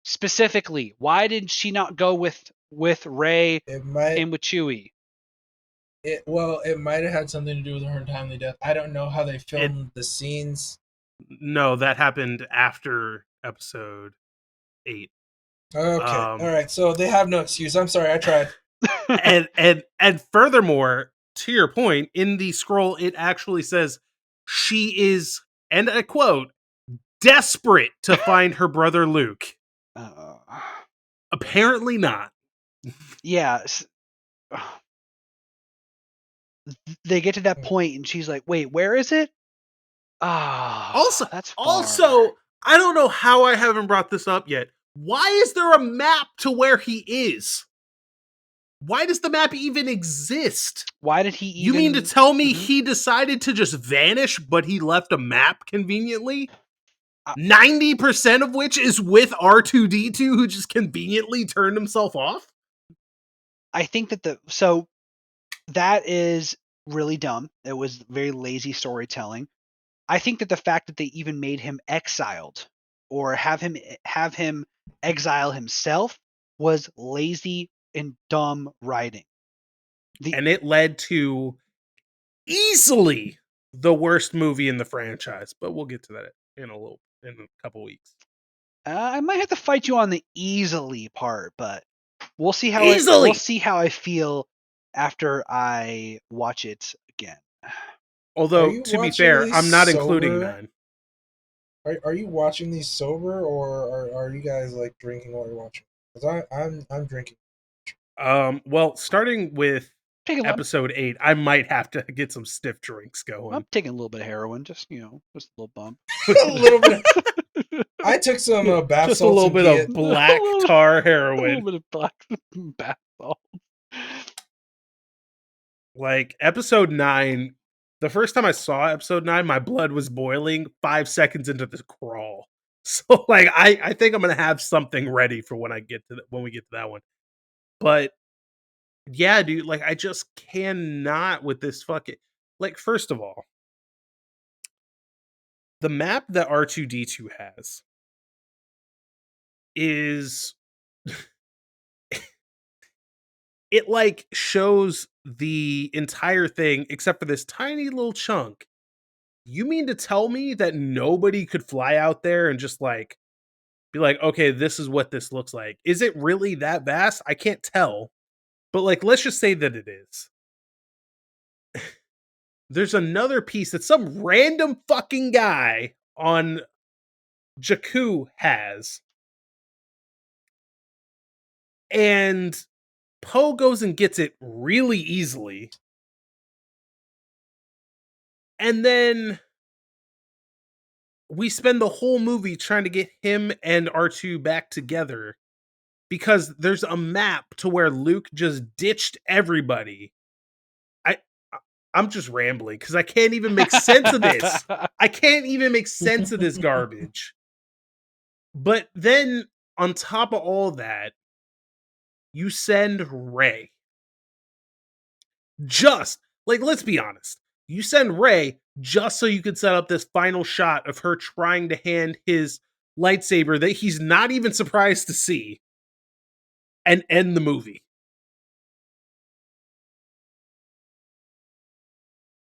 Specifically, why did she not go with Rey and with Chewie? It might have had something to do with her untimely death. I don't know how they filmed the scenes. No, that happened after episode 8. Okay, all right. So they have no excuse. I'm sorry, I tried. and furthermore, to your point, in the scroll, it actually says she is, and I quote, desperate to find her brother Luke. Apparently not. Yeah. They get to that point, and she's like, "Wait, where is it?" Also, that's far. also, I don't know how I haven't brought this up yet. Why is there a map to where he is? Why does the map even exist? Why did he even... You mean to tell me he decided to just vanish, but he left a map conveniently? 90% of which is with R2-D2, who just conveniently turned himself off? I think that so that is really dumb. It was very lazy storytelling. I think that the fact that they even made him exiled or have him exile himself was lazy and dumb writing. And it led to easily the worst movie in the franchise, but we'll get to that in a couple weeks. I might have to fight you on the easily part, but we'll see how we'll see how I feel after I watch it again. Although, to be fair, I'm not including 9. Are you watching these sober, or are you guys like drinking while you're watching? Because I'm drinking. Well, starting with episode 8, I might have to get some stiff drinks going. I'm taking a little bit of heroin, just just a little bump. A little bit. I took some bath just salts. A little bit of black tar heroin. A little bit of black bath salts. Like episode 9, the first time I saw episode 9, my blood was boiling 5 seconds into the crawl. So like I think I'm gonna have something ready for when we get to that one. But yeah, dude, like I just cannot with this fucking, like, first of all, the map that R2-D2 has is it like shows the entire thing except for this tiny little chunk. You mean to tell me that nobody could fly out there and just like be like, okay, this is what this looks like? Is it really that vast? I can't tell. But like, let's just say that it is. There's another piece that some random fucking guy on Jakku has. And Poe goes and gets it really easily. And then we spend the whole movie trying to get him and R2 back together because there's a map to where Luke just ditched everybody. I'm just rambling because I can't even make sense of this. I can't even make sense of this garbage. But then on top of all that, you send Rey. Just, like, let's be honest. You send Rey just so you could set up this final shot of her trying to hand his lightsaber that he's not even surprised to see and end the movie.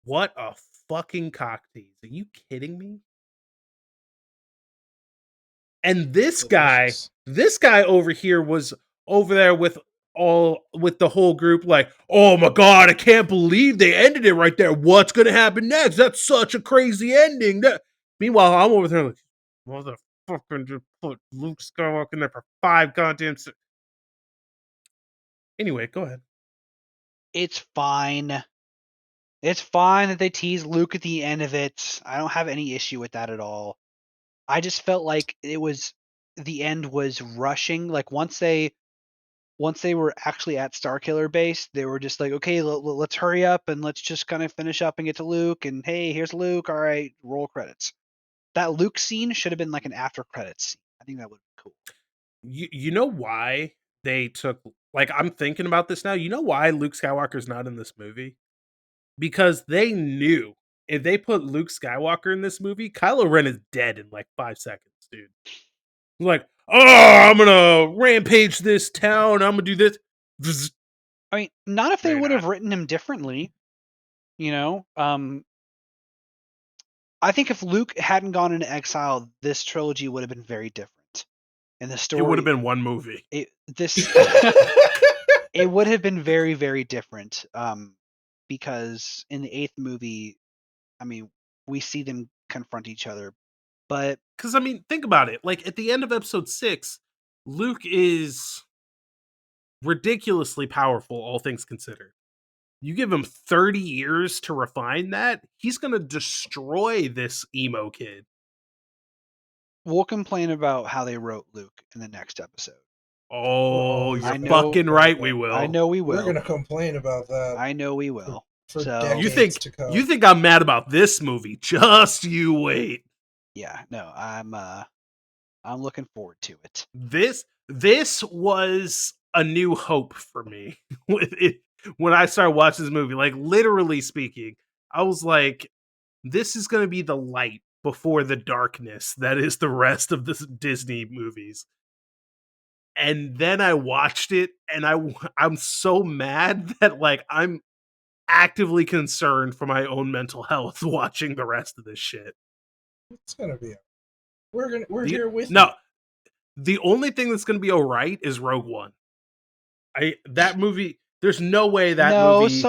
What a fucking cock tease. Are you kidding me? And this guy over here was over there with the whole group like, oh my god, I can't believe they ended it right there. What's gonna happen next? That's such a crazy ending. Meanwhile, I'm over there like, motherfucker, just put Luke Skywalker in there for 5 goddamn Anyway, go ahead. It's fine. It's fine that they tease Luke at the end of it. I don't have any issue with that at all. I just felt like the end was rushing. Like once they were actually at Starkiller Base, they were just like, okay, let's hurry up and let's just kind of finish up and get to Luke. And hey, here's Luke. All right, roll credits. That Luke scene should have been like an after credits scene. I think that would be cool. You know why they took, like, I'm thinking about this now. You know why Luke Skywalker's not in this movie? Because they knew if they put Luke Skywalker in this movie, Kylo Ren is dead in like 5 seconds, dude. Like, oh, I'm gonna rampage this town. I'm gonna do this. I mean, not if they would have written him differently, you know. I think if Luke hadn't gone into exile, this trilogy would have been very different. And the story, it would have been one movie. It would have been very, very different. Because in the 8th movie, I mean, we see them confront each other, but because I mean, think about it. Like at the end of episode 6, Luke is ridiculously powerful, all things considered. You give him 30 years to refine that, he's gonna destroy this emo kid. we'll complain about how they wrote Luke in the next episode. Oh, you're I know- fucking right. We will. I know we will. We're gonna complain about that. I know we will. For So decades to come. You think I'm mad about this movie? Just you wait. yeah, no, I'm looking forward to it. This was a new hope for me with it when I started watching this movie. Like, literally speaking, I was like, this is going to be the light before the darkness that is the rest of the Disney movies. And then I watched it, and I'm so mad that like I'm actively concerned for my own mental health watching the rest of this shit. It's gonna be. We're here with you. No, the only thing that's going to be all right is Rogue One. That movie. There's no way that movie has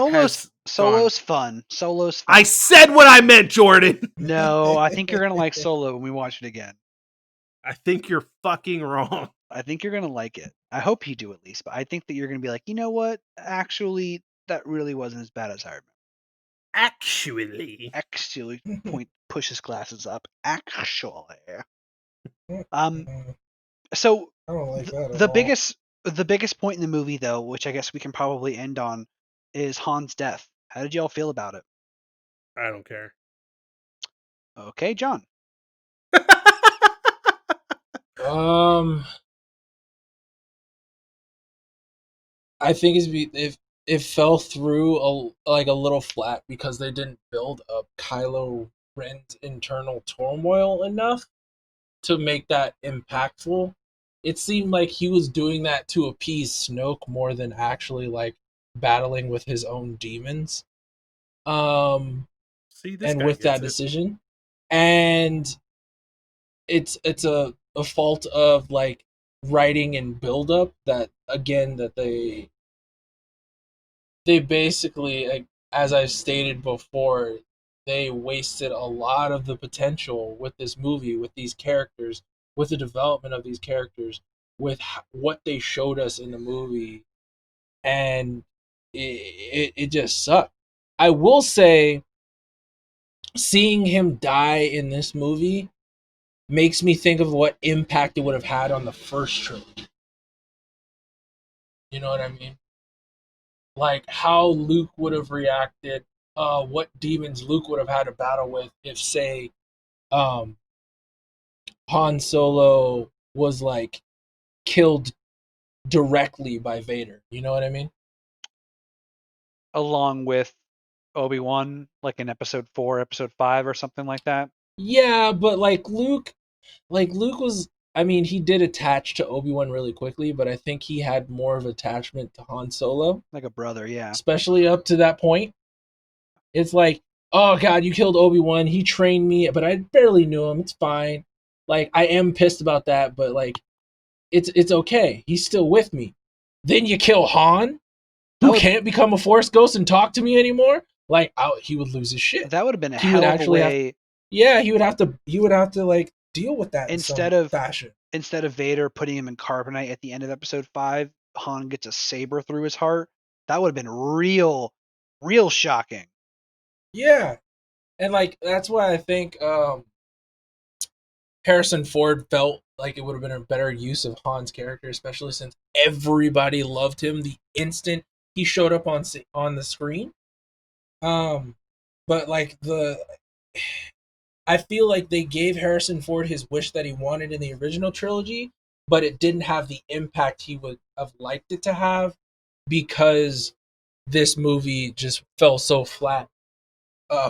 Solo's gone. fun. Solo's fun. I said what I meant, Jordan. No, I think you're gonna like Solo when we watch it again. I think you're fucking wrong. I think you're gonna like it. I hope you do at least, but I think that you're gonna be like, you know what? Actually, that really wasn't as bad as I remember. Actually, push his glasses up. Actually, Mm-hmm. so I don't like that at the all. biggest point in the movie, though, which I guess we can probably end on, is Han's death. How did y'all feel about it? I don't care. Okay, John. I think it fell through a little flat because they didn't build up Kylo Ren's internal turmoil enough to make that impactful. It seemed like he was doing that to appease Snoke more than actually like battling with his own demons. See, this and guy with that gets it. decision, and it's a fault of like writing and build up that again that they basically, like, as I've stated before, they wasted a lot of the potential with this movie, with these characters, with the development of these characters, with what they showed us in the movie, and it just sucked. I will say, seeing him die in this movie makes me think of what impact it would have had on the first trilogy. You know what I mean? Like how Luke would have reacted, what demons Luke would have had to battle with if, say, um, Han Solo was like killed directly by Vader. You know what I mean? Along with Obi-Wan, like in episode 4, episode 5, or something like that. Yeah, but Luke was. I mean, he did attach to Obi-Wan really quickly, but I think he had more of attachment to Han Solo, like a brother. Yeah, especially up to that point. It's like, oh god, you killed Obi-Wan. He trained me, but I barely knew him. It's fine. Like, I am pissed about that, but like, it's okay. He's still with me. Then you kill Han, who can't become a Force ghost and talk to me anymore. Like, he would lose his shit. That would have been a he hell would of actually a way. he would have to like deal with that instead in of some fashion. Instead of Vader putting him in carbonite at the end of episode 5, Han gets a saber through his heart. That would have been real shocking. Yeah, and like that's why I think Harrison Ford felt like it would have been a better use of Han's character, especially since everybody loved him the instant he showed up on the screen. But like I feel like they gave Harrison Ford his wish that he wanted in the original trilogy, but it didn't have the impact he would have liked it to have because this movie just fell so flat,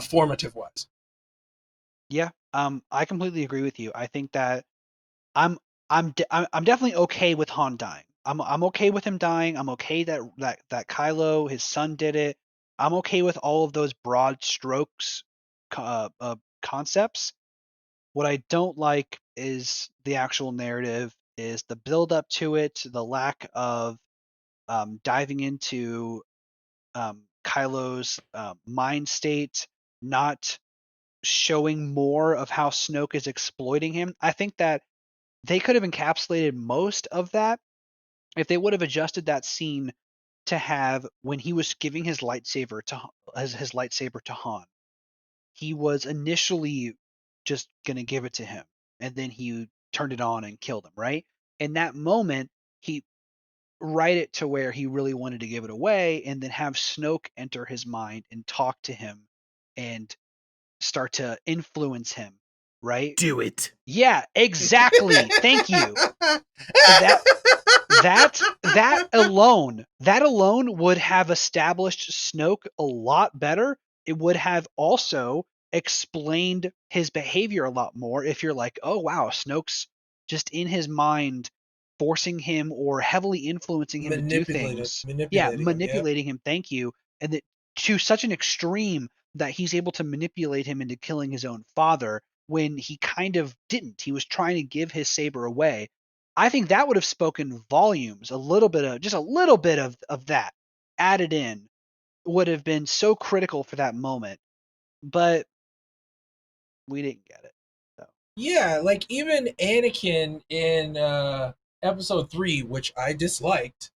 formative wise. Yeah, I completely agree with you. I think that I'm definitely okay with Han dying. I'm okay with him dying. I'm okay that Kylo, his son, did it. I'm okay with all of those broad strokes concepts. What I don't like is the actual narrative, is the build up to it, the lack of diving into Kylo's mind state, not showing more of how Snoke is exploiting him. I think that they could have encapsulated most of that if they would have adjusted that scene to have when he was giving his lightsaber to Han. He was initially just gonna give it to him, and then he turned it on and killed him, right? In that moment, he write it to where he really wanted to give it away, and then have Snoke enter his mind and talk to him and start to influence him, right? Do it. Yeah, exactly. Thank you. That alone would have established Snoke a lot better. It would have also explained his behavior a lot more if you're like, oh wow, Snoke's just in his mind forcing him or heavily influencing him to do things. Manipulating him, thank you. And that to such an extreme that he's able to manipulate him into killing his own father when he kind of didn't. He was trying to give his saber away. I think that would have spoken volumes. A little bit of that added in would have been so critical for that moment. But we didn't get it. So. Yeah, like even Anakin in episode 3, which I disliked,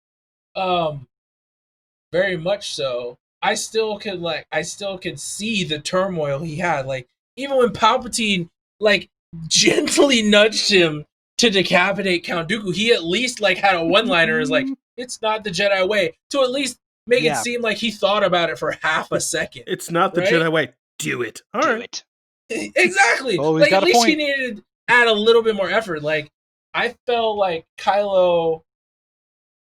very much so. I still could see the turmoil he had. Like even when Palpatine like gently nudged him to decapitate Count Dooku, he at least like had a one-liner is like, it's not the Jedi way, to at least make it seem like he thought about it for half a second. It's not the Jedi way. Do it. All right. Exactly. Like at least he needed to add a little bit more effort. Like I felt like Kylo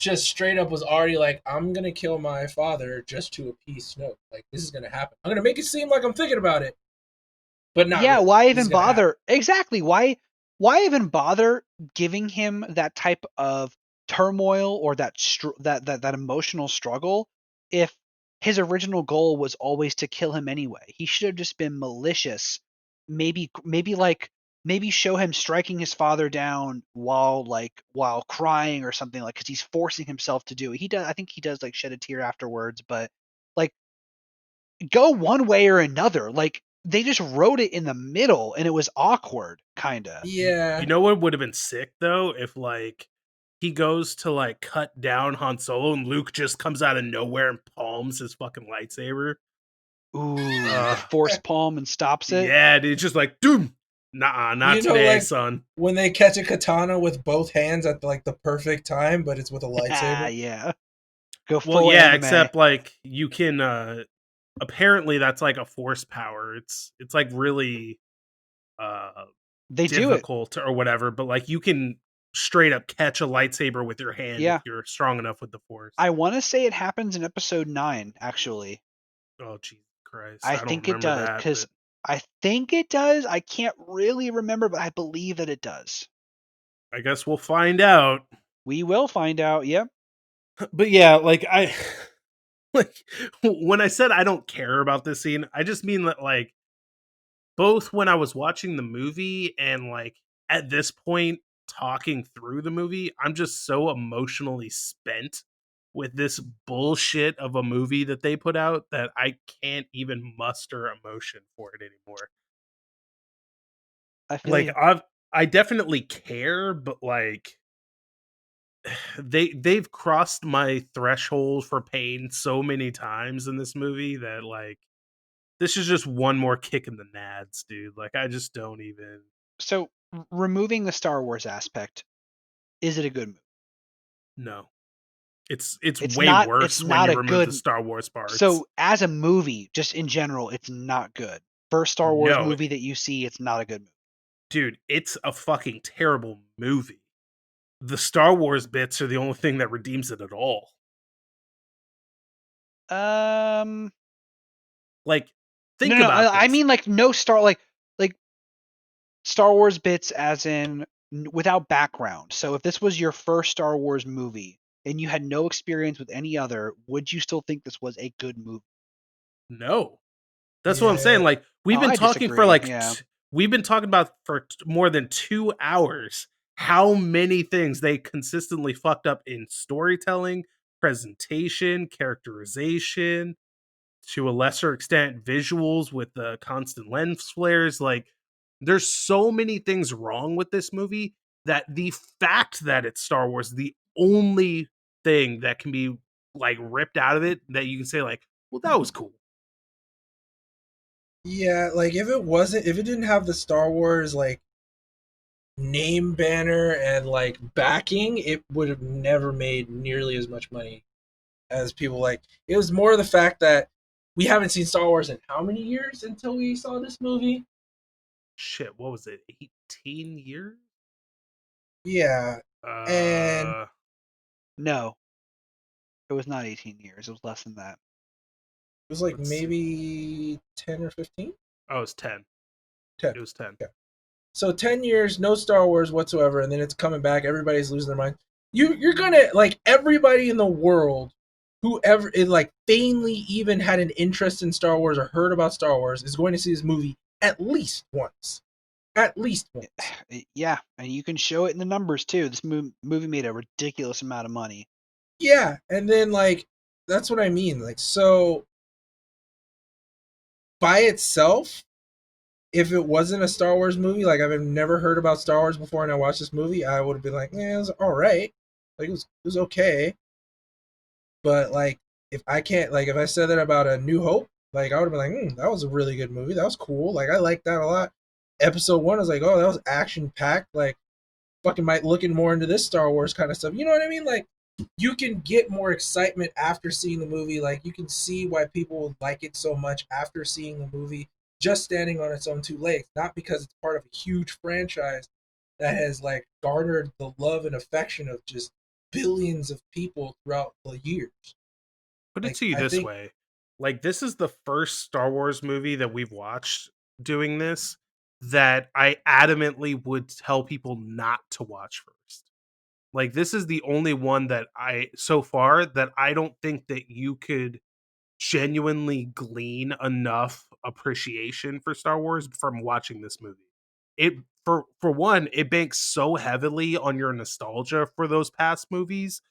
just straight up was already like, I'm gonna kill my father just to appease Snoke. Like this is gonna happen. I'm gonna make it seem like I'm thinking about it, but not. Yeah, really. why even bother? Exactly. Why even bother giving him that type of turmoil or that emotional struggle if his original goal was always to kill him anyway? He should have just been malicious. Maybe show him striking his father down while crying or something, like, because he's forcing himself to do it. I think he does like shed a tear afterwards, but like go one way or another. Like they just wrote it in the middle and it was awkward, kind of. Yeah. You know what would have been sick though if like he goes to like cut down Han Solo and Luke just comes out of nowhere and palms his fucking lightsaber. Ooh, the force palm and stops it. Yeah, dude, just like, dude, nah, not today, son. When they catch a katana with both hands at like the perfect time, but it's with a lightsaber. Yeah. Go full anime. Except like you can. Apparently, that's like a force power. It's like really they difficult do it. or whatever. But like you can straight up catch a lightsaber with your hand if you're strong enough with the force. I want to say it happens in episode 9, actually. Oh, Jesus Christ! I think it does because I think it does. I can't really remember, but I believe that it does. I guess we'll find out. We will find out. Yep. But yeah, like like when I said I don't care about this scene, I just mean that like both when I was watching the movie and like at this point talking through the movie, I'm just so emotionally spent with this bullshit of a movie that they put out that I can't even muster emotion for it anymore. I feel I definitely care, but like they've crossed my threshold for pain so many times in this movie that like this is just one more kick in the nads, dude. Like I just don't even. So removing the Star Wars aspect, is it a good movie? No. It's way worse when you remove the Star Wars parts. So as a movie, just in general, it's not good. First Star Wars movie that you see, it's not a good movie. Dude, it's a fucking terrible movie. The Star Wars bits are the only thing that redeems it at all. Like, think about this. I mean like no like Star Wars bits as in without background. So if this was your first Star Wars movie and you had no experience with any other, would you still think this was a good movie? No. That's what I'm saying. Like we've been talking for like we've been talking about for more than 2 hours how many things they consistently fucked up in storytelling, presentation, characterization, to a lesser extent visuals with the constant lens flares. Like there's so many things wrong with this movie that the fact that it's Star Wars, the only thing that can be like ripped out of it that you can say like, well, that was cool. Yeah, like if it didn't have the Star Wars like name banner and like backing, it would have never made nearly as much money as people like. It was more the fact that we haven't seen Star Wars in how many years until we saw this movie? Shit, what was it? 18 years? Yeah. And No, it was not 18 years. It was less than that. it was like maybe 10 or 15? Oh, it was 10. 10. It was 10. Okay. So 10 years, no Star Wars whatsoever, and then it's coming back. Everybody's losing their mind. You're gonna like everybody in the world who ever like vainly even had an interest in Star Wars or heard about Star Wars is going to see this movie at least once. At least once. Yeah, and you can show it in the numbers too. This movie made a ridiculous amount of money. Yeah, and then like that's what I mean. Like so by itself, if it wasn't a Star Wars movie, like I've never heard about Star Wars before and I watched this movie, I would have been like, yeah, it was all right. Like it was okay. But like if I can't like if I said that about A New Hope, like I would have been like, that was a really good movie. That was cool. Like I liked that a lot. Episode 1 I was like, oh, that was action packed. Like fucking might looking more into this Star Wars kind of stuff. You know what I mean? Like you can get more excitement after seeing the movie. Like you can see why people like it so much after seeing the movie just standing on its own two legs, not because it's part of a huge franchise that has like garnered the love and affection of just billions of people throughout the years. Put it Like to you I this think way. Like, this is the first Star Wars movie that we've watched doing this that I adamantly would tell people not to watch first. Like, this is the only one that so far, that I don't think that you could genuinely glean enough appreciation for Star Wars from watching this movie. It for one, it banks so heavily on your nostalgia for those past movies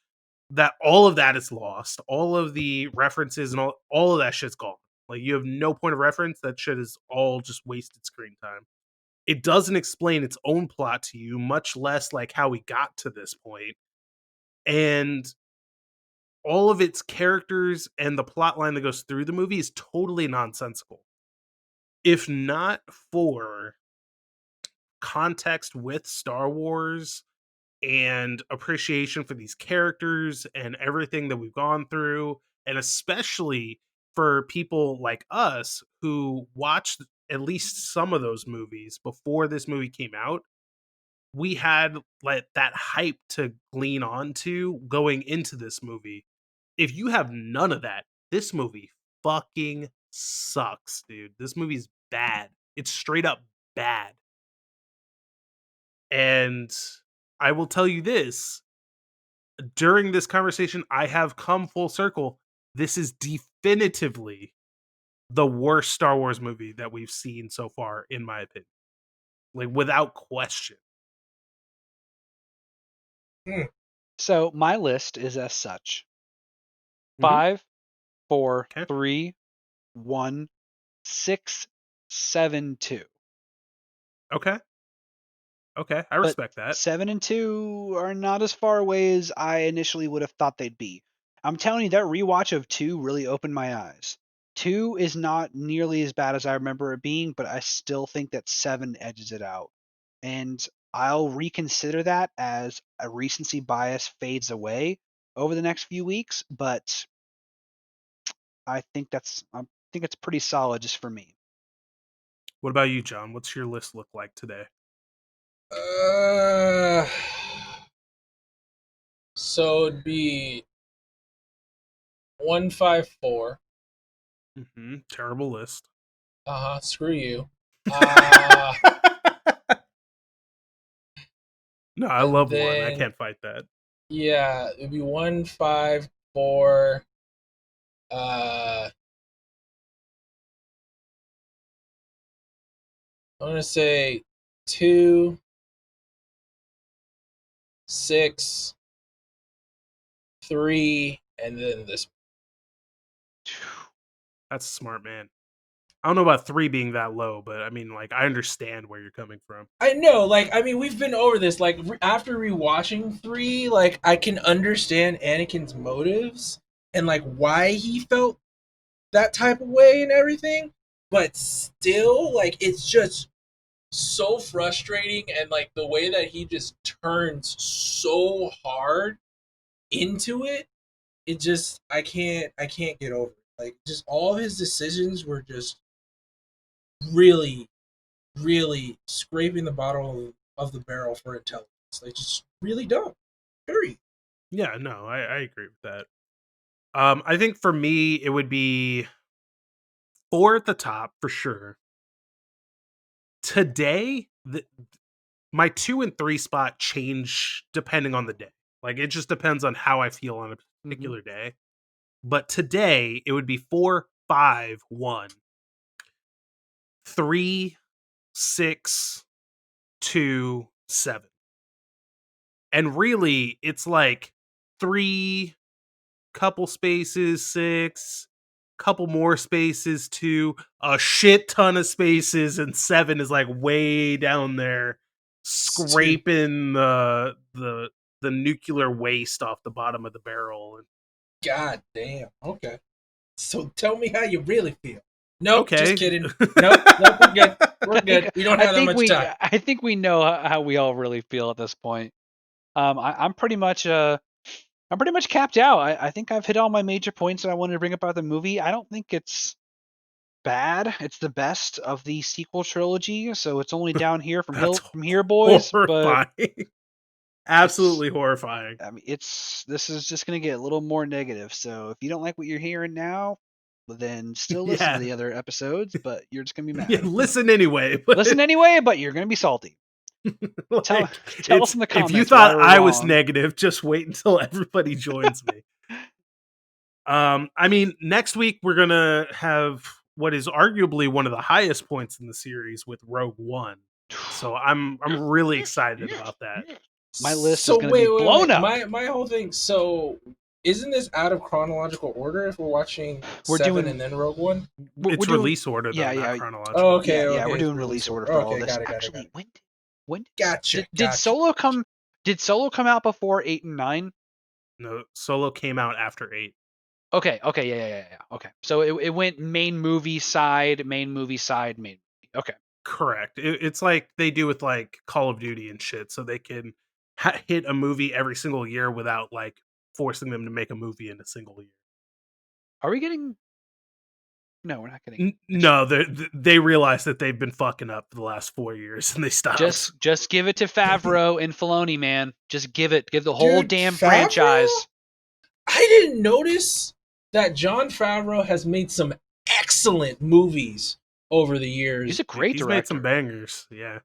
that all of that is lost. All of the references and all of that shit's gone. Like you have no point of reference. That shit is all just wasted screen time. It doesn't explain its own plot to you, much less like how we got to this point. And all of its characters and the plot line that goes through the movie is totally nonsensical. If not for context with Star Wars and appreciation for these characters and everything that we've gone through, and especially for people like us who watched at least some of those movies before this movie came out, we had like that hype to glean onto going into this movie. If you have none of that, this movie fucking sucks, dude. This movie's bad. It's straight up bad. And I will tell you this, during this conversation, I have come full circle. This is definitively the worst Star Wars movie that we've seen so far, in my opinion. Like, without question. So my list is as such: Mhm. 5, 4, Okay. 3, 1, 6, 7, 2. Okay. Okay, I But respect that. 7 and 2 are not as far away as I initially would have thought they'd be. I'm telling you, that rewatch of 2 really opened my eyes. 2 is not nearly as bad as I remember it being, but I still think that 7 edges it out. And I'll reconsider that as a recency bias fades away over the next few weeks, but I think it's pretty solid just for me. What about you, John? What's your list look like today? So it'd be 154. Terrible list. Screw you. No, I And love one. I then can't fight that. yeah, it'd be 154. I'm gonna say 2, 6, 3, and then this. That's smart, man. I don't know about 3 being that low, but I mean, like, I understand where you're coming from. I know, like, I mean, we've been over this. Like, after rewatching 3, like, I can understand Anakin's motives and like why he felt that type of way and everything. But still, like, it's just so frustrating, and like the way that he just turns so hard into it, it just I can't get over it. Like just all of his decisions were just really, really scraping the bottom of the barrel for intelligence. Like just really dumb. Period. Yeah, no, I agree with that. I think for me it would be 4 at the top for sure. Today, my 2 and 3 spot change depending on the day. Like it just depends on how I feel on a particular day. But today it would be 4, 5, 1, 3, 6, 2, 7. And really it's like 3, couple spaces, 6, couple more spaces, 2, a shit ton of spaces, and 7 is like way down there Dude, scraping the nuclear waste off the bottom of the barrel. god damn. Okay. So tell me how you really feel. Nope, Okay. just kidding. Nope, we're good. We're good. We don't have that much time. I think we know how we all really feel at this point. I'm pretty much capped out. I think I've hit all my major points that I wanted to bring up about the movie. I don't think it's bad. It's the best of the sequel trilogy, so it's only down here from here, boys. Horrifying. But Absolutely horrifying. I mean, this is just gonna get a little more negative. So if you don't like what you're hearing now, then still listen to the other episodes. But you're just gonna be mad. Yeah, listen anyway. Listen anyway, but you're gonna be salty. Like, tell us in the comments. If you thought I was wrong. negative, just wait until everybody joins me. I mean, next week we're gonna have what is arguably one of the highest points in the series with Rogue One. So I'm really excited about that. My list is gonna be blown up. My whole thing. So isn't this out of chronological order if we're watching Seven and then Rogue One? It's release order, though, not chronological. Oh, okay, yeah, we're doing release order for all this. Actually, when did Solo come? Did Solo come out before 8 and 9? No, Solo came out after 8. Okay, yeah. Okay, so it went main movie side, main movie. Okay, correct. It's like they do with like Call of Duty and shit, so they can hit a movie every single year without like forcing them to make a movie in a single year. Are we getting? No, we're not getting. No, they realize that they've been fucking up for the last 4 years, and they stopped. Just give it to Favreau and Filoni, man. Just give the whole damn franchise. I didn't notice that Jon Favreau has made some excellent movies over the years. He's a great director. He's made some bangers, yeah.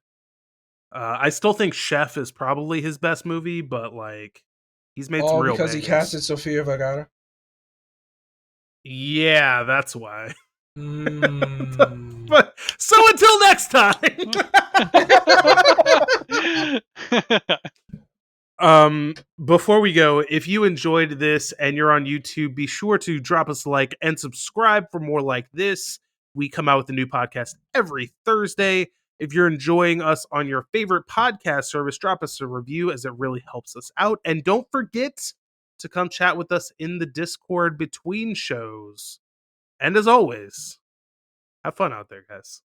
I still think Chef is probably his best movie, but like he's made some real because bangers. He casted Sofia Vergara? Yeah, that's why. But so until next time. Before we go, if you enjoyed this and you're on YouTube, be sure to drop us a like and subscribe for more like this. We come out with a new podcast every Thursday. If you're enjoying us on your favorite podcast service, drop us a review as it really helps us out. And don't forget to come chat with us in the Discord between shows. And as always, have fun out there, guys.